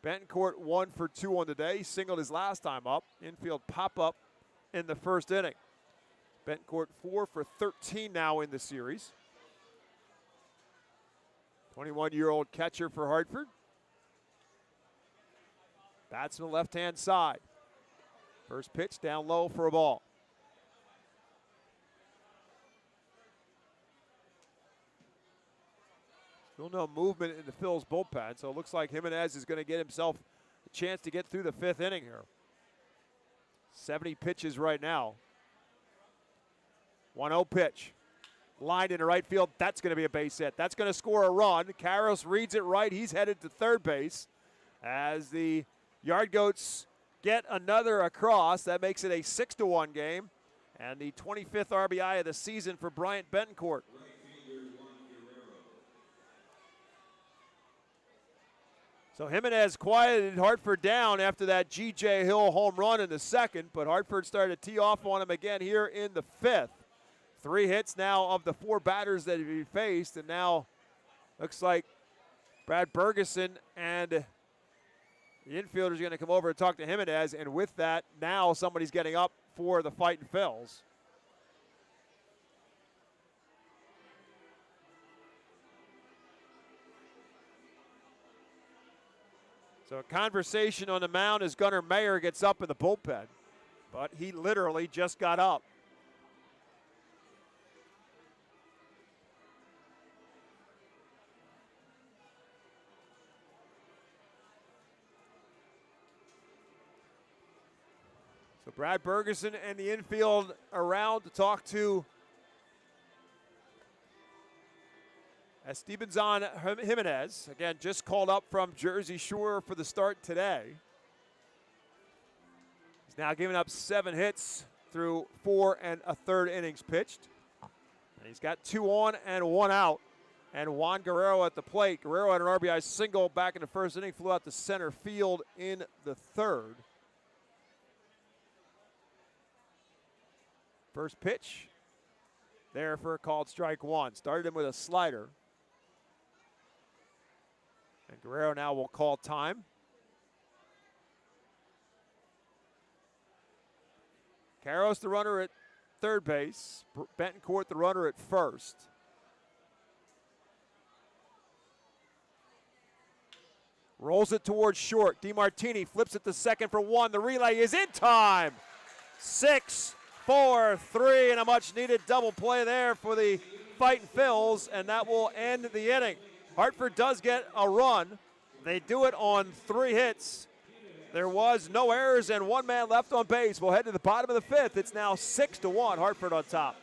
Bentoncourt 1 for 2 on the day. He singled his last time up. Infield pop-up in the first inning. Bentoncourt 4 for 13 now in the series. 21-year-old catcher for Hartford. Bats from the left-hand side. First pitch down low for a ball. Still no movement in the Phil's bullpen, so it looks like Jimenez is going to get himself a chance to get through the 5th inning here. 70 pitches right now. 1-0 pitch. Lined into right field. That's going to be a base hit. That's going to score a run. Karros reads it right. He's headed to third base as the Yard Goats get another across. That makes it a 6-1 game and the 25th RBI of the season for Bryant Bentoncourt. So Jimenez quieted Hartford down after that G.J. Hill home run in the second, but Hartford started to tee off on him again here in the fifth. 3 hits now of the 4 batters that he faced, and now looks like Brad Bergeson and the infielder is going to come over and talk to Jimenez, and with that, now somebody's getting up for the Fightin' Phils. So a conversation on the mound as Gunnar Mayer gets up in the bullpen, but he literally just got up. So Brad Bergeson and the infield around to talk to Esteban Jimenez, again, just called up from Jersey Shore for the start today. He's now given up 7 hits through 4 1/3 innings pitched. And he's got 2 on and 1 out. And Juan Guerrero at the plate. Guerrero had an RBI single back in the first inning, flew out to center field in the third. First pitch there for a called strike 1. Started him with a slider. And Guerrero now will call time. Carros the runner at third base. Betancourt the runner at first. Rolls it towards short. DeMartini flips it to second for 1. The relay is in time. 6, 4, 3, and a much-needed double play there for the Fightin' Phils, and that will end the inning. Hartford does get a run. They do it on 3 hits. There was no errors and 1 man left on base. We'll head to the bottom of the 5th. It's now 6-1, Hartford on top.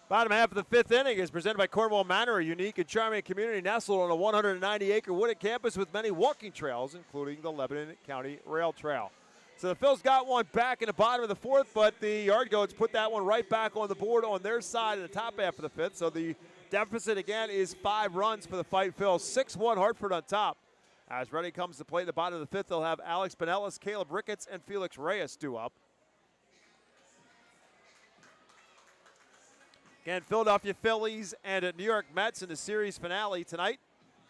Bottom half of the 5th inning is presented by Cornwall Manor, a unique and charming community nestled on a 190-acre wooded campus with many walking trails, including the Lebanon County Rail Trail. So the Phils got one back in the bottom of the 4th, but the Yard Goats put that one right back on the board on their side in the top half of the 5th. So the deficit again is 5 runs for the Fightin' Phils. 6-1 Hartford on top. As Ready comes to play in the bottom of the 5th, they'll have Alex Pinellas, Caleb Ricketts, and Felix Reyes due up. Again, Philadelphia Phillies and New York Mets in the series finale tonight.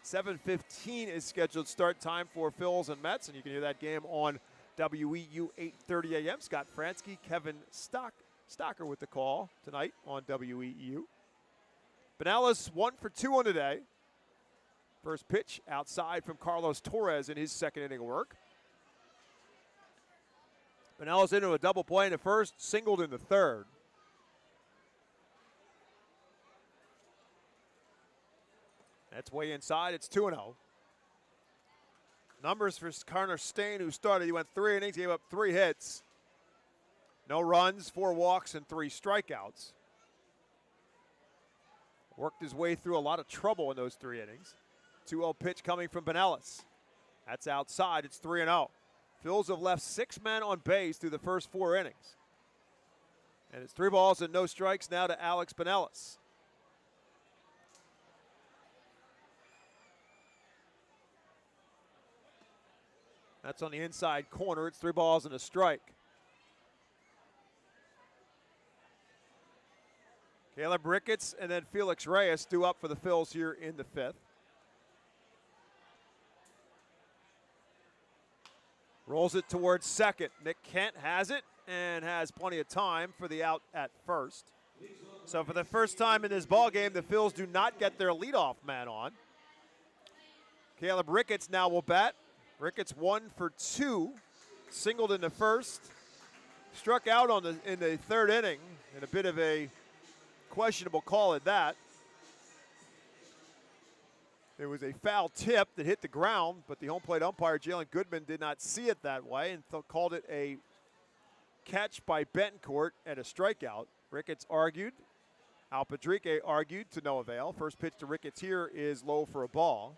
7:15 is scheduled start time for Phils and Mets, and you can hear that game on WEU 8:30 a.m. Scott Fransky, Kevin Stocker with the call tonight on WEU. Pinellas 1 for 2 on today. First pitch outside from Carlos Torres in his second inning of work. Pinellas into a double play in the first, singled in the third. That's way inside. It's 2-0. Numbers for Connor Stain, who started. He went 3 innings, gave up 3 hits. No runs, 4 walks, and 3 strikeouts. Worked his way through a lot of trouble in those 3 innings. 2-0 pitch coming from Pinellas. That's outside. It's 3-0. Phils have left 6 men on base through the first 4 innings. And it's 3 balls and no strikes now to Alex Pinellas. That's on the inside corner. It's 3 balls and a strike. Caleb Ricketts and then Felix Reyes due up for the Phils here in the 5th. Rolls it towards second. Nick Kent has it and has plenty of time for the out at first. So for the first time in this ball game, the Phils do not get their leadoff man on. Caleb Ricketts now will bat. Ricketts 1 for 2, singled in the first, struck out in the 3rd inning, and a bit of a questionable call at that. There was a foul tip that hit the ground, but the home plate umpire, Jalen Goodman, did not see it that way and called it a catch by Betancourt and a strikeout. Ricketts argued. Al Padrique argued to no avail. First pitch to Ricketts here is low for a ball.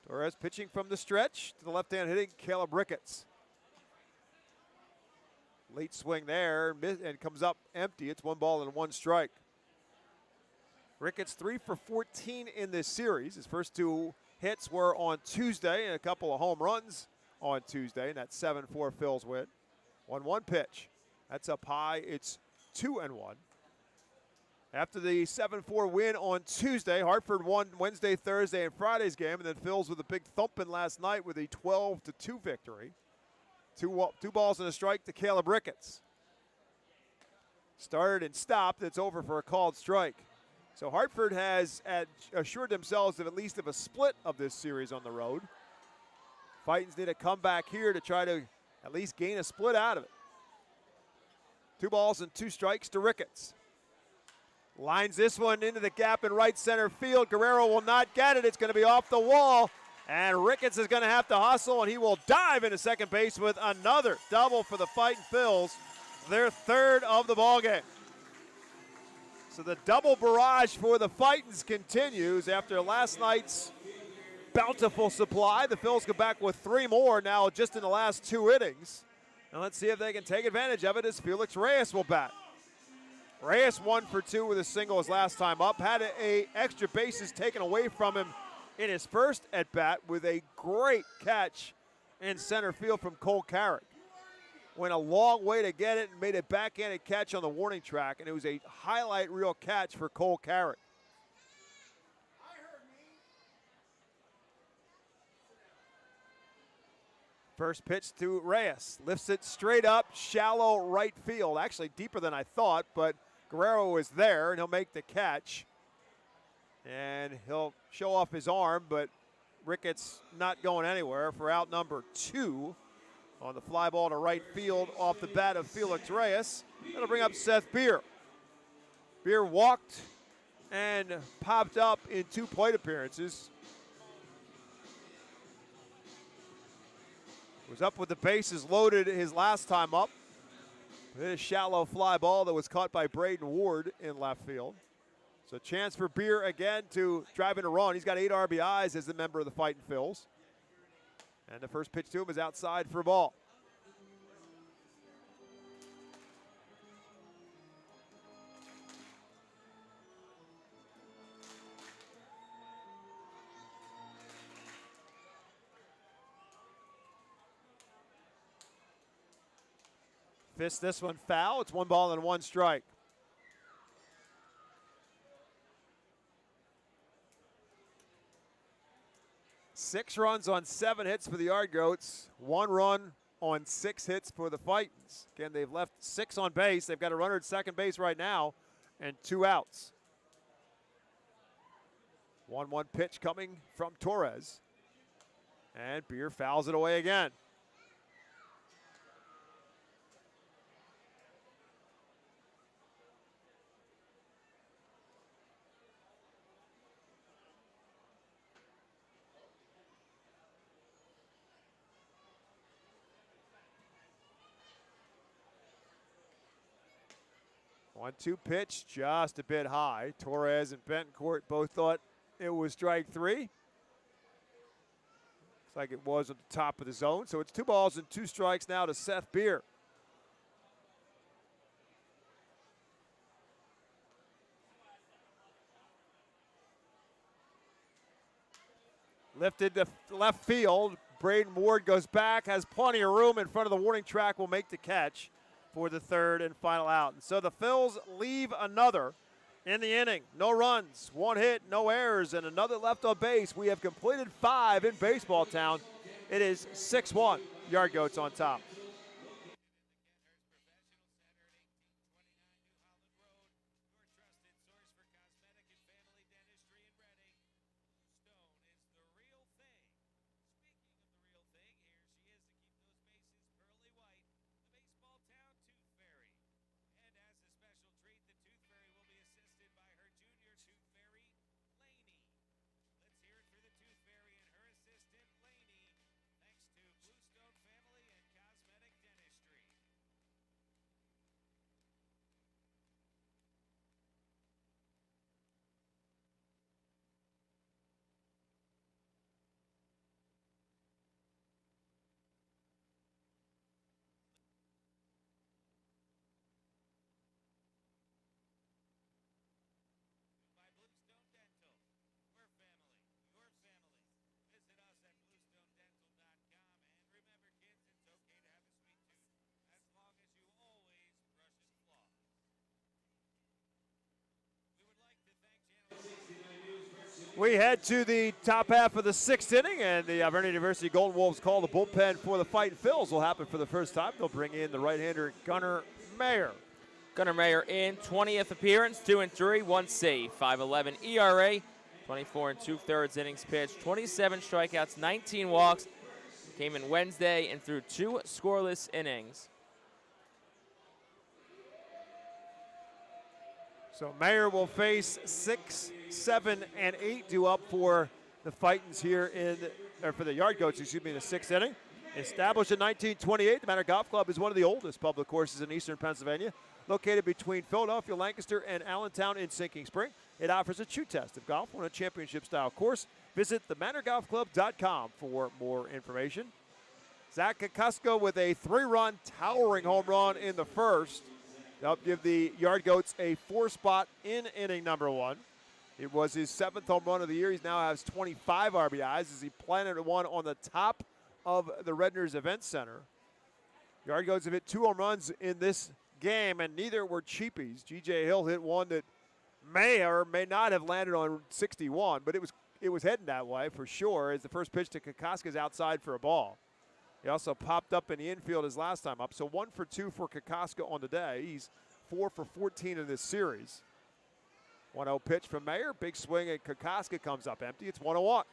Torres pitching from the stretch to the left-hand hitting Caleb Ricketts. Late swing there and comes up empty. It's 1 ball and 1 strike. Ricketts 3 for 14 in this series. His first 2 hits were on Tuesday and a couple of home runs on Tuesday, and that 7-4 Phils win. 1-1 pitch. That's up high. It's 2-1. After the 7-4 win on Tuesday, Hartford won Wednesday, Thursday, and Friday's game, and then Phils with a big thumping last night with a 12-2 victory. 2 balls and a strike to Caleb Ricketts. Started and stopped. It's over for a called strike. So Hartford has assured themselves of at least of a split of this series on the road. Fightins need a comeback here to try to at least gain a split out of it. 2 balls and 2 strikes to Ricketts. Lines this one into the gap in right center field. Guerrero will not get it. It's going to be off the wall. And Ricketts is going to have to hustle, and he will dive into second base with another double for the Fightin' Phils, their 3rd of the ballgame. So the double barrage for the Fightins continues after last night's bountiful supply. The Phils go back with 3 more now just in the last 2 innings. And let's see if they can take advantage of it as Felix Reyes will bat. Reyes 1 for 2 with a single his last time up. Had a extra bases taken away from him in his first at-bat with a great catch in center field from Cole Carrick. Went a long way to get it and made a backhanded catch on the warning track, and it was a highlight reel catch for Cole Carrick. First pitch to Reyes. Lifts it straight up, shallow right field. Actually deeper than I thought, but Guerrero is there, and he'll make the catch. And he'll show off his arm, but Ricketts not going anywhere for out number 2 on the fly ball to right field off the bat of Felix Reyes. That'll bring up Seth Beer. Beer walked and popped up in 2 plate appearances. Was up with the bases loaded his last time up. Hit a shallow fly ball that was caught by Braden Ward in left field. So chance for Beer again to drive in a run. He's got 8 RBIs as a member of the Fightin' Phils. And the first pitch to him is outside for a ball. Fist this one foul. It's 1 ball and 1 strike. Six runs on 7 hits for the Yard Goats. 1 run on 6 hits for the Fightins. Again, they've left 6 on base. They've got a runner at second base right now and 2 outs. 1-1 pitch coming from Torres. And Beer fouls it away again. One-two pitch, just a bit high. Torres and Betancourt both thought it was strike 3. like it was at the top of the zone. So it's 2 balls and 2 strikes now to Seth Beer. Lifted to left field. Braden Ward goes back, has plenty of room in front of the warning track, will make the catch for the 3rd and final out. And so the Phils leave another in the inning. No runs, 1 hit, no errors, and another left on base. We have completed 5 in Baseball Town. It is 6-1. Yard Goats on top. We head to the top half of the 6th inning, and the Vernon University Golden Wolves call the bullpen for the Fightin' Phils. Will happen for the first time. They'll bring in the right-hander Gunnar Mayer. Gunnar Mayer in 20th appearance, 2-3, 1 save, 5.11 ERA, 24 2/3 innings pitched, 27 strikeouts, 19 walks. Came in Wednesday and threw 2 scoreless innings. So Mayer will face 6, 7, and 8 due up for the Fightins here for the Yard Goats, in the 6th inning. Established in 1928, the Manor Golf Club is one of the oldest public courses in eastern Pennsylvania. Located between Philadelphia, Lancaster, and Allentown in Sinking Spring, it offers a chew test of golf on a championship-style course. Visit themanorgolfclub.com for more information. Zach Kokoska with a 3-run towering home run in the first to help give the Yard Goats a 4 spot in inning number 1. It was his 7th home run of the year. He now has 25 RBIs as he planted one on the top of the Redner's Event Center. Yard Goats have hit 2 home runs in this game, and neither were cheapies. G.J. Hill hit one that may or may not have landed on 61, but it was heading that way for sure as the first pitch to Kokoska is outside for a ball. He also popped up in the infield his last time up, so 1 for 2 for Kokoska on the day. He's 4 for 14 in this series. 1-0 pitch from Mayer, big swing, and Kokoska comes up empty. It's 1-1.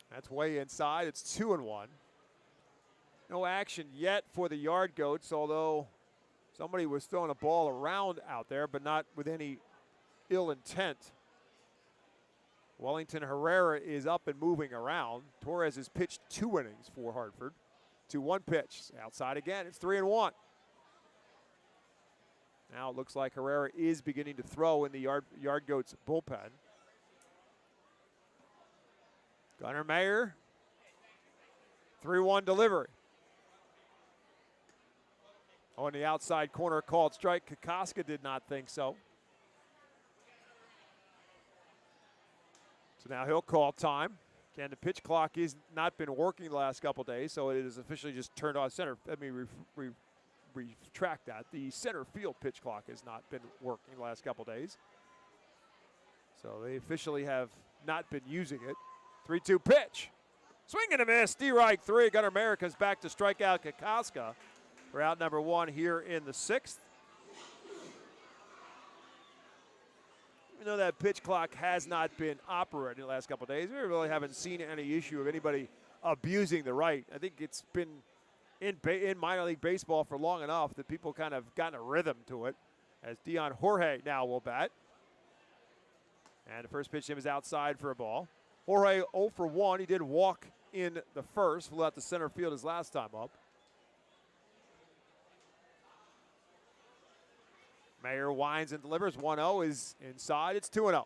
That's way inside. It's 2-1. No action yet for the Yard Goats, although somebody was throwing a ball around out there, but not with any ill intent. Wellington Herrera is up and moving around. Torres has pitched 2 innings for Hartford. 2-1 pitch. Outside again. It's 3-1. Now it looks like Herrera is beginning to throw in the Yard Goats bullpen. Gunnar Mayer. 3-1 delivery. On the outside corner, called strike. Kokoska did not think so. So now he'll call time. Again, the pitch clock has not been working the last couple days, so it is officially just turned on center. Let me retract that. The center field pitch clock has not been working the last couple days. So they officially have not been using it. 3-2 pitch. Swing and a miss. Strike 3. Gunnar Mayer comes back to strike out Kokoska for out number 1 here in the 6th. Even though that pitch clock has not been operating the last couple of days, we really haven't seen any issue of anybody abusing the right. I think it's been in minor league baseball for long enough that people kind of gotten a rhythm to it, as Dion Jorge now will bat. And the first pitch to him is outside for a ball. Jorge 0 for 1. He did walk in the first, flew out to center field his last time up. Mayer winds and delivers. 1-0 is inside. It's 2-0.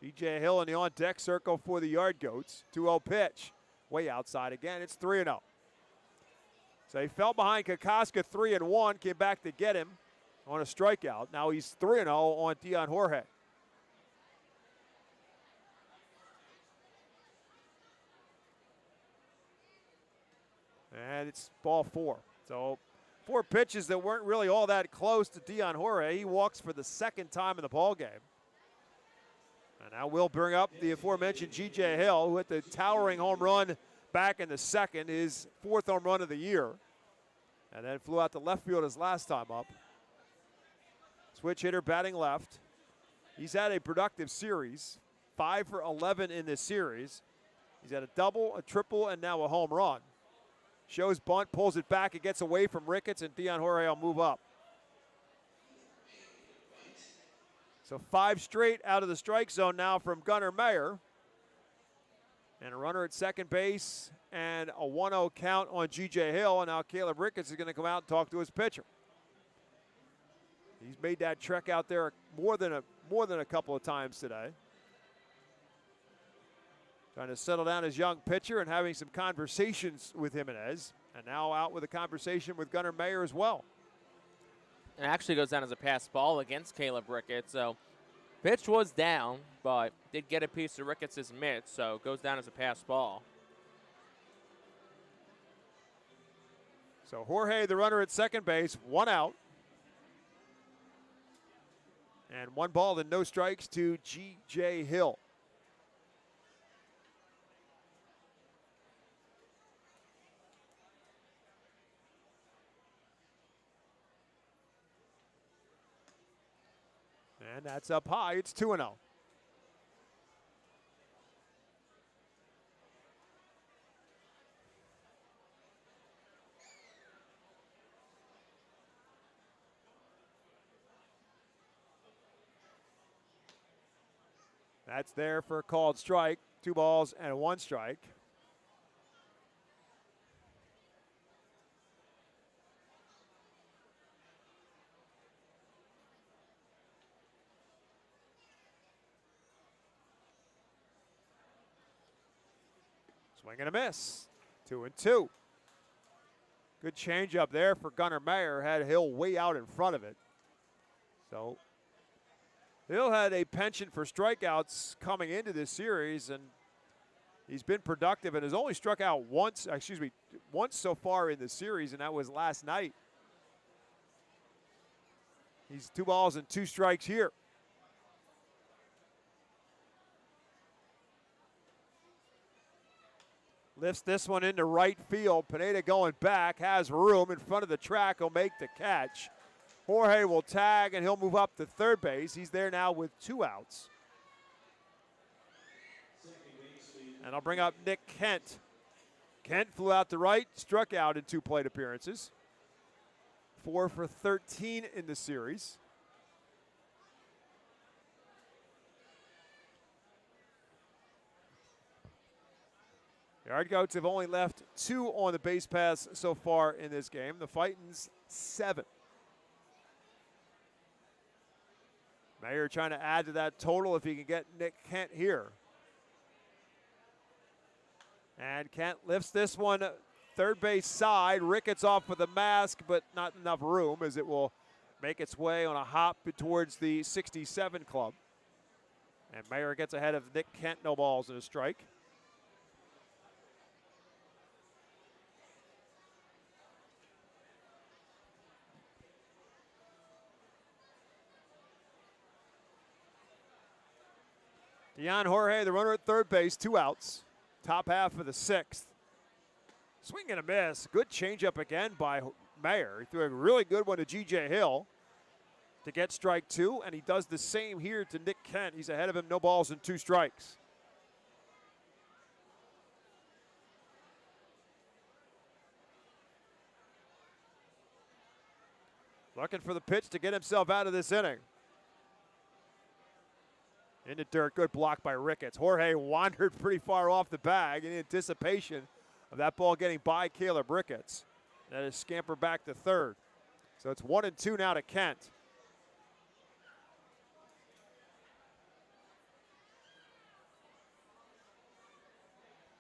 G.J. Hill in the on-deck circle for the Yard Goats. 2-0 pitch. Way outside again. It's 3-0. So he fell behind Kokoska 3-1, came back to get him on a strikeout. Now he's 3-0 on Dion Jorge. And it's ball 4. So 4 pitches that weren't really all that close to Dion Jorge. He walks for the second time in the ball game. And now we'll bring up the aforementioned G.J. Hill, who hit the towering home run back in the second, his 4th home run of the year. And then flew out to left field his last time up. Switch hitter batting left. He's had a productive series, 5 for 11 in this series. He's had a double, a triple, and now a home run. Shows bunt, pulls it back, it gets away from Ricketts, and Dion Jorge will move up. So 5 straight out of the strike zone now from Gunnar Mayer. And a runner at second base and a 1-0 count on G.J. Hill. And now Caleb Ricketts is going to come out and talk to his pitcher. He's made that trek out there more than a couple of times today. Trying to settle down his young pitcher and having some conversations with Jimenez. And now out with a conversation with Gunnar Mayer as well. And actually goes down as a pass ball against Caleb Ricketts. So pitch was down, but did get a piece of Ricketts' mitt, so goes down as a pass ball. So Jorge, the runner at second base, 1 out. And 1 ball and no strikes to G.J. Hill. And that's up high. It's 2-0. That's there for a called strike. 2 balls and 1 strike. Swing and a miss. 2-2. Good changeup there for Gunnar Mayer. Had Hill way out in front of it. So Hill had a penchant for strikeouts coming into this series, and he's been productive and has only struck out once so far in the series, and that was last night. He's 2 balls and 2 strikes here. Lifts this one into right field. Pineda going back, has room in front of the track. He'll make the catch. Jorge will tag, and he'll move up to third base. He's there now with 2 outs. And I'll bring up Nick Kent. Kent flew out to right, struck out in 2 plate appearances. 4 for 13 in the series. The Yard Goats have only left 2 on the base paths so far in this game. The Fightins 7. Mayer trying to add to that total if he can get Nick Kent here. And Kent lifts this one third base side. Ricketts off with a mask, but not enough room as it will make its way on a hop towards the 67 club. And Mayer gets ahead of Nick Kent, no balls and a strike. Dion Jorge, the runner at third base, 2 outs. Top half of the 6th. Swing and a miss. Good changeup again by Mayer. He threw a really good one to G.J. Hill to get strike 2, and he does the same here to Nick Kent. He's ahead of him, no balls and 2 strikes. Looking for the pitch to get himself out of this inning. In the dirt, good block by Ricketts. Jorge wandered pretty far off the bag in anticipation of that ball getting by Caleb Ricketts. That is scamper back to third. So it's 1-2 now to Kent.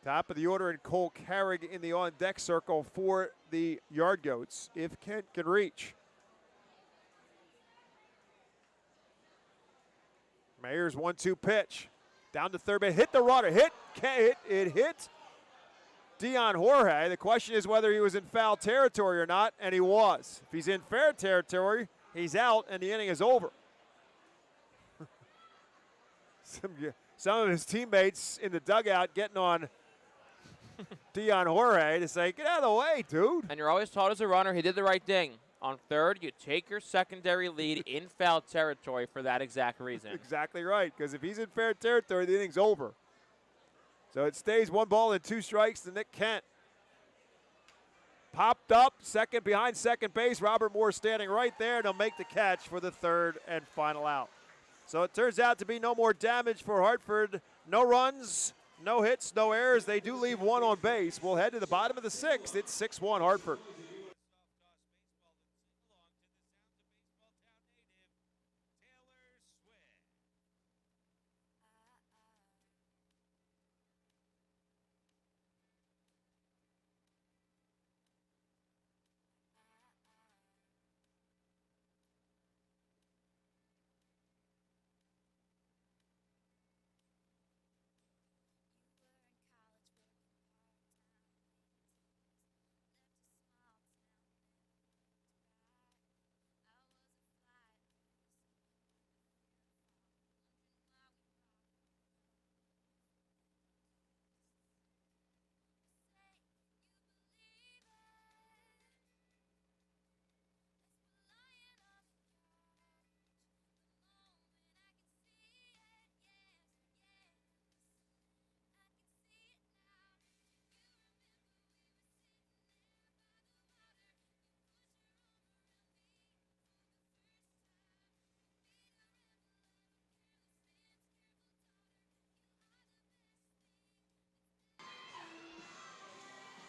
Top of the order, and Cole Carrig in the on-deck circle for the Yard Goats, if Kent can reach. Mayer's 1-2 pitch. Down to third base, hit the runner, it hit Dion Jorge. The question is whether he was in foul territory or not, and he was. If he's in fair territory, he's out, and the inning is over. Some of his teammates in the dugout getting on Dion Jorge to say, get out of the way, dude. And you're always taught as a runner, he did the right thing. On third, you take your secondary lead in foul territory for that exact reason. Exactly right, because if he's in fair territory, the inning's over. So it stays 1 ball and 2 strikes to Nick Kent. Popped up, second behind second base. Robert Moore standing right there, and he'll make the catch for the third and final out. So it turns out to be no more damage for Hartford. No runs, no hits, no errors. They do leave 1 on base. We'll head to the bottom of the 6th. It's 6-1 Hartford.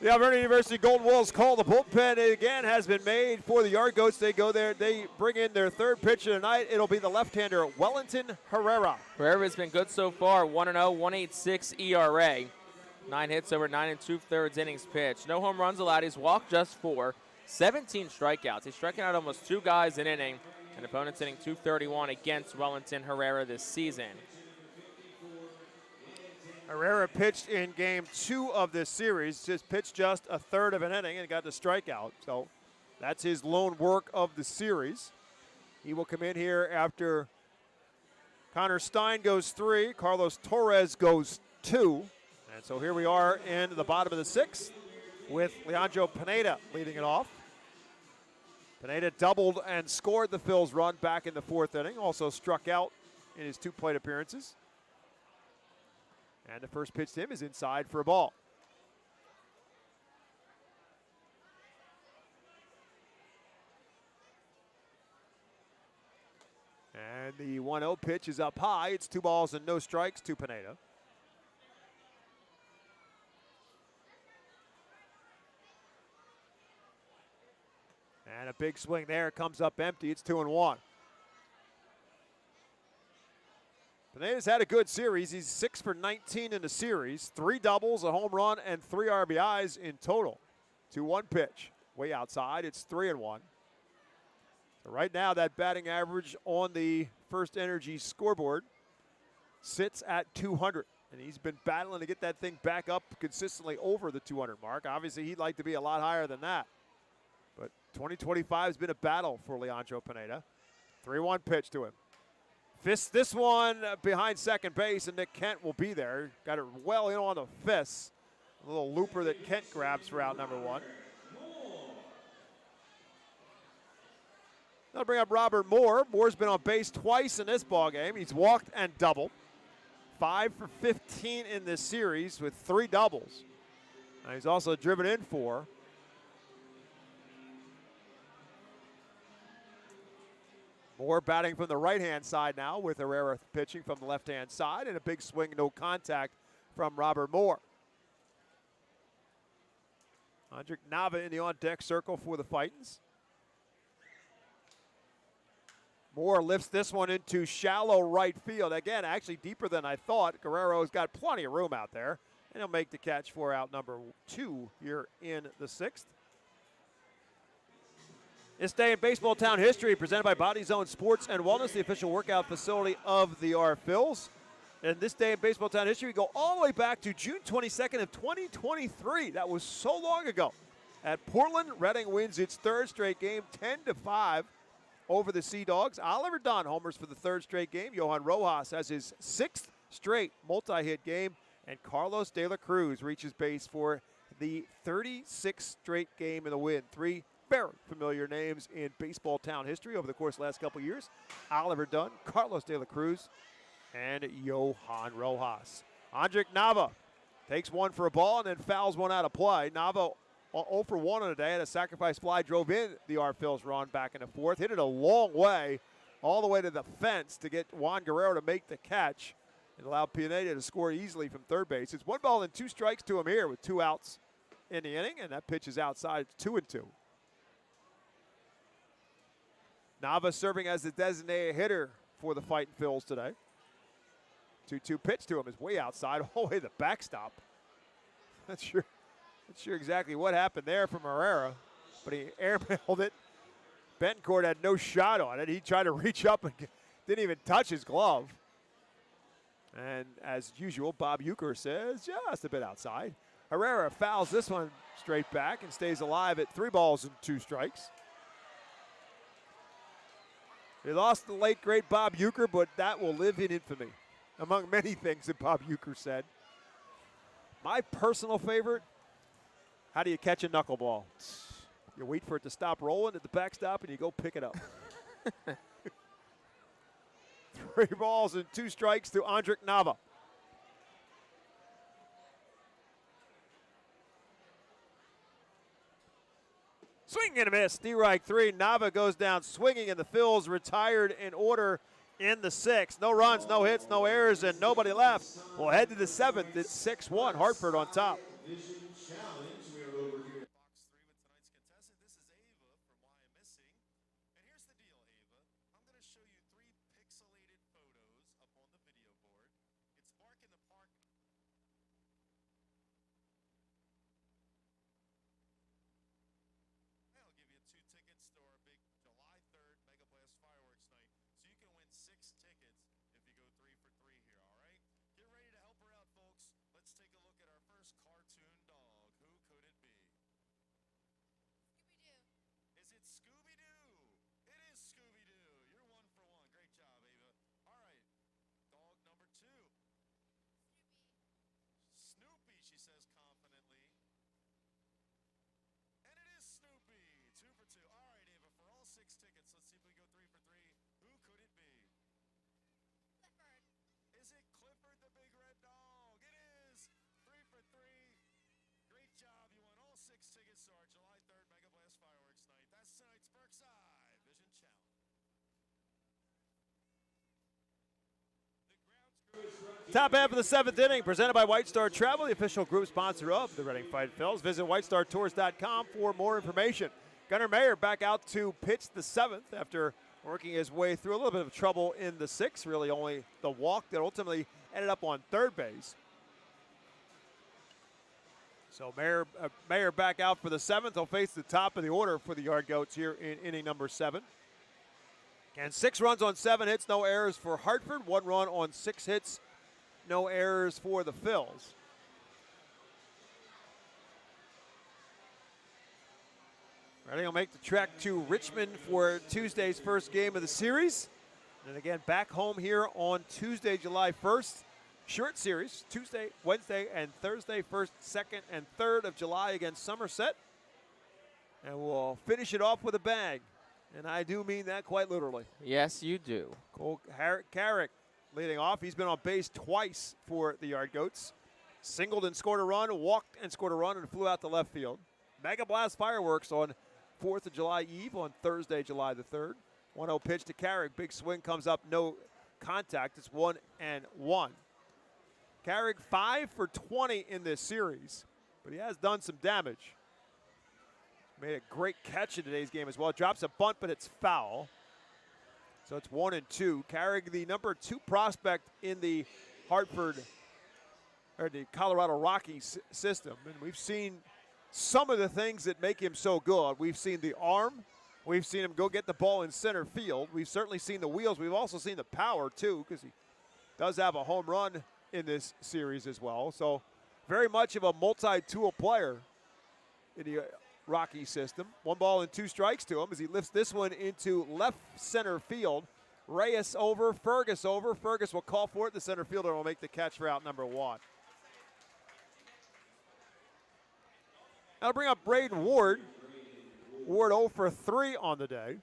The Alberta University Golden Wolves call the bullpen. It again has been made for the Yard Goats. They go there. They bring in their third pitcher tonight. It'll be the left-hander, Wellington Herrera. Herrera's been good so far. 1-0, 1.86 ERA. 9 hits over 9 2/3 innings pitched. No home runs allowed. He's walked just 4. 17 strikeouts. He's striking out almost 2 guys an inning. And opponents hitting .231 against Wellington Herrera this season. Herrera pitched in game 2 of this series, just pitched just a third of an inning and got the strikeout. So that's his lone work of the series. He will come in here after Connor Stein goes 3, Carlos Torres goes 2. And so here we are in the bottom of the 6th with Leandro Pineda leading it off. Pineda doubled and scored the Phil's run back in the 4th inning, also struck out in his 2 plate appearances. And the first pitch to him is inside for a ball. And the 1-0 pitch is up high. It's 2 balls and no strikes to Pineda. And a big swing there, comes up empty. It's 2-1. Pineda's had a good series. He's 6 for 19 in the series. 3 doubles, a home run, and 3 RBIs in total. 2-1 pitch. Way outside. It's 3-1. So right now, that batting average on the FirstEnergy scoreboard sits at 200. And he's been battling to get that thing back up consistently over the 200 mark. Obviously, he'd like to be a lot higher than that. But 2025 has been a battle for Leandro Pineda. 3-1 pitch to him. Fist this one behind second base, and Nick Kent will be there. Got it well in on the fist. A little looper that Kent grabs for out number 1. That'll bring up Robert Moore. Moore's been on base twice in this ballgame. He's walked and doubled. 5 for 15 in this series with 3 doubles. Now he's also driven in 4. Moore batting from the right-hand side now with Herrera pitching from the left-hand side, and a big swing, no contact from Robert Moore. Andrik Nava in the on-deck circle for the Fightins. Moore lifts this one into shallow right field. Again, actually deeper than I thought. Guerrero's got plenty of room out there, and he'll make the catch for out number 2 here in the 6th. This day in baseball town history presented by Body Zone Sports and Wellness, the official workout facility of the Phils. And this day in baseball town history, we go all the way back to June 22nd of 2023. That was so long ago. At Portland, Reading wins its 3rd straight game, 10-5 over the Sea Dogs. Oliver Dunn homers for the 3rd straight game. Johan Rojas has his 6th straight multi-hit game. And Carlos De La Cruz reaches base for the 36th straight game in the win. 3 very familiar names in baseball town history over the course of the last couple of years. Oliver Dunn, Carlos De La Cruz, and Johan Rojas. Andrik Nava takes one for a ball and then fouls one out of play. Nava 0 for 1 on the day, and a sacrifice fly drove in the Phils run back in the 4th. Hit it a long way, all the way to the fence to get Juan Guerrero to make the catch. It allowed Pineda to score easily from third base. It's 1 ball and 2 strikes to him here with 2 outs in the inning, and that pitch is outside. It's 2-2. Nava serving as the designated hitter for the Fightin' Phils today. 2-2 pitch to him is way outside, all the way to the backstop. Not sure exactly what happened there from Herrera, but he airmailed it. Bencourt had no shot on it. He tried to reach up and didn't even touch his glove. And as usual, Bob Uecker says, just a bit outside. Herrera fouls this one straight back and stays alive at 3 balls and 2 strikes. They lost the late, great Bob Uecker, but that will live in infamy, among many things that Bob Uecker said. My personal favorite, how do you catch a knuckleball? You wait for it to stop rolling at the backstop and you go pick it up. 3 balls and 2 strikes to Andrik Nava. Swing and a miss, strike 3. Nava goes down swinging, and the Phils retired in order in the 6th. No runs, no hits, no errors, and nobody left. We'll head to the 7th. It's 6-1, Hartford on top. Top half of the 7th inning, presented by White Star Travel, the official group sponsor of the Reading Fightin' Phils. Visit whitestartours.com for more information. Gunnar Mayer back out to pitch the 7th after working his way through a little bit of trouble in the 6th. Really only the walk that ultimately ended up on third base. So Mayer back out for the 7th. He'll face the top of the order for the Yard Goats here in inning number 7. And 6 runs on 7 hits, no errors for Hartford. 1 run on 6 hits, no errors for the Phils. Reading will make the trek to Richmond for Tuesday's first game of the series. And again, back home here on Tuesday, July 1st. Short series, Tuesday, Wednesday, and Thursday, 1st, 2nd, and 3rd of July against Somerset. And we'll finish it off with a bang. And I do mean that quite literally. Yes, you do. Cole Carrick leading off. He's been on base twice for the Yard Goats. Singled and scored a run, walked and scored a run, and flew out to left field. Mega Blast fireworks on 4th of July Eve on Thursday, July the 3rd. 1-0 pitch to Carrick. Big swing comes up, no contact. It's 1-1. Carrick 5 for 20 in this series, but he has done some damage. Made a great catch in today's game as well. Drops a bunt, but it's foul. So it's 1-2. Carrick, the number 2 prospect in the Hartford, or the Colorado Rockies system. And we've seen some of the things that make him so good. We've seen the arm. We've seen him go get the ball in center field. We've certainly seen the wheels. We've also seen the power, too, because he does have a home run in this series as well. So very much of a multi-tool player in the Rocky system. 1 ball and 2 strikes to him as he lifts this one into left center field. Reyes over, Fergus over. Fergus will call for it. The center fielder will make the catch for out number 1. I'll bring up Braden Ward. Ward 0 for 3 on the day.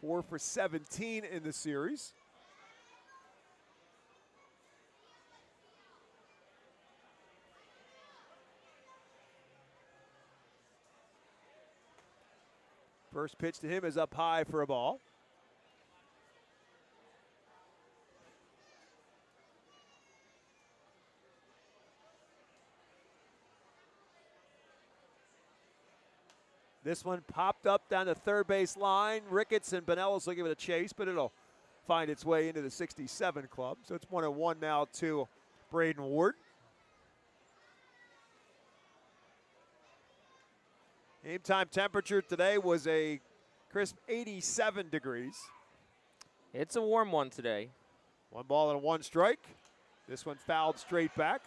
4 for 17 in the series. First pitch to him is up high for a ball. This one popped up down the third base line. Ricketts and Bonellos will give it a chase, but it'll find its way into the 67 club. So it's 1-1 now to Braden Ward. Game time temperature today was a crisp 87 degrees. It's a warm one today. 1 ball and 1 strike. This one fouled straight back.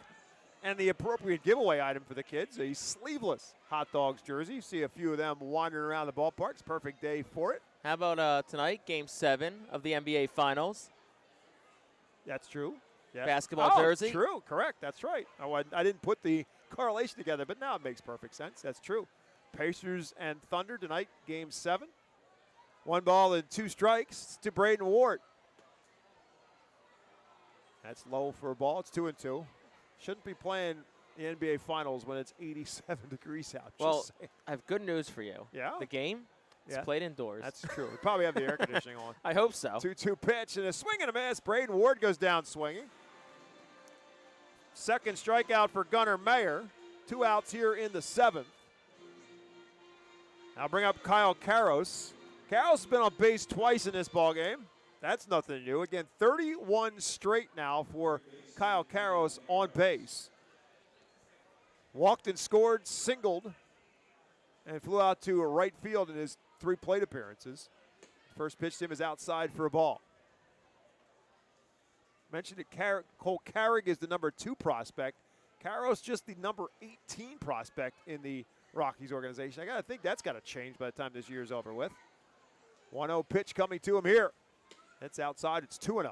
And the appropriate giveaway item for the kids, a sleeveless Hot Dogs jersey. See a few of them wandering around the ballpark. It's a perfect day for it. How about tonight, Game 7 of the NBA Finals? That's true. Yeah. Basketball jersey. True, correct. That's right. I didn't put the correlation together, but now it makes perfect sense. That's true. Pacers and Thunder tonight, Game 7. 1 ball and 2 strikes to Braden Ward. That's low for a ball. It's 2-2. Shouldn't be playing the NBA Finals when it's 87 degrees out. Well, I have good news for you. Yeah? The game is played indoors. That's true. We probably have the air conditioning on. I hope so. 2-2 pitch and a swing and a miss. Braden Ward goes down swinging. Second strikeout for Gunnar Mayer. 2 outs here in the 7th. Now bring up Kyle Karros. Karros has been on base twice in this ballgame. That's nothing new. Again, 31 straight now for Kyle Karros on base. Walked and scored, singled, and flew out to right field in his 3 plate appearances. First pitch to him is outside for a ball. Mentioned that Cole Carrick is the number 2 prospect. Karros just the number 18 prospect in the Rockies organization. I got to think that's got to change by the time this year is over with. 1-0 pitch coming to him here. That's outside. It's 2-0.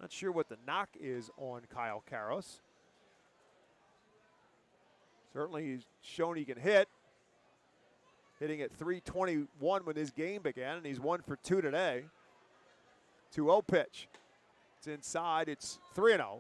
Not sure what the knock is on Kyle Karros. Certainly he's shown he can hit. Hitting at .321 when his game began, and he's 1 for 2 today. 2-0 pitch. It's inside. It's 3-0.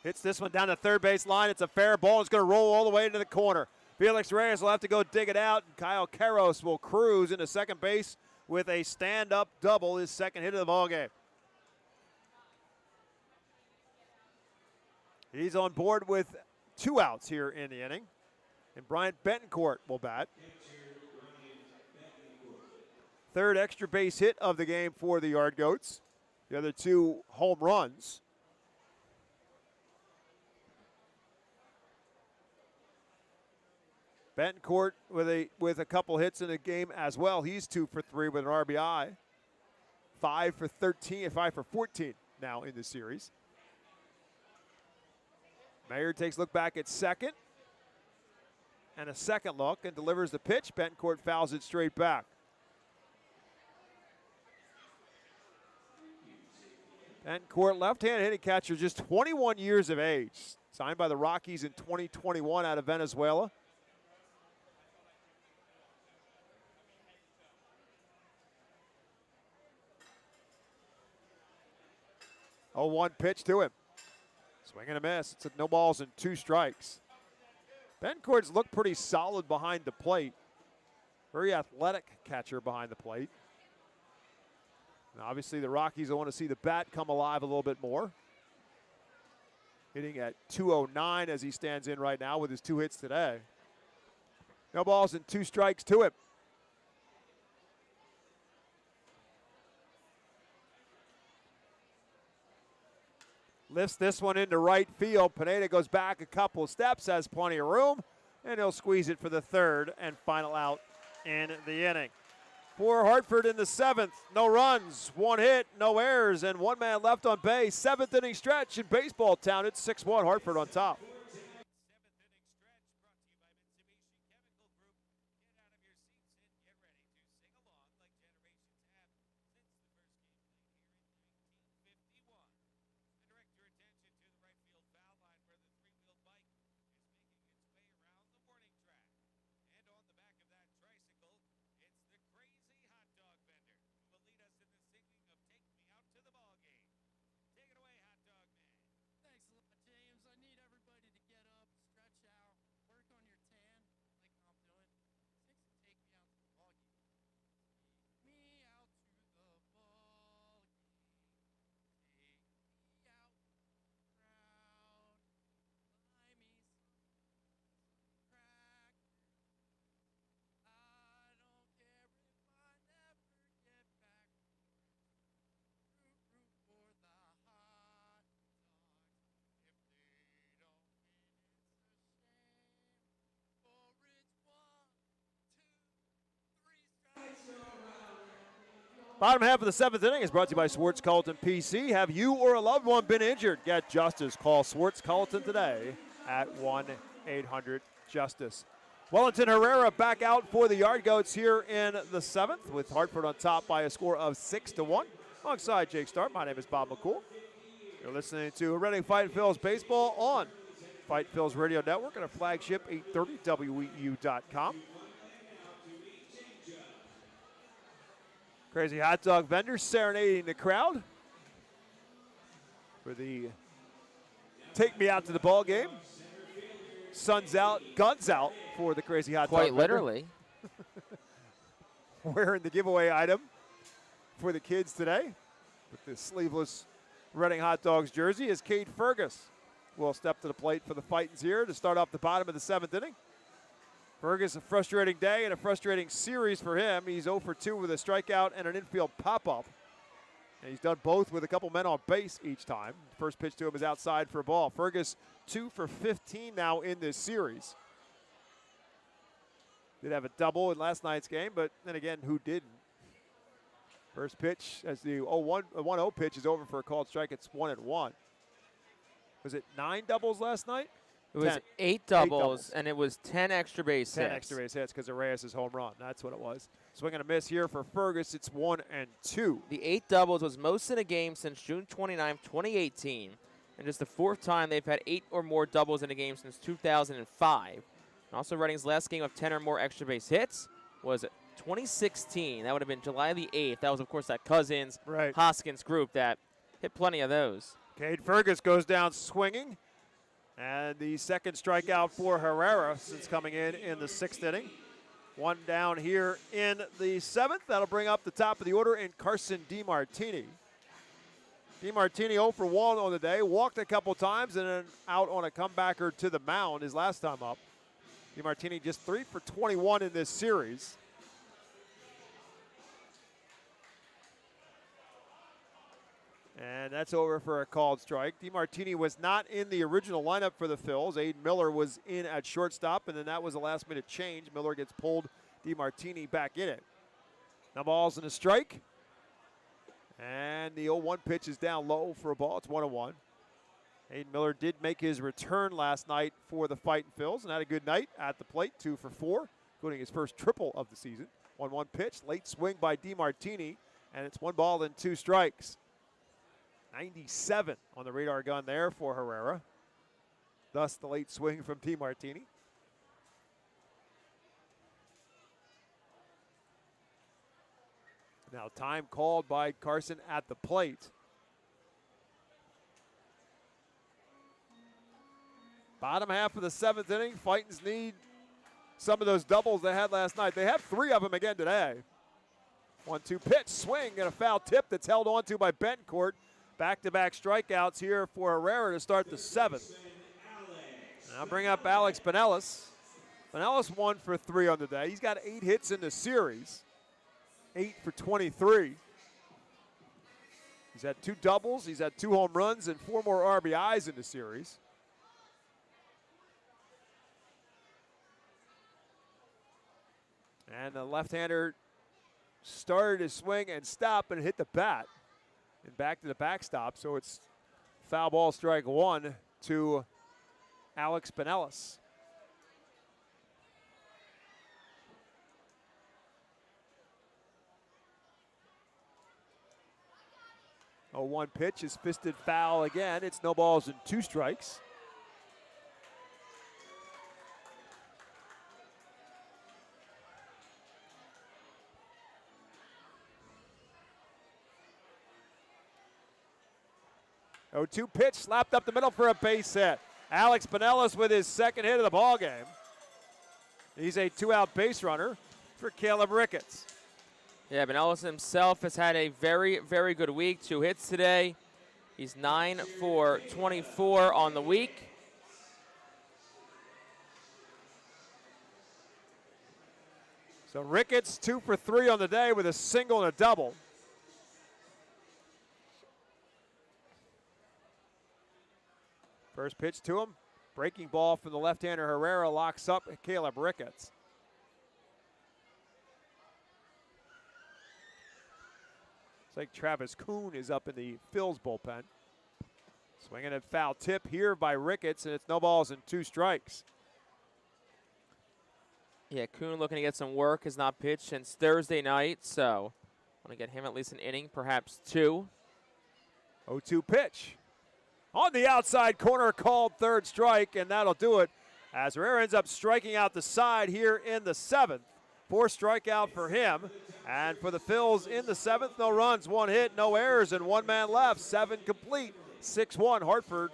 Hits this one down the third base line. It's a fair ball. It's going to roll all the way into the corner. Felix Reyes will have to go dig it out, and Kyle Karros will cruise into second base with a stand-up double, his second hit of the ballgame. He's on board with 2 outs here in the inning, and Bryant Betancourt will bat. Third extra base hit of the game for the Yard Goats. The other 2 home runs. Betancourt with a couple hits in the game as well. He's 2 for 3 with an RBI. 5 for 14 now in the series. Mayer takes a look back at second. And a second look and delivers the pitch. Betancourt fouls it straight back. Betancourt, left-hand hitting catcher, just 21 years of age. Signed by the Rockies in 2021 out of Venezuela. 0-1 pitch to him. Swing and a miss. It's no balls and 2 strikes. Bencourt's looked pretty solid behind the plate. Very athletic catcher behind the plate. And obviously the Rockies want to see the bat come alive a little bit more. Hitting at 209 as he stands in right now with his 2 hits today. No balls and 2 strikes to him. Lifts this one into right field. Pineda goes back a couple of steps, has plenty of room, and he'll squeeze it for the 3rd and final out in the inning. For Hartford in the 7th, no runs, 1 hit, no errors, and 1 man left on base. 7th inning stretch in baseball town. It's 6-1, Hartford on top. Bottom half of the 7th inning is brought to you by Swartz Culleton PC. Have you or a loved one been injured? Get justice. Call Swartz Culleton today at 1-800-JUSTICE. Wellington Herrera back out for the Yard Goats here in the 7th, with Hartford on top by a score of 6-1. Alongside Jake Stark, my name is Bob McCool. You're listening to Reading Fightin Phillies baseball on Fight Phillies Radio Network and our flagship 830 WEU.com. Crazy hot dog vendor serenading the crowd for the take me out to the ball game. Sun's out, guns out for the crazy hot dog vendor. Quite literally. Wearing the giveaway item for the kids today with the sleeveless Reading Hot Dogs jersey is Cade Fergus. Will step to the plate for the Fightins here to start off the bottom of the 7th inning. Fergus, a frustrating day and a frustrating series for him. He's 0 for 2 with a strikeout and an infield pop-up. And he's done both with a couple men on base each time. First pitch to him is outside for a ball. Fergus 2 for 15 now in this series. Did have a double in last night's game, but then again, who didn't? First pitch as the 1-0 pitch is over for a called strike. It's 1-1. Was it 9 doubles last night? It was 8 doubles, and it was 10 extra base hits. 10 extra base hits because of Reyes' home run. That's what it was. Swing and a miss here for Fergus. It's 1-2. The 8 doubles was most in a game since June 29, 2018, and just the 4th time they've had 8 or more doubles in a game since 2005. And also Reading's last game of 10 or more extra base hits was 2016. That would have been July the 8th. That was, of course, that Cousins, Hoskins group that hit plenty of those. Cade Fergus goes down swinging. And the second strikeout for Herrera since coming in the 6th inning. 1 down here in the 7th. That'll bring up the top of the order in Carson DiMartini. DiMartini 0 for 1 on the day. Walked a couple times and then out on a comebacker to the mound his last time up. DiMartini just 3 for 21 in this series. And that's over for a called strike. DiMartini was not in the original lineup for the Phils. Aiden Miller was in at shortstop, and then that was a last-minute change. Miller gets pulled, DiMartini back in it. No balls and a strike. And the 0-1 pitch is down low for a ball. It's 1-1. Aiden Miller did make his return last night for the Fightin Phils and had a good night at the plate, 2 for 4, including his first triple of the season. 1-1 pitch, late swing by DiMartini, and it's 1 ball and 2 strikes. 97 on the radar gun there for Herrera. Thus the late swing from DiMartini. Now time called by Carson at the plate. Bottom half of the 7th inning, Fightins need some of those doubles they had last night. They have 3 of them again today. 1-2 pitch, swing, and a foul tip that's held onto by Bencourt. Back-to-back strikeouts here for Herrera to start the 7th. Now bring up Alex Pinellas. Pinellas 1 for 3 on the day. He's got 8 hits in the series, 8 for 23. He's had 2 doubles, he's had 2 home runs, and 4 more RBIs in the series. And the left-hander started to swing and stop and hit the bat and back to the backstop. So it's foul ball, strike 1 to Alex Pinellas. A 1 pitch is fisted foul again. It's no balls and 2 strikes. Oh, 2 pitch slapped up the middle for a base hit. Alex Pinellas with his 2nd hit of the ball game. He's a 2-out base runner for Caleb Ricketts. Yeah, Pinellas himself has had a very, very good week. 2 hits today. He's 9 for 24 on the week. So Ricketts 2 for 3 on the day with a single and a double. First pitch to him. Breaking ball from the left-hander. Herrera locks up Caleb Ricketts. It's like Travis Kuhn is up in the Phillies bullpen. Swinging a foul tip here by Ricketts, and it's no balls and 2 strikes. Yeah, Kuhn looking to get some work. Has not pitched since Thursday night, so want to get him at least an inning, perhaps 2. 0-2 pitch. On the outside corner, called 3rd strike, and that'll do it as Herrera ends up striking out the side here in the 7th. 4 strikeout for him. And for the Phils in the 7th, no runs, 1 hit, no errors, and 1 man left. 7 complete, 6-1 Hartford.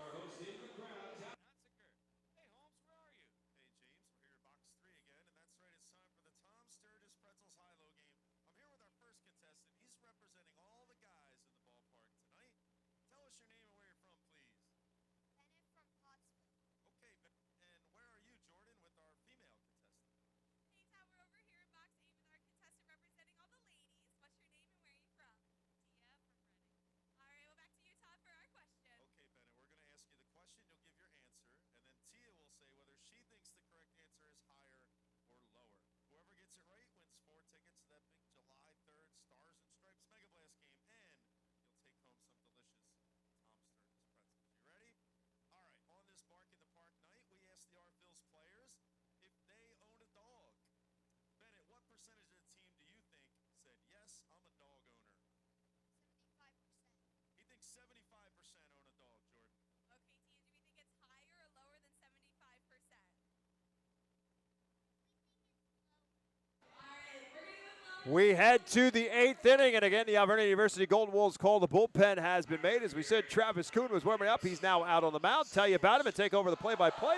We head to the 8th inning, and again, the Alvernia University Golden Wolves call. The bullpen has been made. As we said, Travis Kuhn was warming up. He's now out on the mound. Tell you about him and take over the play-by-play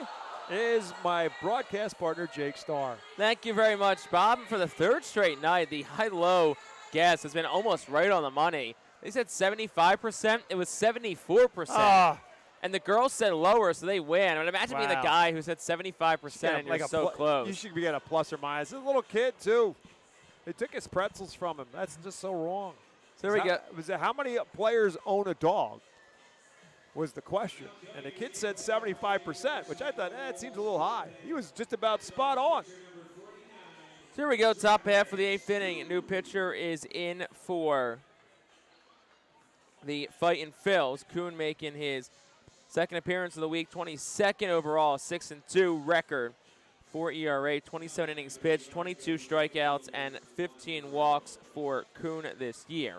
is my broadcast partner, Jake Starr. Thank you very much, Bob. For the 3rd straight night, the high-low guess has been almost right on the money. They said 75%. It was 74%. And the girls said lower, so they win. But imagine being the guy who said 75% and you're so close. You should be getting a plus or minus. This little kid, too. They took his pretzels from him. That's just so wrong. So there we go. Was it how many players own a dog was the question. And the kid said 75%, which I thought, it seems a little high. He was just about spot on. So here we go, top half of the 8th inning. A new pitcher is in for the Fightin Phils. Kuhn making his 2nd appearance of the week, 22nd overall, 6-2 record. 4 ERA, 27 innings pitched, 22 strikeouts, and 15 walks for Kuhn this year.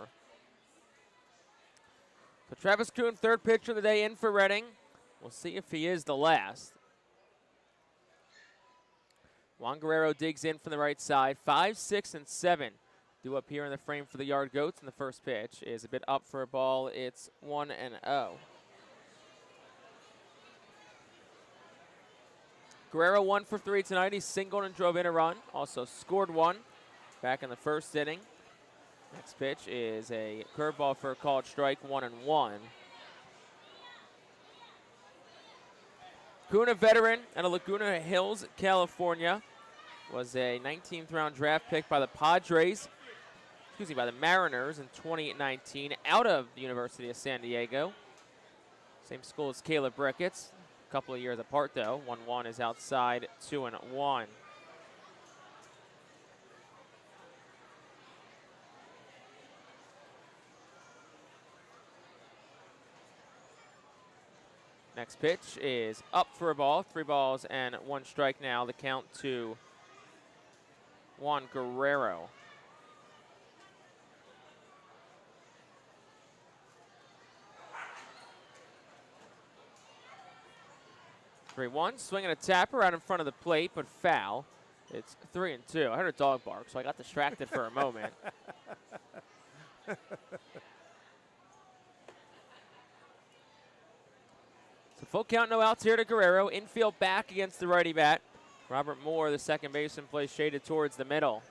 So Travis Kuhn, 3rd pitcher of the day in for Reading. We'll see if he is the last. Juan Guerrero digs in from the right side. 5, 6, and 7 due up here in the frame for the Yard Goats. And the first pitch is a bit up for a ball. It's 1-0. Guerrero 1 for 3 tonight. He singled and drove in a run. Also scored one back in the first inning. Next pitch is a curveball for a called strike, 1-1. Kuna veteran out of Laguna Hills, California. Was a 19th round draft pick by the by the Mariners in 2019, out of the University of San Diego. Same school as Caleb Ricketts. A couple of years apart, though. 1-1 is outside, 2-1. Next pitch is up for a ball. 3 balls and 1 strike now. The count to Juan Guerrero. Three-one, swinging a tapper out in front of the plate, but foul. It's 3-2. I heard a dog bark, so I got distracted for a moment. So full count, no outs here to Guerrero. Infield back against the righty bat. Robert Moore, the second baseman, plays shaded towards the middle.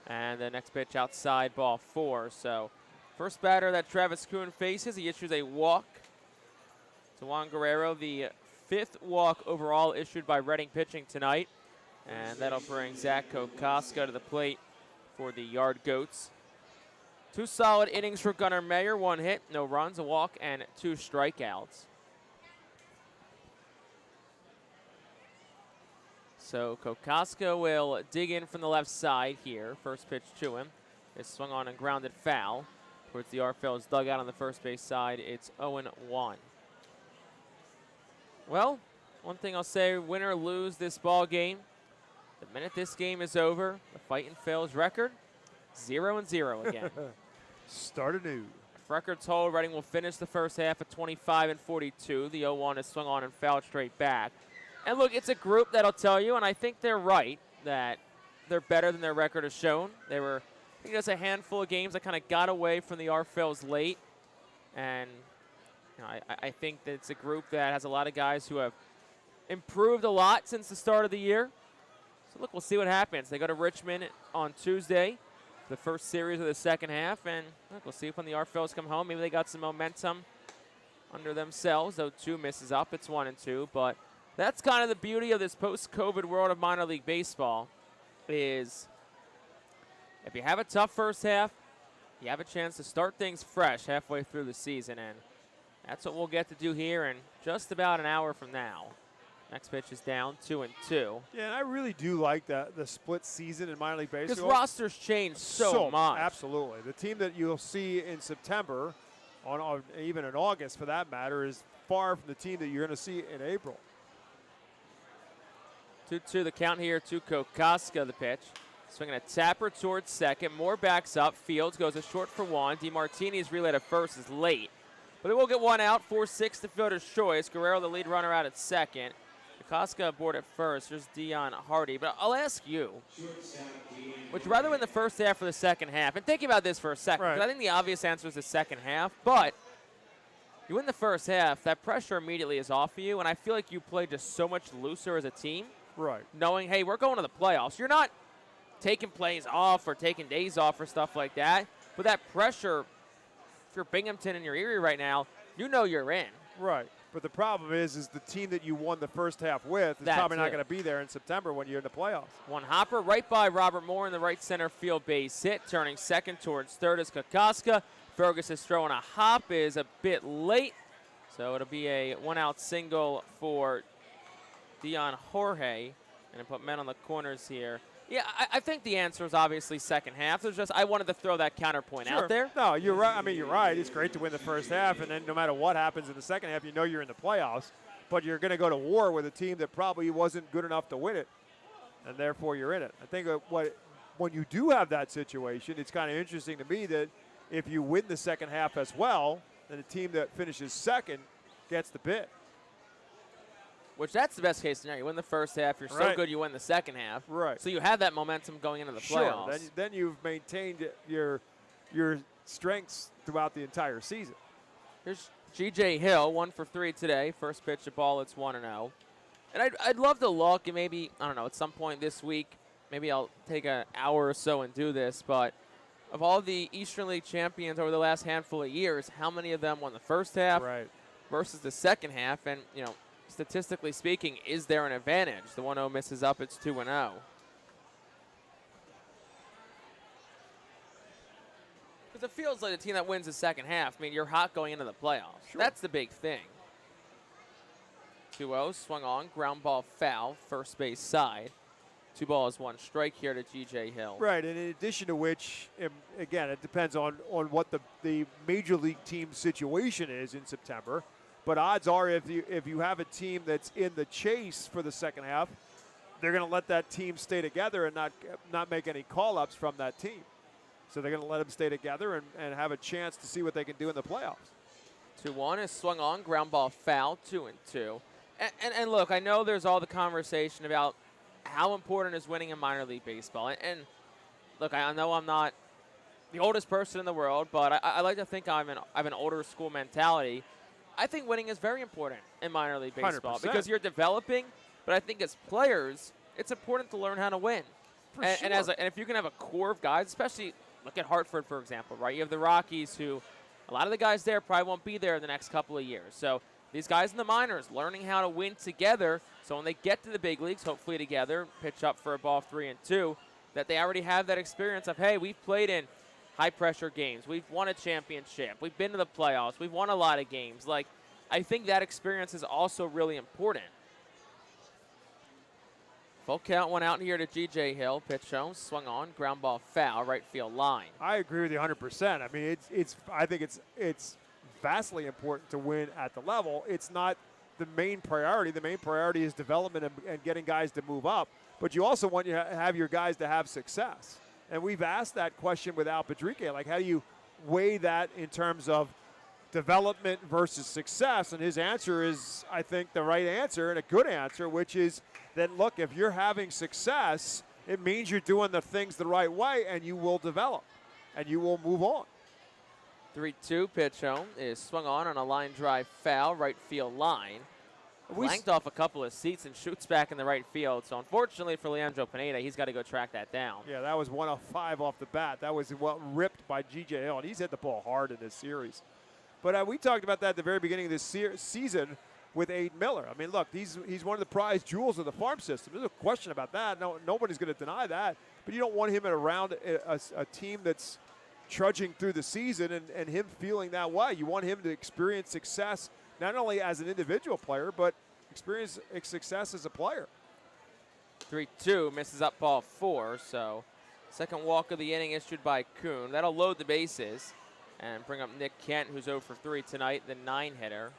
And the next pitch outside, ball 4. So first batter that Travis Kuhn faces, he issues a walk to Juan Guerrero, the 5th walk overall issued by Reading pitching tonight. And that'll bring Zach Kokoska to the plate for the Yard Goats. 2 solid innings for Gunnar Mayer, 1 hit, no runs, a walk, and 2 strikeouts. So Kokoska will dig in from the left side here. First pitch to him is swung on and grounded foul towards the Phillies dugout on the first base side. It's 0-1. Well, one thing I'll say, win or lose this ball game, the minute this game is over, the Fightin' Phillies record, 0-0 again. Start anew. If records hold, Reading will finish the first half at 25-42. The 0-1 is swung on and fouled straight back. And look, it's a group that'll tell you, and I think they're right, that they're better than their record has shown. They were, I think, just a handful of games that kind of got away from the Phillies late. And you know, I think that it's a group that has a lot of guys who have improved a lot since the start of the year. So look, we'll see what happens. They go to Richmond on Tuesday, the first series of the second half, and look, we'll see if when the Phillies come home, maybe they got some momentum under themselves. Though 2 misses up, it's 1-2, but that's kind of the beauty of this post-COVID world of minor league baseball, is if you have a tough first half, you have a chance to start things fresh halfway through the season, and that's what we'll get to do here in just about an hour from now. Next pitch is down, 2-2. Yeah, and I really do like the split season in minor league baseball. Because rosters change so much. Absolutely. The team that you'll see in September, on even in August for that matter, is far from the team that you're going to see in April. 2-2 the count here to Kokoska, the pitch. Swinging a tapper towards second. Moore backs up. Fields goes a short for 1. DeMartini's relay to first is late. But they will get 1 out. 4-6 to fielder's choice. Guerrero, the lead runner, out at second. Kokoska aboard at first. There's Dion Hardy. But I'll ask you, would you rather win the first half or the second half? And think about this for a second, because I think the obvious answer is the second half. But you win the first half, that pressure immediately is off of you, and I feel like you play just so much looser as a team. Right. Knowing, hey, we're going to the playoffs. You're not taking plays off or taking days off or stuff like that. But that pressure, if you're Binghamton and you're Erie right now, you know you're in. Right. But the problem is the team that you won the first half with is probably not going to be there in September when you're in the playoffs. One hopper right by Robert Moore in the right center field base hit. Turning second towards third is Kokoska. Fergus is throwing a hop, is a bit late. So it'll be a 1-out single for Dion Jorge. And put men on the corners here. Yeah, I think the answer is obviously second half. There's just, I wanted to throw that counterpoint out there. No, you're right. I mean, you're right. It's great to win the first half, and then no matter what happens in the second half, you know you're in the playoffs. But you're going to go to war with a team that probably wasn't good enough to win it, and therefore you're in it. I think when you do have that situation, it's kind of interesting to me that if you win the second half as well, then the team that finishes second gets the bid. Which that's the best case scenario. You win the first half, you're so good you win the second half. Right. So you have that momentum going into the playoffs. Sure. Then you've maintained your strengths throughout the entire season. Here's G.J. Hill, 1 for 3 today. First pitch of ball, it's 1-0. And I'd love to look, and maybe, I don't know, at some point this week, maybe I'll take an hour or so and do this, but of all the Eastern League champions over the last handful of years, how many of them won the first half versus the second half? And, you know, statistically speaking, is there an advantage? The 1-0 misses up, it's 2-0. Because it feels like the team that wins the second half, I mean, you're hot going into the playoffs. Sure. That's the big thing. 2-0, swung on, ground ball foul, first base side. 2 balls, 1 strike here to G.J. Hill. Right, and in addition to which, again, it depends on what the major league team situation is in September. But odds are if you have a team that's in the chase for the second half, they're going to let that team stay together and not make any call-ups from that team. So they're going to let them stay together and have a chance to see what they can do in the playoffs. 2-1 is swung on, ground ball foul, 2-2. And look, I know there's all the conversation about how important is winning in minor league baseball. And look, I know I'm not the oldest person in the world, but I like to think I have an older school mentality. I think winning is very important in minor league baseball 100%. because you're developing, but I think as players, it's important to learn how to win. And if you can have a core of guys, especially look at Hartford, for example, right? You have the Rockies who a lot of the guys there probably won't be there in the next couple of years. So these guys in the minors learning how to win together, so when they get to the big leagues, hopefully together, pitch up for a ball 3-2, that they already have that experience of, hey, we've played in high-pressure games. We've won a championship. We've been to the playoffs. We've won a lot of games. Like, I think that experience is also really important. Full count, 1 out here to G.J. Hill. Pitch home, swung on, ground ball foul, right field line. I agree with you 100%. I mean, I think it's vastly important to win at the level. It's not the main priority. The main priority is development and getting guys to move up. But you also want to have your guys to have success. And we've asked that question with Al Padrique. Like, how do you weigh that in terms of development versus success? And his answer is, I think, the right answer and a good answer, which is that, look, if you're having success, it means you're doing the things the right way and you will develop and you will move on. 3-2 pitch home is swung on a line drive foul, right field line. Blanked off a couple of seats and shoots back in the right field. So unfortunately for Leandro Pineda, he's got to go track that down. Yeah, that was 1 of 5 off the bat. That was ripped by G.J. Hill, and he's hit the ball hard in this series. But we talked about that at the very beginning of this season with Aiden Miller. I mean, look, he's one of the prize jewels of the farm system. There's no question about that. Nobody's going to deny that. But you don't want him around a team that's trudging through the season and him feeling that way. You want him to experience success not only as an individual player, but experience success as a player. 3-2 misses up ball 4. So second walk of the inning issued by Kuhn. That'll load the bases and bring up Nick Kent, who's 0 for 3 tonight, the 9-hitter.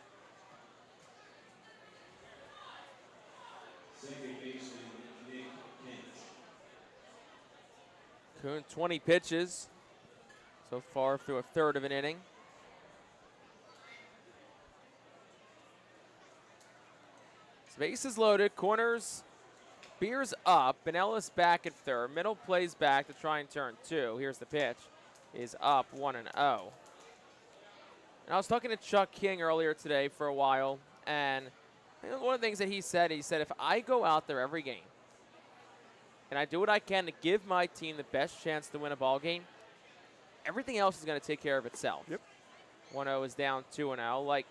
Kuhn, 20 pitches so far through a third of an inning. Bases loaded, corners, Beers up, Pinellas back at third. Middle plays back to try and turn 2. Here's the pitch. Is up 1-0. And I was talking to Chuck King earlier today for a while, and I think one of the things that he said, if I go out there every game and I do what I can to give my team the best chance to win a ball game, everything else is going to take care of itself. Yep. 1-0 is down 2-0. Like,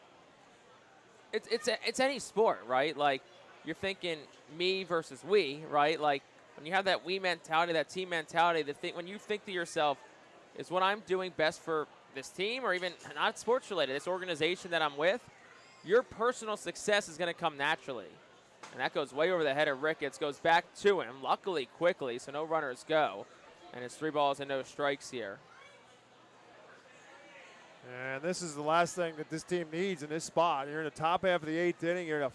it's any sport, right? Like, you're thinking me versus we, right? Like, when you have that we mentality, that team mentality, when you think to yourself, is what I'm doing best for this team, or even not sports related, this organization that I'm with, your personal success is going to come naturally. And that goes way over the head of Ricketts, goes back to him, luckily quickly, so no runners go. And it's 3 balls and no strikes here. And this is the last thing that this team needs in this spot. You're in the top half of the 8th inning. You're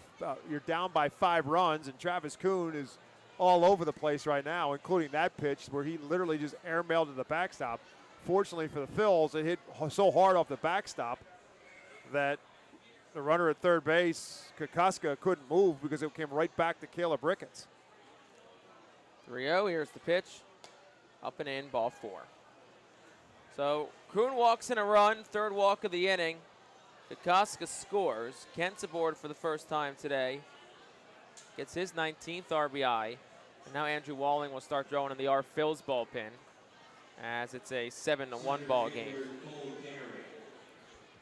down by 5 runs, and Travis Kuhn is all over the place right now, including that pitch where he literally just airmailed to the backstop. Fortunately for the Phils, it hit so hard off the backstop that the runner at third base, Kokoska, couldn't move because it came right back to Caleb Ricketts. 3-0, here's the pitch. Up and in, ball 4. So Kuhn walks in a run, third walk of the inning. Kokoska scores. Kent's aboard for the first time today. Gets his 19th RBI. And now Andrew Walling will start throwing in the Phil's bullpen as it's a 7-1 ball game.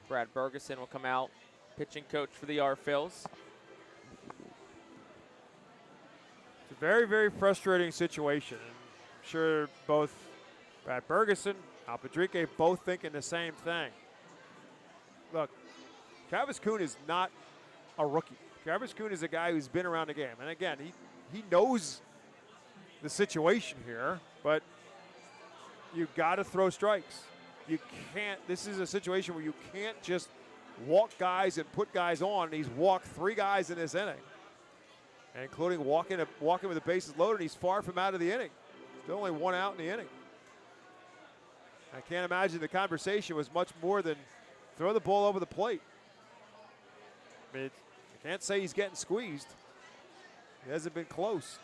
Brad Bergeson will come out, pitching coach for the Phils. It's a very, very frustrating situation. I'm sure both Brad Bergeson, Al Padrique, both thinking the same thing. Look, Travis Kuhn is not a rookie. Travis Kuhn is a guy who's been around the game. And again, he knows the situation here, but you've got to throw strikes. You can't, this is a situation where you can't just walk guys and put guys on. And he's walked 3 guys in this inning, including walking with the bases loaded. He's far from out of the inning. Still only 1 out in the inning. I can't imagine the conversation was much more than throw the ball over the plate. I mean, you can't say he's getting squeezed. He hasn't been close.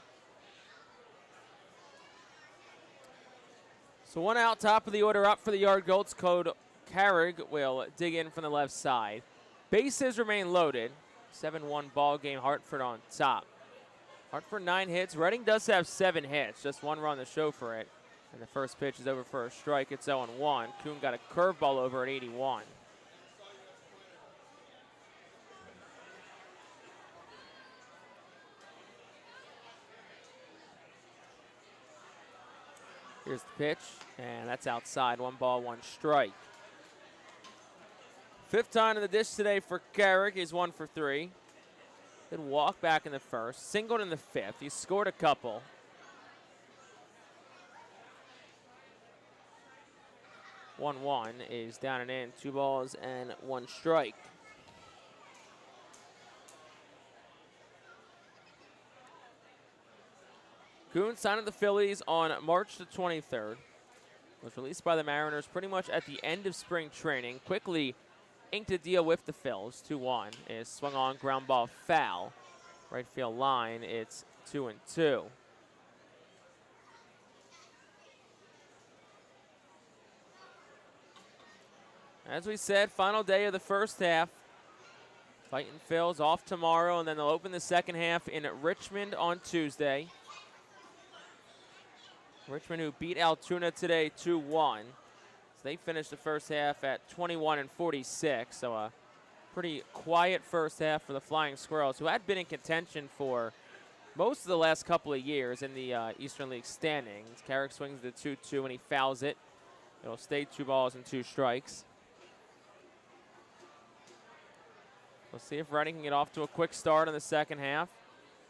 So 1 out, top of the order up for the Yard Goats. Code Carrig will dig in from the left side. Bases remain loaded. 7-1 ball game, Hartford on top. Hartford 9 hits. Reading does have 7 hits, just 1 run to show for it. And the first pitch is over for a strike. It's 0-1. Kuhn got a curveball over at 81. Here's the pitch, and that's outside. 1 ball, 1 strike. 5th time in the dish today for Carrick. He's 1 for 3. Did walk back in the first, singled in the 5th. He scored a couple. One is down and in. 2 balls and 1 strike. Kuhn signed with the Phillies on March the 23rd. Was released by the Mariners pretty much at the end of spring training. Quickly inked a deal with the Phils. 2-1 is swung on, ground ball foul. Right field line, it's 2-2. As we said, final day of the first half. Fightin Phils off tomorrow, and then they'll open the second half in Richmond on Tuesday. Richmond, who beat Altoona today 2-1. So they finished the first half at 21-46. So a pretty quiet first half for the Flying Squirrels, who had been in contention for most of the last couple of years in the Eastern League standings. Carrick swings the 2-2 and he fouls it. It'll stay 2 balls and 2 strikes. We'll see if Reading can get off to a quick start in the second half.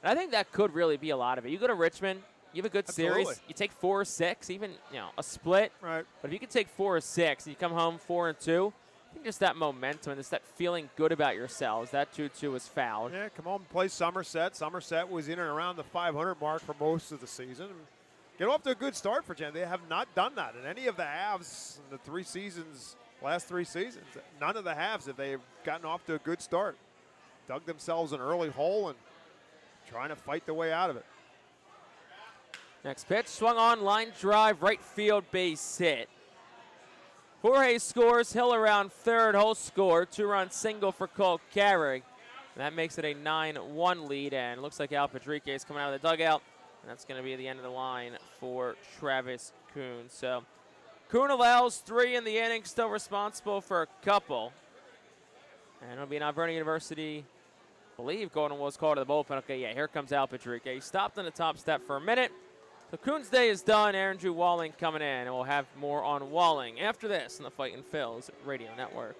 And I think that could really be a lot of it. You go to Richmond, you have a good series. You take 4 or 6, even a split. Right. But if you can take 4 or 6, and you come home 4-2, I think just that momentum and just that feeling good about yourselves. That 2-2 was fouled. Yeah, come home and play Somerset. Somerset was in and around the 500 mark for most of the season. Get off to a good start for Jen. They have not done that in any of the halves in the last 3 seasons. None of the halves have they gotten off to a good start. Dug themselves an early hole and trying to fight their way out of it. Next pitch, swung on, line drive, right field, base hit. Jorge scores, Hill around third, Hull score, 2-run single for Cole Carrig. That makes it a 9-1 lead, and it looks like Al Padrique is coming out of the dugout, and that's going to be the end of the line for Travis Kuhn. So Kuhn allows 3 in the inning, still responsible for a couple. And it'll be an Alberta University, I believe Gordon was called to the bullpen. Okay, yeah, here comes Al Padrique. He stopped on the top step for a minute. So Kuhn's day is done. Andrew Walling coming in, and we'll have more on Walling after this on the Fightin Phils Radio Network.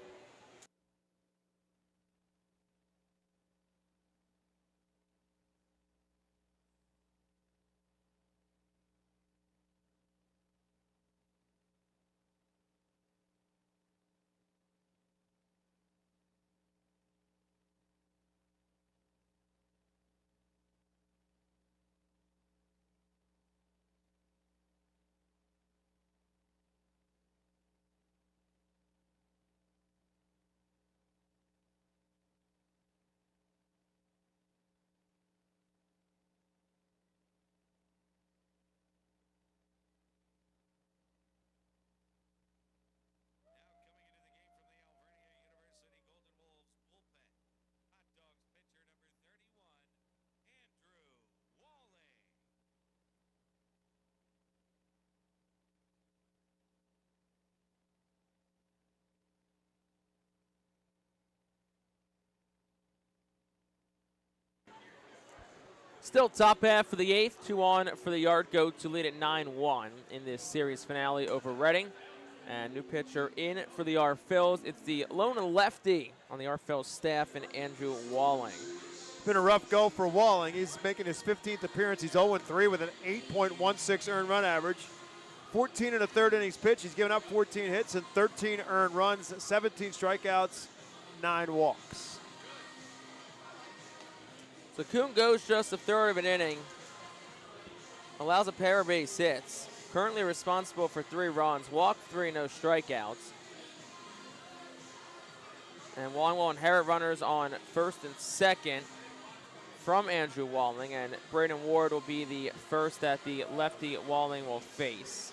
Still top half for the 8th, 2 on for the Yard Goats to lead at 9-1 in this series finale over Reading. And new pitcher in for the Phils. It's the lone lefty on the Phils staff and Andrew Walling. It's been a rough go for Walling. He's making his 15th appearance. He's 0-3 with an 8.16 earned run average. 14 1/3 innings pitched. He's given up 14 hits and 13 earned runs, 17 strikeouts, 9 walks. So Kuhn goes just a third of an inning, allows a pair of base hits, currently responsible for 3 runs, walked 3, no strikeouts. And Walling will inherit runners on first and second from Andrew Walling, and Braden Ward will be the first that the lefty Walling will face.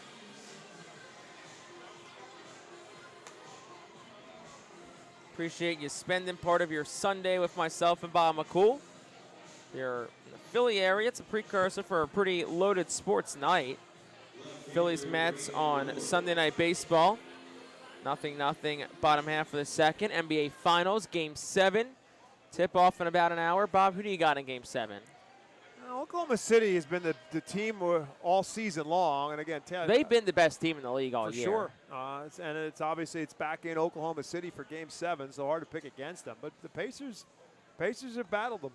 Appreciate you spending part of your Sunday with myself and Bob McCool. If you're in the Philly area, it's a precursor for a pretty loaded sports night. Phillies Mets on Sunday Night Baseball. 0-0, bottom half of the second. NBA Finals, Game 7. Tip-off in about an hour. Bob, who do you got in Game 7? Oklahoma City has been the team all season long, and again, they've been the best team in the league all for year. Sure. And it's obviously back in Oklahoma City for Game 7, so hard to pick against them. But the Pacers have battled them.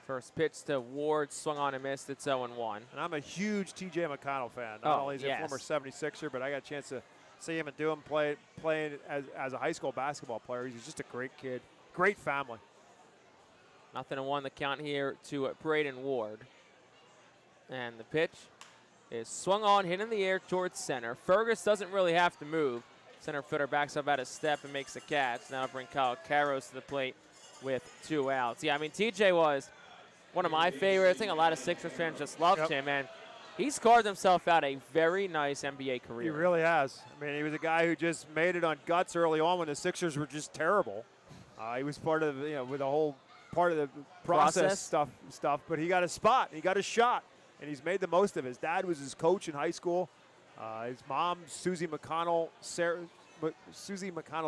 First pitch to Ward, swung on and missed. It's 0-1. And I'm a huge T.J. McConnell fan. Not only is he a former 76er, but I got a chance to see him and do him playing as a high school basketball player. He's just a great kid, great family. 0-1 the count here to Braden Ward. And the pitch is swung on, hit in the air towards center. Fergus doesn't really have to move. Center fielder backs up at a step and makes a catch. Now bring Kyle Karros to the plate with 2 outs. Yeah, I mean, TJ was one of my favorites. I think a lot of Sixers fans just loved him, and he's carved himself out a very nice NBA career. He really has. I mean, he was a guy who just made it on guts early on when the Sixers were just terrible. He was part of, with the whole part of the process stuff, but he got a spot, he got a shot, and he's made the most of it. His dad was his coach in high school. His mom, Susie McConnell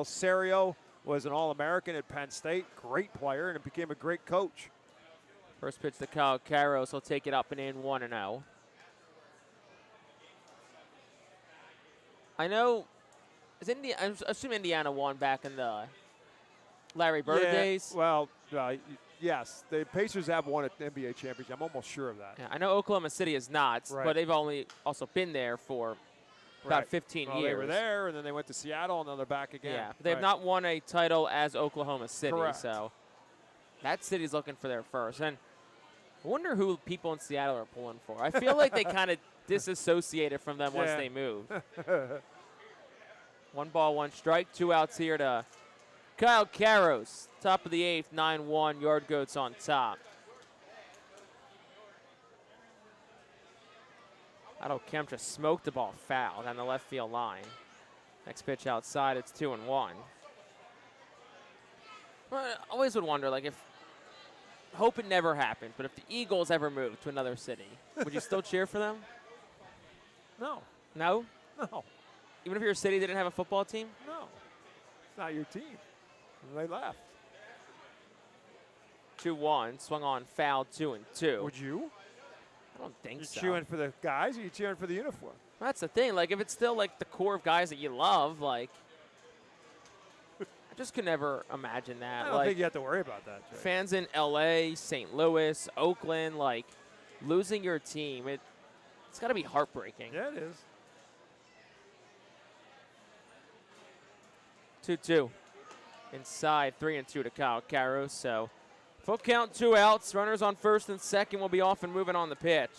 Serio, was an All-American at Penn State, great player, and became a great coach. First pitch to Kyle Karros. He'll take it up and in 1-0. I know, I assume Indiana won back in the Larry Bird days. Well, yes. The Pacers have won an NBA championship. I'm almost sure of that. Yeah, I know Oklahoma City is not, but they've only also been there for about 15 years. They were there, and then they went to Seattle, and then they're back again. Yeah, they've not won a title as Oklahoma City, Correct. So that city's looking for their first. And I wonder who people in Seattle are pulling for. I feel like they kind of disassociated from them once they moved. 1 ball, 1 strike, 2 outs here to Kyle Karros. Top of the 8th, 9-1, Yard Goats on top. Otto Kemp just smoked the ball foul down the left field line. Next pitch outside, it's 2-1. Well, I always would wonder, like, if hope it never happened, but if the Eagles ever moved to another city, would you still cheer for them? No. No? No. Even if your city didn't have a football team? No. It's not your team. They left. 2-1, swung on, foul, 2-2. Would you? I don't think so. You cheering for the guys, or you cheering for the uniform? That's the thing. Like, if it's still, like, the core of guys that you love, like, I just could never imagine that. I don't think you have to worry about that, Jay. Fans in L.A., St. Louis, Oakland, like, losing your team, it's got to be heartbreaking. Yeah, it is. 2-2. Inside, 3-2 to Kyle Karros. So, full count, 2 outs. Runners on first and second will be off and moving on the pitch.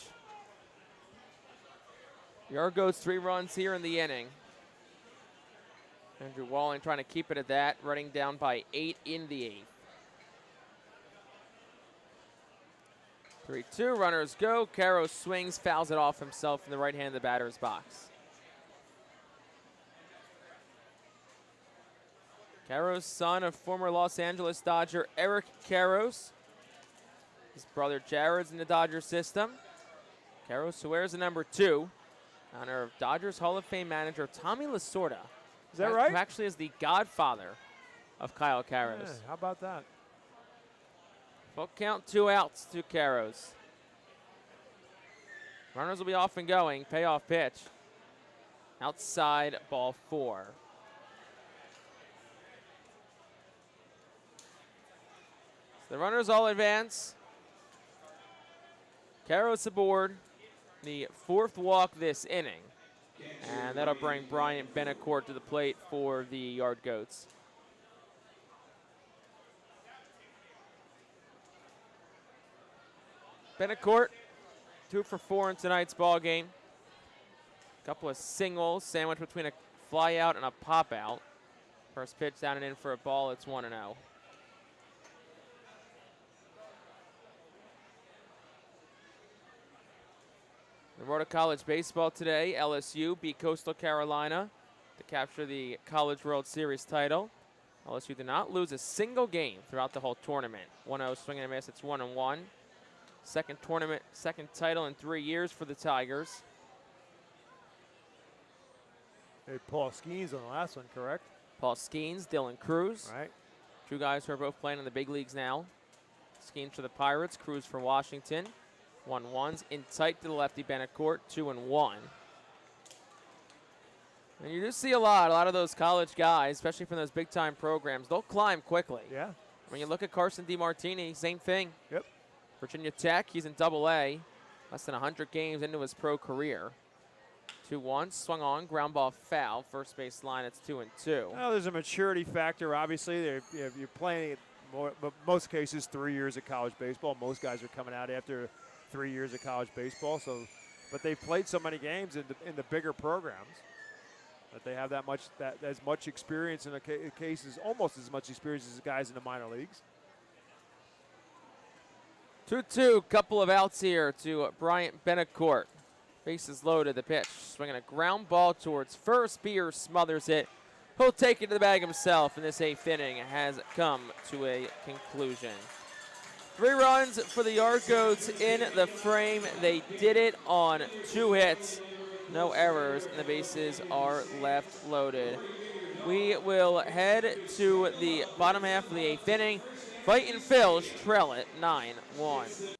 Yard Goats 3 runs here in the inning. Andrew Walling trying to keep it at that, running down by 8 in the 8th. 3-2, runners go. Karros swings, fouls it off himself in the right hand of the batter's box. Karros, son of former Los Angeles Dodger Eric Karros. His brother Jared's in the Dodger system. Karros, who wears the number 2, in honor of Dodgers Hall of Fame manager Tommy Lasorda. Is that right? Who actually is the godfather of Kyle Karros. Yeah, how about that? Full count, 2 outs, 2 Caros. Runners will be off and going. Payoff pitch. Outside, ball 4. So the runners all advance. Caros aboard. The 4th walk this inning. And that'll bring Bryant Benacourt to the plate for the Yard Goats. Benacourt, 2 for 4 in tonight's ball game. Couple of singles sandwiched between a fly out and a pop out. First pitch down and in for a ball. It's 1-0. The Road to College baseball today. LSU beat Coastal Carolina to capture the College World Series title. LSU did not lose a single game throughout the whole tournament. 1-0 swing and a miss. It's 1-1. Second title in 3 years for the Tigers. Hey, Paul Skeens on the last one, correct? Paul Skeens, Dylan Cruz. Right. 2 guys who are both playing in the big leagues now. Skeens for the Pirates, Cruz for Washington. 1-1s in tight to the lefty Benacourt, 2-1. And you do see a lot of those college guys, especially from those big-time programs, they'll climb quickly. Yeah. When you look at Carson DiMartini, same thing. Yep. Virginia Tech, he's in Double-A, less than 100 games into his pro career. 2-1, swung on, ground ball foul, first base line, it's 2-2. Well, there's a maturity factor, obviously. You're playing, most cases, 3 years of college baseball. Most guys are coming out after 3 years of college baseball, but they've played so many games in the bigger programs that they have as much experience in the cases, almost as much experience as the guys in the minor leagues. 2-2, couple of outs here to Bryant Benacourt. Bases loaded, the pitch. Swinging a ground ball towards first. Beer smothers it. He'll take it to the bag himself, and this 8th inning has come to a conclusion. 3 runs for the Yard Goats in the frame. They did it on 2 hits. No errors, and the bases are left loaded. We will head to the bottom half of the 8th inning. Fightin' Phillies trail it 9-1.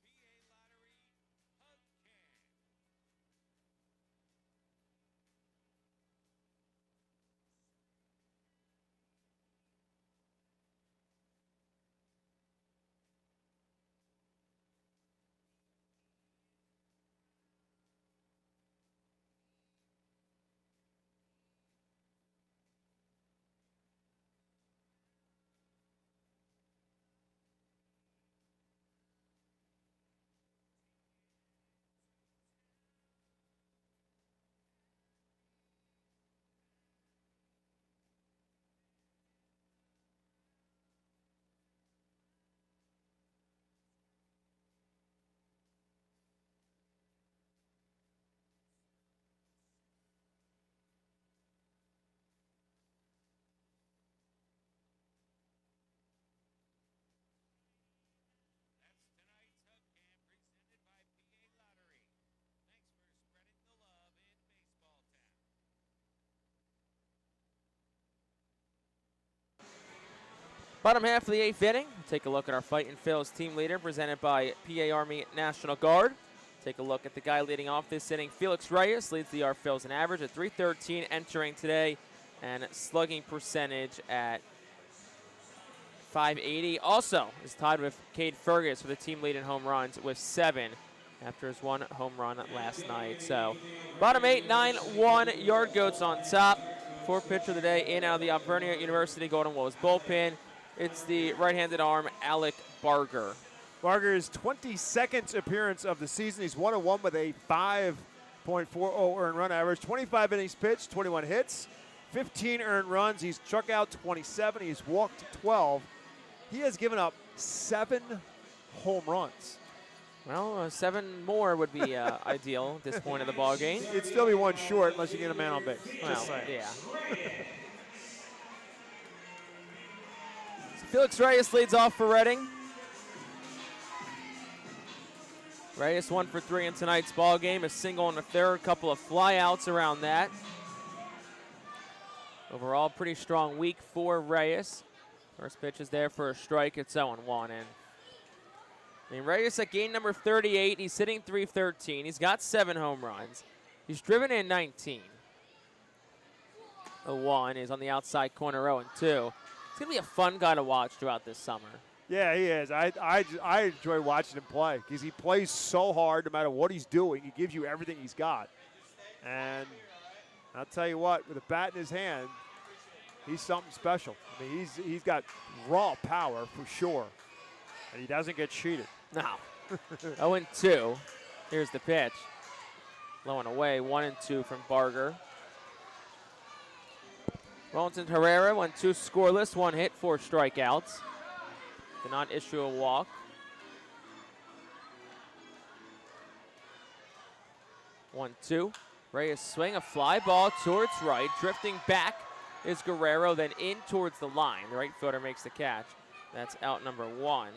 Bottom half of the 8th inning. Take a look at our Fightin' Phillies team leader presented by PA Army National Guard. Take a look at the guy leading off this inning. Felix Reyes leads the Phillies in average at .313 entering today, and slugging percentage at .580. Also is tied with Cade Fergus for the team lead in home runs with 7 after his 1 home run last night. So bottom 8, 9-1, Yard Goats on top. 4th pitcher of the day in out of the Alvernia University Golden Wolves bullpen. It's the right-handed arm, Alec Barger. Barger's 22nd appearance of the season. He's 1-1 with a 5.40 earned run average. 25 innings pitched, 21 hits, 15 earned runs. He's struck out 27. He's walked 12. He has given up 7 home runs. Well, 7 more would be ideal at this point of the ball game. It'd still be 1 short unless you get a man on base. Well, Just saying. yeah. Felix Reyes leads off for Reading. Reyes 1 for 3 in tonight's ball game. A single in the 3rd, couple of flyouts around that. Overall, pretty strong week for Reyes. First pitch is there for a strike. It's 0-1. And I mean, Reyes at game number 38. He's hitting .313. He's got 7 home runs. He's driven in 19. 0-1 is on the outside corner, 0-2. He's going to be a fun guy to watch throughout this summer. Yeah, he is. I enjoy watching him play because he plays so hard no matter what he's doing. He gives you everything he's got. And I'll tell you what, with a bat in his hand, he's something special. I mean, he's got raw power for sure. And he doesn't get cheated. No. 0-2. Here's the pitch. Low and away, 1-2 from Barger. Wellington Herrera went 2 scoreless, 1 hit, 4 strikeouts. Did not issue a walk. 1-2. Reyes swing, a fly ball towards right. Drifting back is Guerrero, then in towards the line. The right fielder makes the catch. That's out number 1.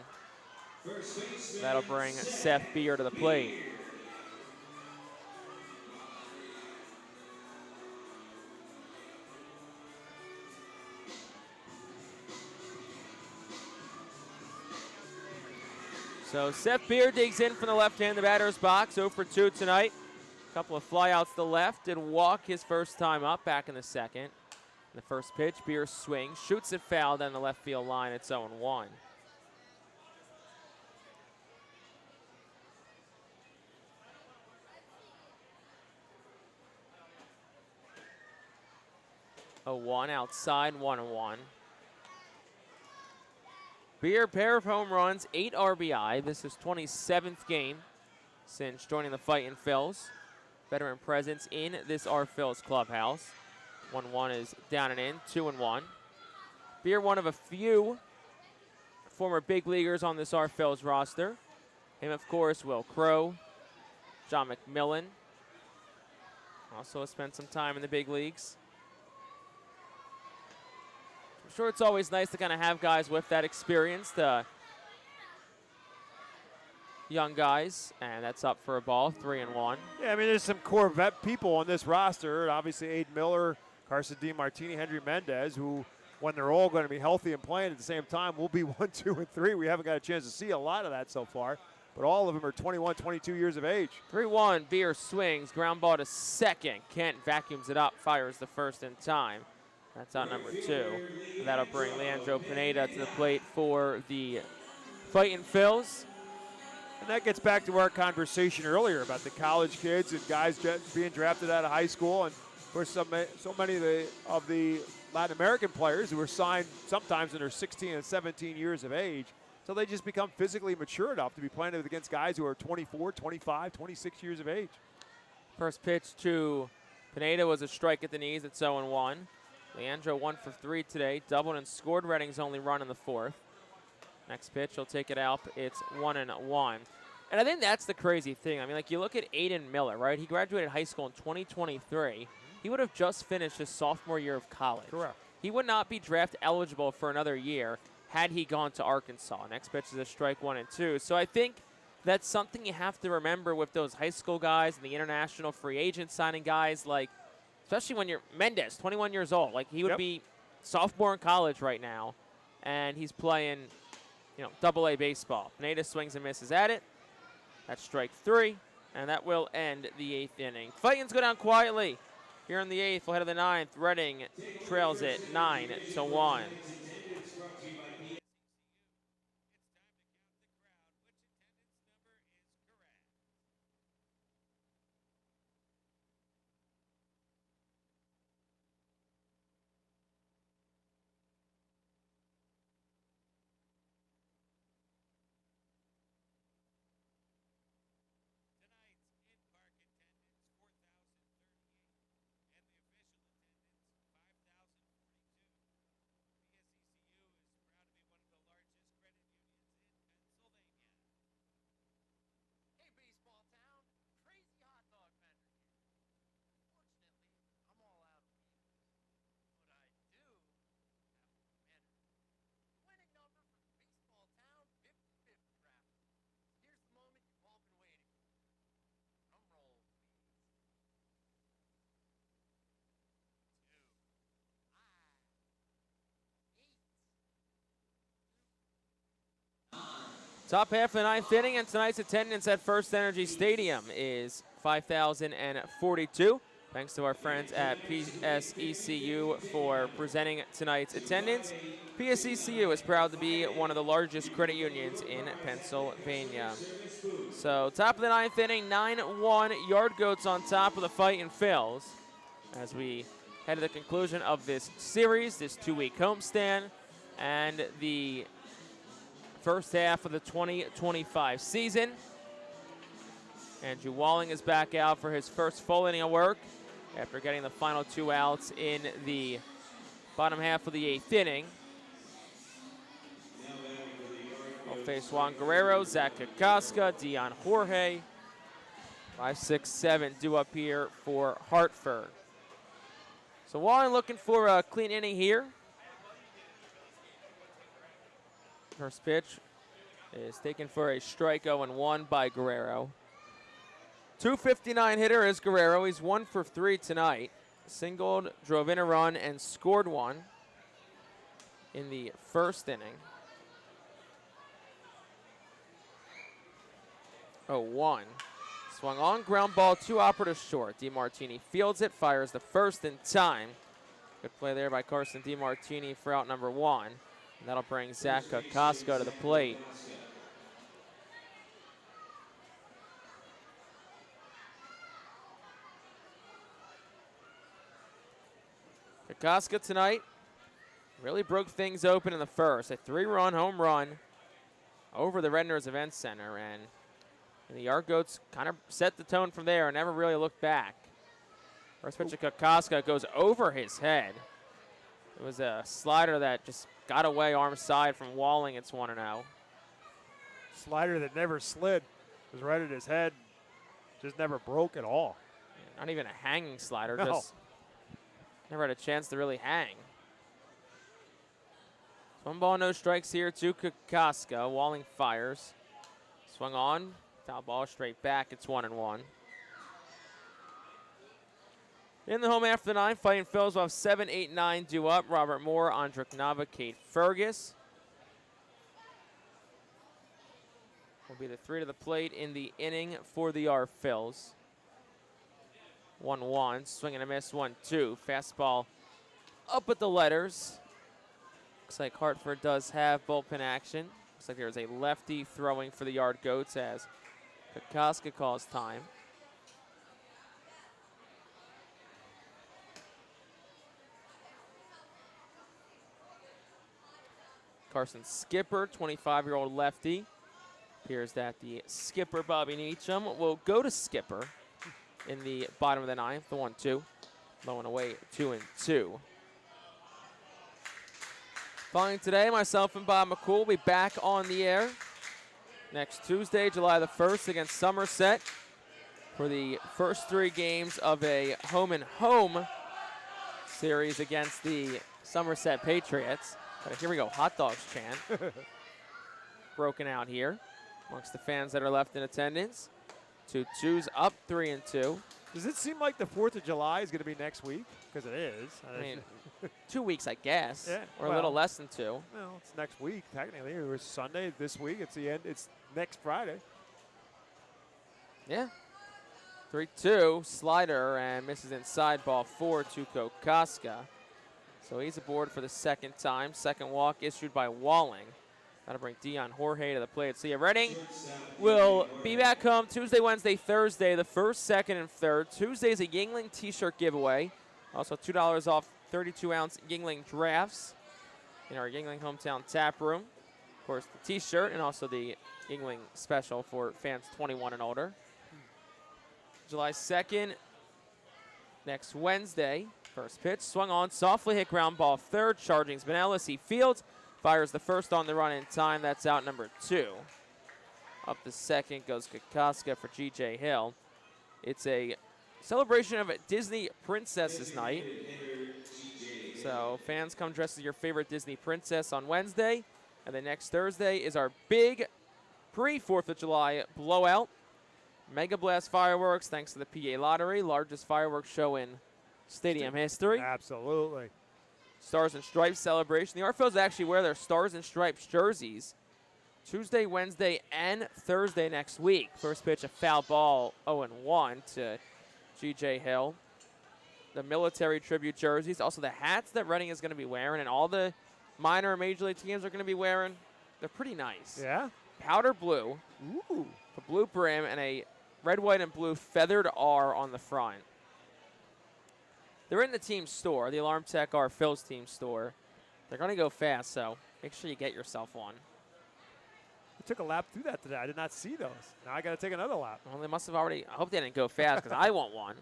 That'll bring Seth Beer to the plate. So Seth Beer digs in from the left hand, the batter's box, 0 for 2 tonight. A couple of flyouts to the left, did walk his first time up back in the second. The first pitch, Beer swings, shoots it foul down the left field line. It's 0-1. A 1 outside, 1-1. Beer, pair of home runs, 8 RBI. This is 27th game since joining the Fightin Phils. Veteran presence in this our Phils clubhouse. 1-1 is down and in, 2-1. Beer, one of a few former big leaguers on this our Phils roster. Him, of course, Will Crow, John McMillan. Also spent some time in the big leagues. I'm sure it's always nice to kind of have guys with that experience, the young guys, and that's up for a ball, 3-1. Yeah, I mean, there's some core vet people on this roster. Obviously, Aiden Miller, Carson DiMartini, Henry Mendez, who, when they're all going to be healthy and playing at the same time, will be 1, 2, and 3. We haven't got a chance to see a lot of that so far, but all of them are 21, 22 years of age. 3-1, Beer swings, ground ball to second. Kent vacuums it up, fires the first in time. That's out number 2. And that'll bring Leandro Pineda to the plate for the Fightin Phils. And that gets back to our conversation earlier about the college kids and guys being drafted out of high school. And, of course, so many of the Latin American players who are signed sometimes when they're 16 and 17 years of age. So they just become physically mature enough to be playing against guys who are 24, 25, 26 years of age. First pitch to Pineda was a strike at the knees. It's 0-1. Leandro 1 for 3 today. Doubled and scored Redding's only run in the 4th. Next pitch, he'll take it out. It's 1-1. And I think that's the crazy thing. I mean, like, you look at Aiden Miller, right? He graduated high school in 2023. He would have just finished his sophomore year of college. Correct. He would not be draft eligible for another year had he gone to Arkansas. Next pitch is a strike, 1-2. So I think that's something you have to remember with those high school guys and the international free agent signing guys, like, especially when you're Mendez, 21 years old. Like, he would be sophomore in college right now, and he's playing, Double-A baseball. Pineda swings and misses at it. That's strike 3, and that will end the 8th inning. Fightin's go down quietly here in the 8th. We'll head to the 9th. Redding trails it 9-1. Top half of the ninth inning, and tonight's attendance at FirstEnergy Stadium is 5,042. Thanks to our friends at PSECU for presenting tonight's attendance. PSECU is proud to be one of the largest credit unions in Pennsylvania. So top of the ninth inning, 9-1, Yard Goats on top of the Fightin Phillies as we head to the conclusion of this series, this 2-week homestand, and the first half of the 2025 season. Andrew Walling is back out for his first full inning of work after getting the final 2 outs in the bottom half of the 8th inning. We'll face Juan Guerrero, Zach Kokoska, Dion Jorge. 5, 6, 7 due up here for Hartford. So Walling looking for a clean inning here. First pitch is taken for a strike, 0-1 by Guerrero. 259 hitter is Guerrero. He's 1 for 3 tonight. Singled, drove in a run, and scored one in the first inning. 0-1. Swung on, ground ball, 2 operative short. DeMartini fields it, fires the first in time. Good play there by Carson DeMartini for out number 1. And that'll bring Zach Kokoska to the plate. Kokoska tonight really broke things open in the first. A 3-run home run over the Redners Event Center, and the Yard Goats kind of set the tone from there and never really looked back. First pitch of Kokoska goes over his head. It was a slider that just got away arm side from Walling. It's 1-0. Slider that never slid. Was right at his head. Just never broke at all. Not even a hanging slider. No. Just never had a chance to really hang. 1 ball, no strikes here to Kokoska. Walling fires. Swung on. Foul ball straight back. It's 1-1. In the home after the 9th, Fightin Phillies will have 7, 8, 9 due up. Robert Moore, Andrick Nava, Kate Fergus will be the 3 to the plate in the inning for the R Phils. 1-1, swing and a miss, 1-2. Fastball up at the letters. Looks like Hartford does have bullpen action. Looks like there's a lefty throwing for the Yard Goats as Kokoska calls time. Carson Skipper, 25-year-old lefty. Appears that the skipper, Bobby Neacham, will go to Skipper in the bottom of the 9th, the 1-2. Low and away, 2-2. Following today, myself and Bob McCool will be back on the air next Tuesday, July the 1st against Somerset for the first 3 games of a home-and-home series against the Somerset Patriots. But here we go, hot dogs chant. Broken out here amongst the fans that are left in attendance. 2-2's up, 3-2. Does it seem like the 4th of July is going to be next week? Because it is. I mean, 2 weeks, I guess. Yeah, or a little less than 2. Well, it's next week, technically. It was Sunday this week. It's the end. It's next Friday. Yeah. 3-2, slider, and misses inside, ball 4 to Kokoska. So he's aboard for the second time. Second walk issued by Walling. That'll bring Dion Jorge to the plate. So Reading will be back home Tuesday, Wednesday, Thursday, the 1st, 2nd, and 3rd. Tuesday's a Yingling t-shirt giveaway. Also $2 off 32-ounce Yingling drafts in our Yingling hometown tap room. Of course, the t-shirt and also the Yingling special for fans 21 and older. July 2nd, next Wednesday. First pitch, swung on, softly hit ground ball 3rd, charging Spinellis. He fields, fires the first on the run in time. That's out number 2. Up the second goes Kokoska for G.J. Hill. It's a celebration of Disney Princesses Night. So fans come dressed as your favorite Disney princess on Wednesday. And then next Thursday is our big pre-4th of July blowout. Mega Blast fireworks thanks to the PA Lottery, largest fireworks show in stadium history. Absolutely. Stars and Stripes celebration. The R Phils actually wear their Stars and Stripes jerseys Tuesday, Wednesday, and Thursday next week. First pitch, a foul ball, 0-1 to G.J. Hill. The military tribute jerseys, also the hats that Reading is going to be wearing, and all the minor and major league teams are going to be wearing. They're pretty nice. Yeah? Powder blue. Ooh. A blue brim and a red, white, and blue feathered R on the front. They're in the team store, the Alarm Tech R Phil's team store. They're going to go fast, so make sure you get yourself one. I took a lap through that today. I did not see those. Now I got to take another lap. Well, they must have already. I hope they didn't go fast because I want one.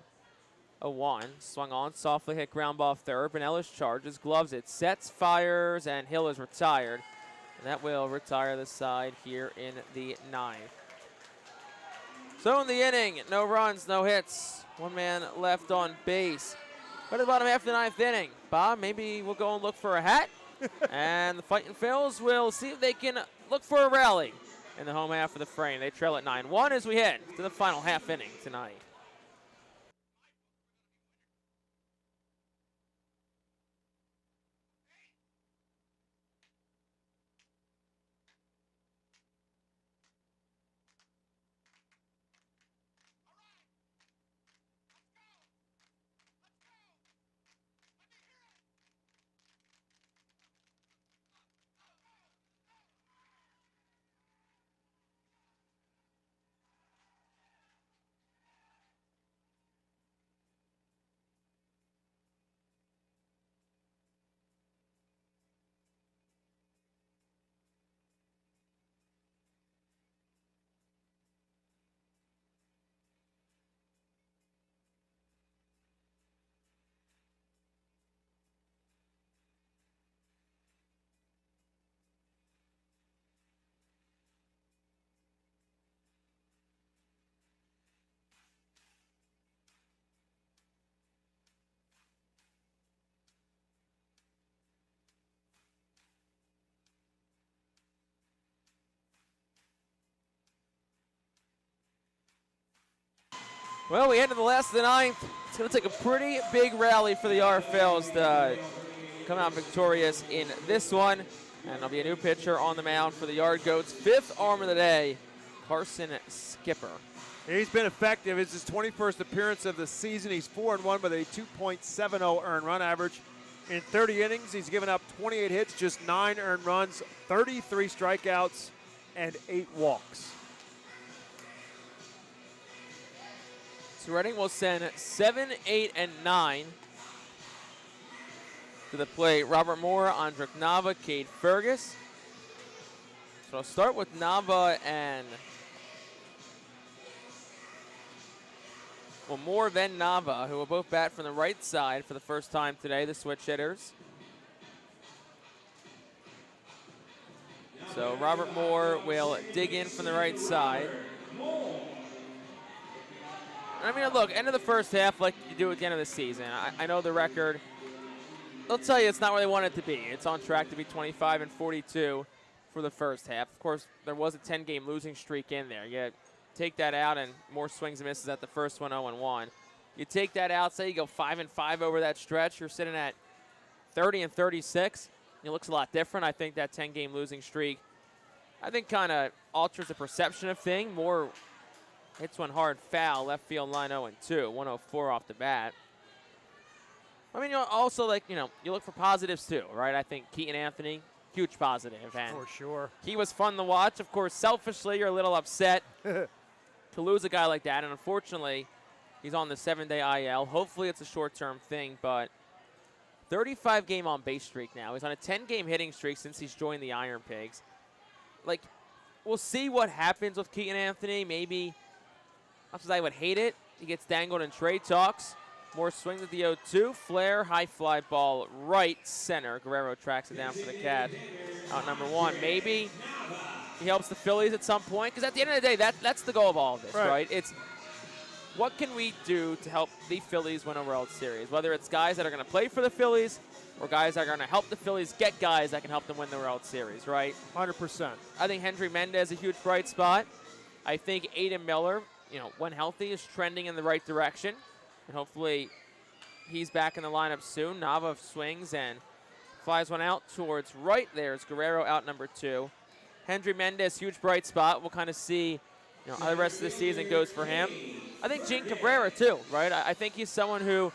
0-1. Swung on, softly hit ground ball third. Brunellis charges, gloves it, sets, fires, and Hill is retired. And that will retire the side here in the ninth. So in the inning, no runs, no hits. One man left on base. Right at the bottom half of the ninth inning. Bob, maybe we'll go and look for a hat. And the Fightin' Phils will see if they can look for a rally in the home half of the frame. They trail at 9-1 as we head to the final half inning tonight. Well, we head to the last of the ninth. It's going to take a pretty big rally for the RFLs to come out victorious in this one. And there'll be a new pitcher on the mound for the Yard Goats. Fifth arm of the day, Carson Skipper. He's been effective. It's his 21st appearance of the season. He's 4-1 with a 2.70 earned run average. In 30 innings, he's given up 28 hits, just 9 earned runs, 33 strikeouts, and 8 walks. So Reading will send 7, 8, and 9 to the plate. Robert Moore, Andrik Nava, Cade Fergus. So I'll start with Nava and Moore, then Nava, who will both bat from the right side for the first time today, the switch hitters. So Robert Moore will dig in from the right side. I mean, look, end of the first half like you do at the end of the season. I know the record. They'll tell you it's not where they want it to be. It's on track to be 25-42 for the first half. Of course, there was a 10-game losing streak in there. You take that out and more swings and misses at the first one, 0-1. You take that out, say you go 5-5 over that stretch, you're sitting at 30-36. It looks a lot different. I think that 10-game losing streak, I think, kind of alters the perception of thing. More hits one hard foul, left field line 0-2, 104 off the bat. I mean, you also, you look for positives too, right? I think Keaton Anthony, huge positive. And for sure. He was fun to watch. Of course, selfishly, you're a little upset to lose a guy like that. And unfortunately, he's on the 7-day IL. Hopefully it's a short-term thing, but 35-game on-base streak now. He's on a 10-game hitting streak since he's joined the Iron Pigs. We'll see what happens with Keaton Anthony. Maybe, not because I would hate it, he gets dangled in trade talks. More swings at the 0-2. Flare, high fly ball, right center. Guerrero tracks it down for the Cats. Out number 1. Maybe he helps the Phillies at some point, because at the end of the day, that's the goal of all of this, right? It's what can we do to help the Phillies win a World Series? Whether it's guys that are going to play for the Phillies or guys that are going to help the Phillies get guys that can help them win the World Series, right? 100%. I think Hendry Mendez is a huge bright spot. I think Aiden Miller, when healthy, is trending in the right direction. And hopefully he's back in the lineup soon. Nava swings and flies one out towards right. There's Guerrero out number 2. Hendry Mendez, huge bright spot. We'll kind of see how the rest of the season goes for him. I think Gene Cabrera, too, right? I think he's someone who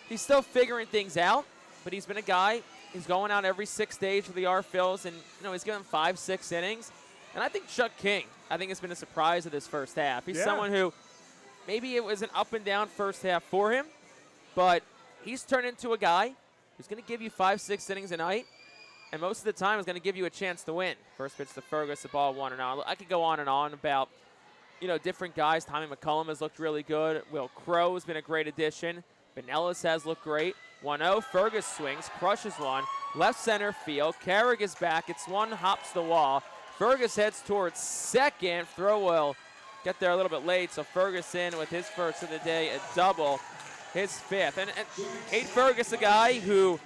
he's still figuring things out, but he's been a guy. He's going out every 6 days for the Phils, and he's given 5-6 innings. And I think Chuck King, I think it's been a surprise of this first half. He's someone who maybe it was an up and down first half for him, but he's turned into a guy who's going to give you 5-6 innings a night, and most of the time is going to give you a chance to win. First pitch to Fergus, the ball 1-0. I could go on and on about different guys. Tommy McCullum has looked really good. Will Crow has been a great addition. Benellis has looked great. 1-0. Fergus swings, crushes one. Left center field. Carrick is back. It's one, hops the wall. Fergus heads towards second. Throw will get there a little bit late, so Fergus in with his first of the day, a double, his fifth. And Cade Fergus, a guy who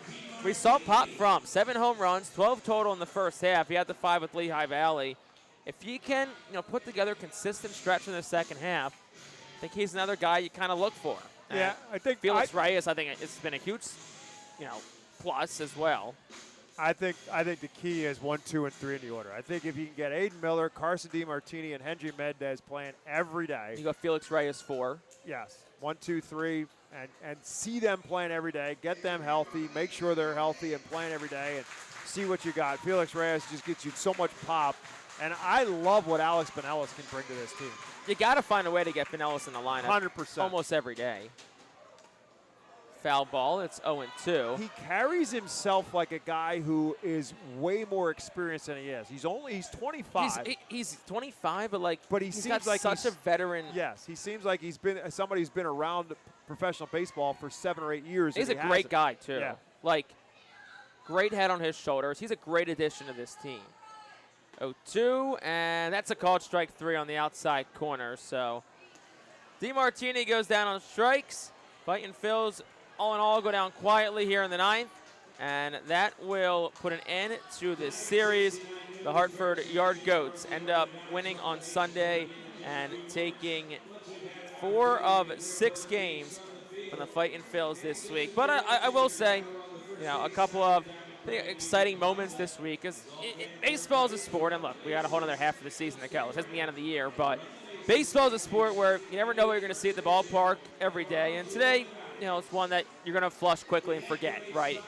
we saw pop from 7 home runs, 12 total in the first half. He had the 5 with Lehigh Valley. If he can put together consistent stretch in the second half, I think he's another guy you kind of look for. Yeah, I think Felix Reyes, I think it's been a huge, plus as well. I think the key is 1, 2, and 3 in the order. I think if you can get Aiden Miller, Carson DiMartini, and Hendry Mendez playing every day. You got Felix Reyes 4. Yes, 1, 2, 3, and see them playing every day. Get them healthy. Make sure they're healthy and playing every day, and see what you got. Felix Reyes just gets you so much pop. And I love what Alex Benellis can bring to this team. You got to find a way to get Benellis in the lineup. 100%. Almost every day. Foul ball. It's 0-2. He carries himself like a guy who is way more experienced than he is. He's 25. He's 25, but he he's seems got like such a veteran. Yes, he seems like he's been somebody who's been around professional baseball for 7 or 8 years. He's a great guy too. Yeah. Great head on his shoulders. He's a great addition to this team. 0-2, and that's a called strike 3 on the outside corner. So DiMartini goes down on strikes. Fightin Phils, all in all, go down quietly here in the 9th, and that will put an end to this series. The Hartford Yard Goats end up winning on Sunday and taking 4 of 6 games from the Fightin Phils this week. But I will say, a couple of exciting moments this week. Baseball is a sport, and look, we got a whole other half of the season to go. It isn't the end of the year, but baseball is a sport where you never know what you're going to see at the ballpark every day. And today, it's one that you're going to flush quickly and forget, right?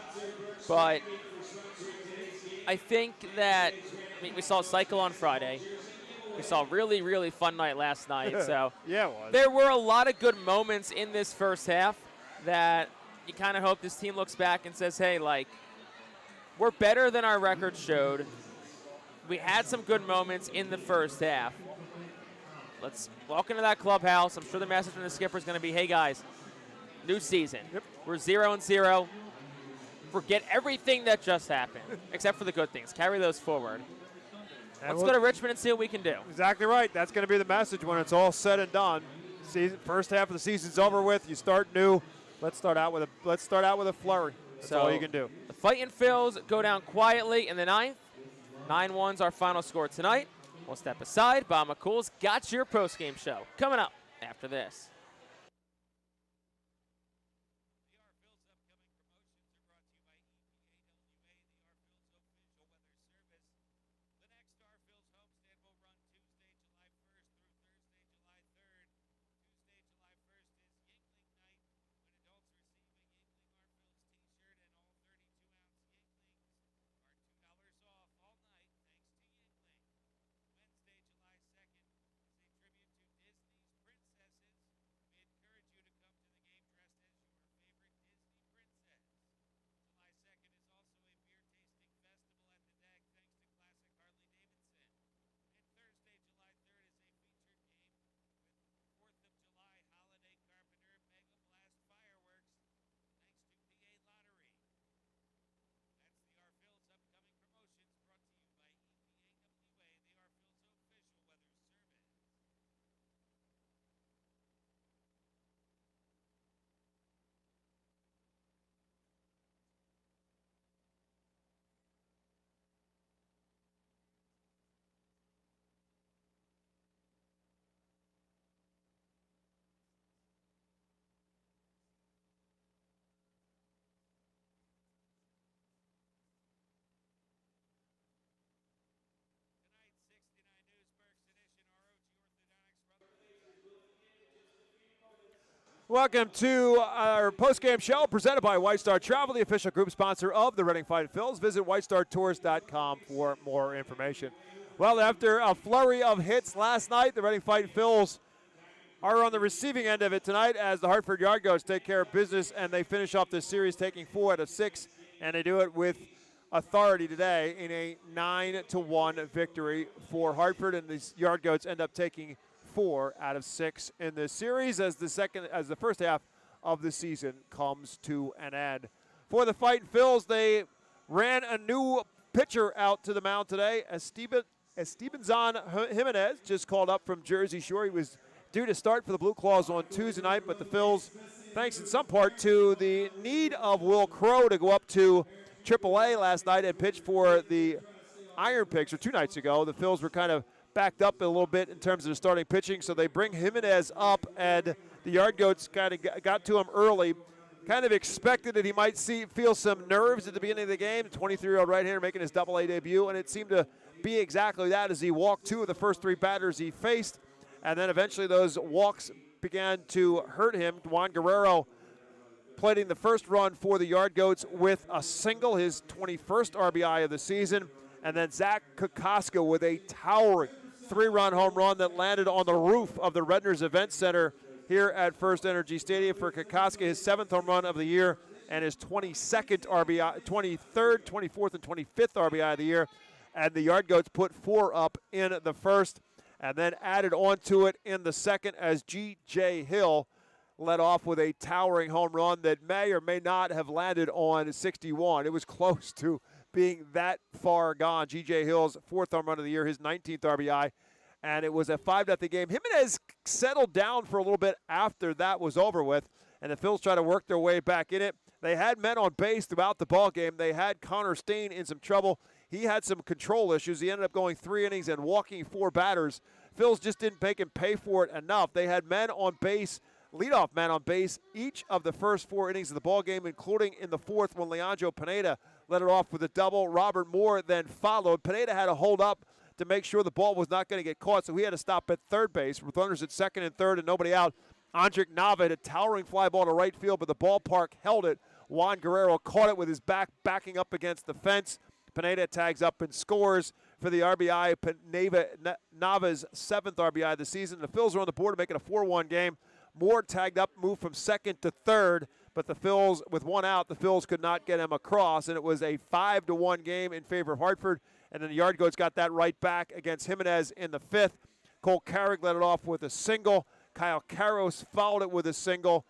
But I think that we saw a cycle on Friday. We saw a really, really fun night last night. So yeah, it was. There were a lot of good moments in this first half that you kind of hope this team looks back and says, hey, we're better than our record showed. We had some good moments in the first half. Let's walk into that clubhouse. I'm sure the message from the skipper is going to be, hey, guys, new season. Yep. We're 0-0. Forget everything that just happened, except for the good things. Carry those forward. Let's go to Richmond and see what we can do. Exactly right. That's going to be the message when it's all said and done. First half of the season's over with. You start new. Let's start out with a flurry. That's all you can do. The Fightin Phils go down quietly in the 9th. 9-1's our final score tonight. We'll step aside. Bob McCool's got your postgame show coming up after this. Welcome to our post-game show presented by White Star Travel, the official group sponsor of the Reading Fightin Phils. Visit whitestartours.com for more information. Well, after a flurry of hits last night, the Reading Fightin Phils are on the receiving end of it tonight as the Hartford Yard Goats take care of business, and they finish off this series taking 4 out of 6, and they do it with authority today in a 9-1 victory for Hartford, and these Yard Goats end up taking 4 out of 6 in this series as the first half of the season comes to an end. For the Fightin Phils, they ran a new pitcher out to the mound today. Estebanzan Jimenez just called up from Jersey Shore. He was due to start for the Blue Claws on Tuesday night, but the Phils, thanks in some part to the need of Will Crow to go up to AAA last night and pitch for the Iron Pigs, or 2 nights ago, the Phils were kind of backed up a little bit in terms of the starting pitching, so they bring Jimenez up, and the Yard Goats kind of got to him early. Kind of expected that he might feel some nerves at the beginning of the game. 23-year-old right-hander making his Double-A debut, and it seemed to be exactly that as he walked 2 of the first 3 batters he faced, and then eventually those walks began to hurt him. Juan Guerrero plating the first run for the Yard Goats with a single, his 21st RBI of the season, and then Zach Kokoska with a towering 3-run home run that landed on the roof of the Redners Event Center here at FirstEnergy Stadium for Kokoska, his 7th home run of the year and his 22nd RBI, 23rd, 24th, and 25th RBI of the year. And the Yard Goats put 4 up in the first and then added on to it in the second as G.J. Hill led off with a towering home run that may or may not have landed on 61. It was close to being that far gone. G.J. Hill's 4th home run of the year, his 19th RBI, and it was a 5-0 game. Jimenez settled down for a little bit after that was over with, and the Phils try to work their way back in it. They had men on base throughout the ball game. They had Connor Steen in some trouble. He had some control issues. He ended up going 3 innings and walking 4 batters. Phils just didn't make him pay for it enough. They had men on base, leadoff men on base, each of the first 4 innings of the ball game, including in the 4th when Leandro Pineda led it off with a double. Robert Moore then followed. Pineda had to hold up to make sure the ball was not going to get caught, so he had to stop at third base with runners at second and third and nobody out. Andrik Nava had a towering fly ball to right field, but the ballpark held it. Juan Guerrero caught it with his back backing up against the fence. Pineda tags up and scores for the RBI. Nava's 7th RBI of the season. The Phils are on the board to make it a 4-1 game. Moore tagged up, moved from second to third, but the Phils, with 1 out, the Phils could not get him across, and it was a 5-1 game in favor of Hartford, and then the Yard Goats got that right back against Jimenez in the 5th. Cole Carrick led it off with a single. Kyle Karros followed it with a single,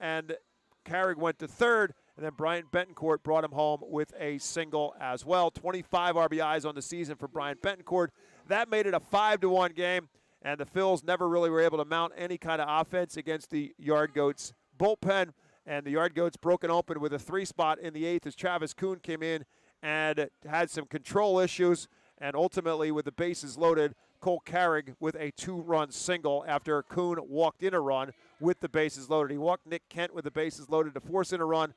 and Carrick went to third, and then Bryant Betancourt brought him home with a single as well. 25 RBIs on the season for Bryant Betancourt. That made it a 5-1 game. And the Phils never really were able to mount any kind of offense against the Yard Goats bullpen. And the Yard Goats broken open with a 3 spot in the 8th as Travis Kuhn came in and had some control issues. And ultimately, with the bases loaded, Cole Carrick with a 2-run single after Kuhn walked in a run with the bases loaded. He walked Nick Kent with the bases loaded to force in a run.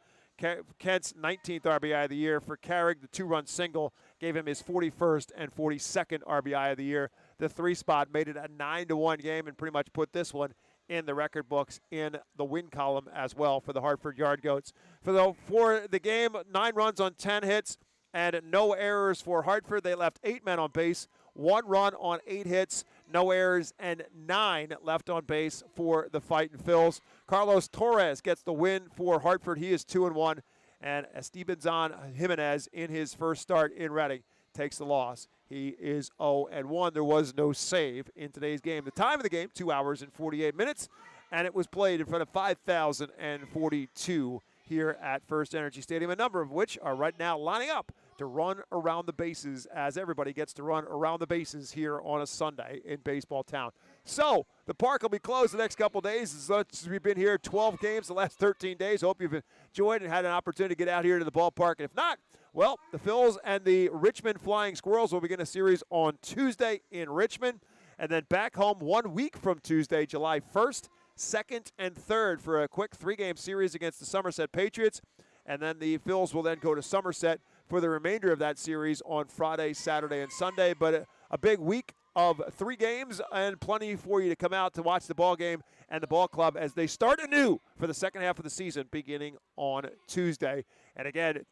Kent's 19th RBI of the year. For Carrick, the 2-run single gave him his 41st and 42nd RBI of the year. The 3 spot made it a 9-1 game and pretty much put this one in the record books in the win column as well for the Hartford Yard Goats. For the game, 9 runs on 10 hits and no errors for Hartford. They left 8 men on base, 1 run on 8 hits, no errors, and 9 left on base for the Fightin Phils. Carlos Torres gets the win for Hartford. He is 2-1, and Estebanzan Jimenez in his first start in Reading takes the loss. He is 0-1. There was no save in today's game. The time of the game, 2 hours and 48 minutes, and it was played in front of 5,042 here at FirstEnergy Stadium, a number of which are right now lining up to run around the bases as everybody gets to run around the bases here on a Sunday in baseball town. So the park will be closed the next couple days as we've been here 12 games the last 13 days. Hope you've enjoyed and had an opportunity to get out here to the ballpark. And if not, well, the Phils and the Richmond Flying Squirrels will begin a series on Tuesday in Richmond, and then back home 1 week from Tuesday, July 1st, 2nd, and 3rd for a quick 3-game series against the Somerset Patriots. And then the Phils will then go to Somerset for the remainder of that series on Friday, Saturday, and Sunday. But a big week of 3 games and plenty for you to come out to watch the ball game and the ball club as they start anew for the second half of the season beginning on Tuesday. And again,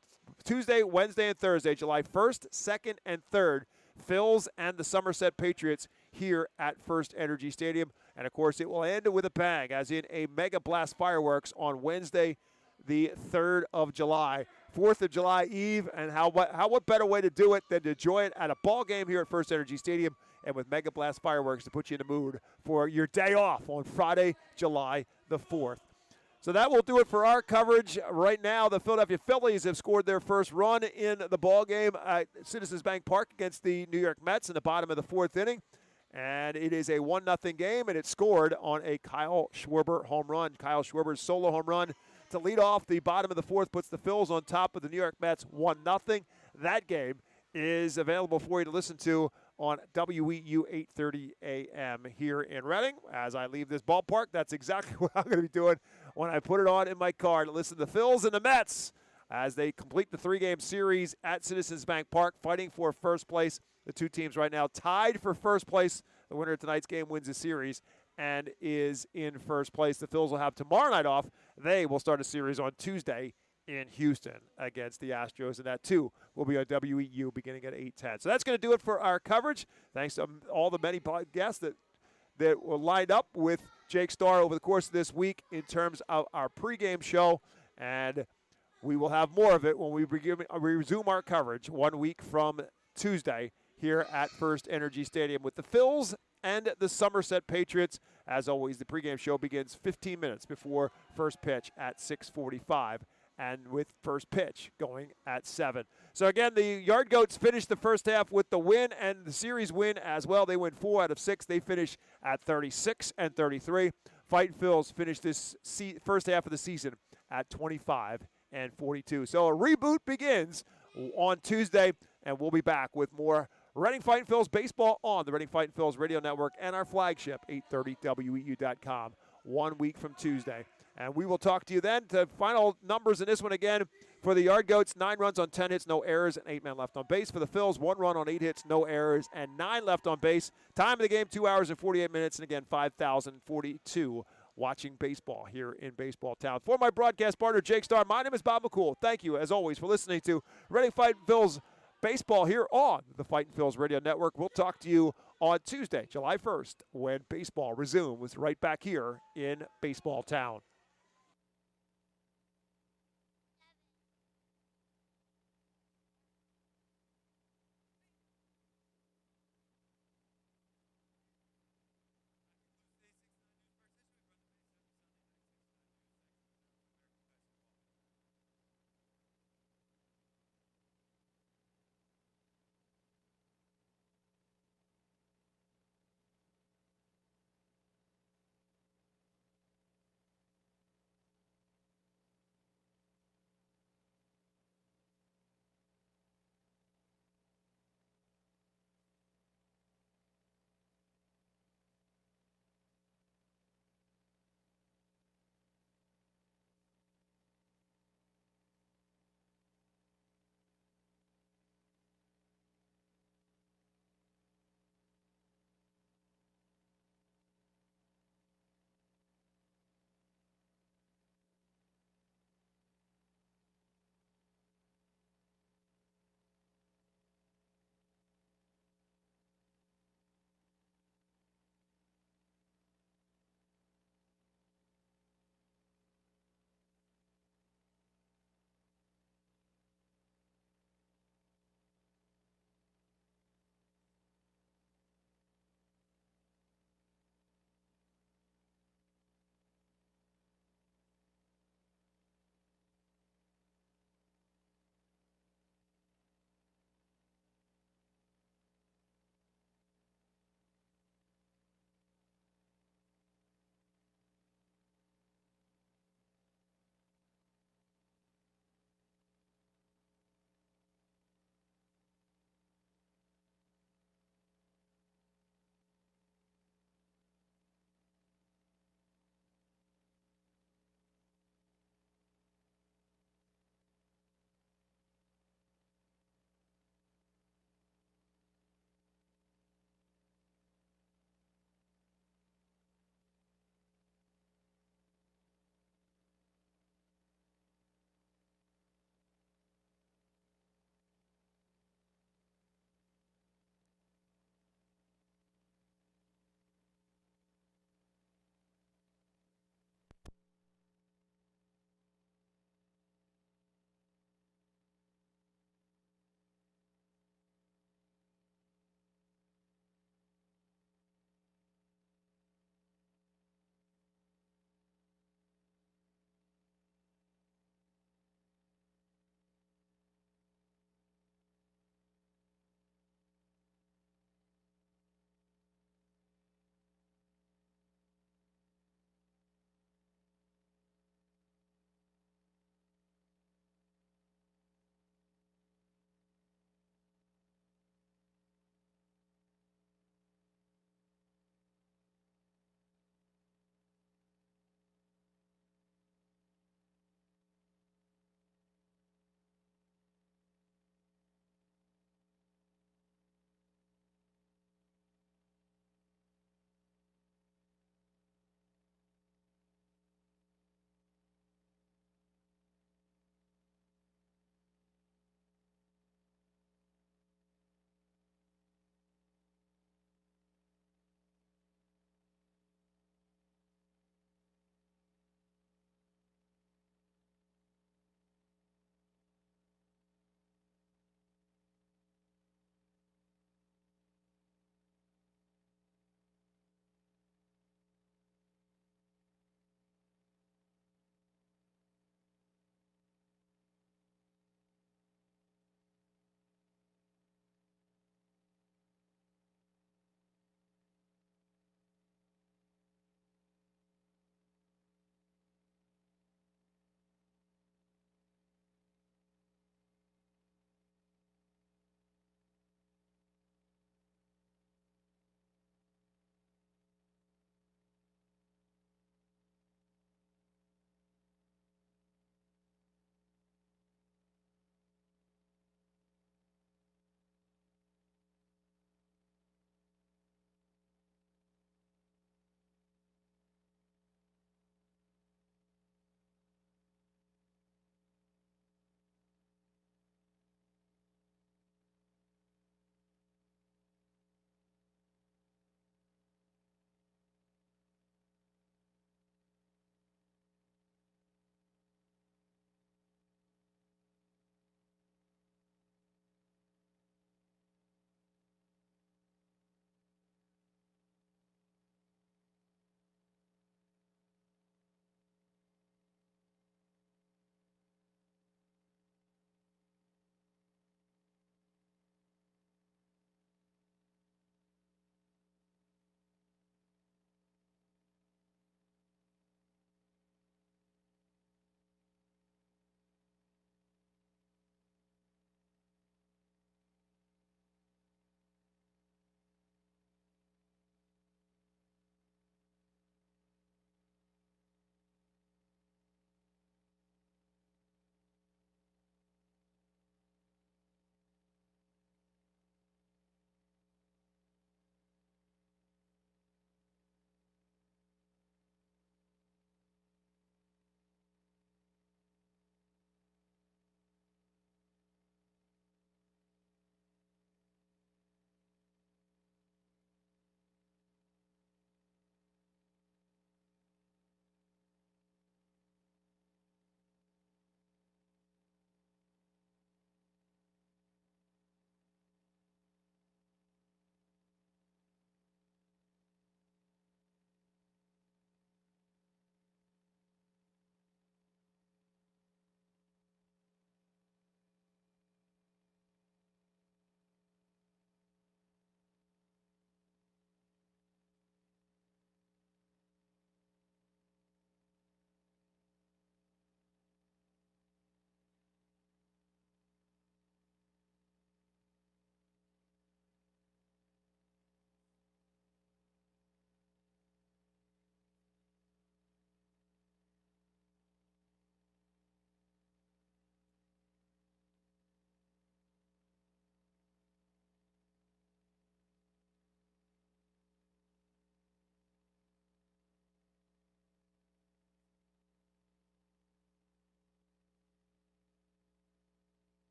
Tuesday, Wednesday, and Thursday, July 1st, 2nd, and 3rd, Phils and the Somerset Patriots here at FirstEnergy Stadium. And, of course, it will end with a bang, as in a Mega Blast fireworks on Wednesday, the 3rd of July. 4th of July Eve, and what better way to do it than to enjoy it at a ball game here at FirstEnergy Stadium and with Mega Blast fireworks to put you in the mood for your day off on Friday, July the 4th. So that will do it for our coverage. Right now, the Philadelphia Phillies have scored their first run in the ball game at Citizens Bank Park against the New York Mets in the bottom of the 4th inning. And it is a 1-0 game, and it's scored on a Kyle Schwarber home run. Kyle Schwarber's solo home run to lead off the bottom of the 4th puts the Phils on top of the New York Mets 1-0. That game is available for you to listen to on WEU 8:30 a.m. here in Reading. As I leave this ballpark, that's exactly what I'm going to be doing when I put it on in my car to listen to the Phils and the Mets as they complete the 3-game series at Citizens Bank Park, fighting for first place. The two teams right now tied for first place. The winner of tonight's game wins the series and is in first place. The Phils will have tomorrow night off. They will start a series on Tuesday in Houston against the Astros, and that too will be on WEU beginning at 8:10. So that's going to do it for our coverage. Thanks to all the many guests that were lined up with Jake Starr over the course of this week in terms of our pregame show, and we will have more of it when we resume our coverage 1 week from Tuesday here at FirstEnergy Stadium with the Phils and the Somerset Patriots. As always, the pregame show begins 15 minutes before first pitch at 6:45, and with first pitch going at 7. So again, the Yard Goats finished the first half with the win and the series win as well. They win 4 out of 6. They finish at 36 and 33. Fightin Phils finished this first half of the season at 25 and 42. So a reboot begins on Tuesday, and we'll be back with more Reading Fightin Phils baseball on the Reading Fightin Phils radio network and our flagship 830WEU.com 1 week from Tuesday. And we will talk to you then. The final numbers in this one again for the Yard Goats: 9 runs on 10 hits, no errors, and 8 men left on base. For the Phils, 1 run on 8 hits, no errors, and 9 left on base. Time of the game, 2 hours and 48 minutes, and again, 5,042 watching baseball here in Baseball Town. For my broadcast partner, Jake Starr, my name is Bob McCool. Thank you, as always, for listening to Reading Fightin Phils baseball here on the Fightin Phils radio network. We'll talk to you on Tuesday, July 1st, when baseball resumes right back here in Baseball Town.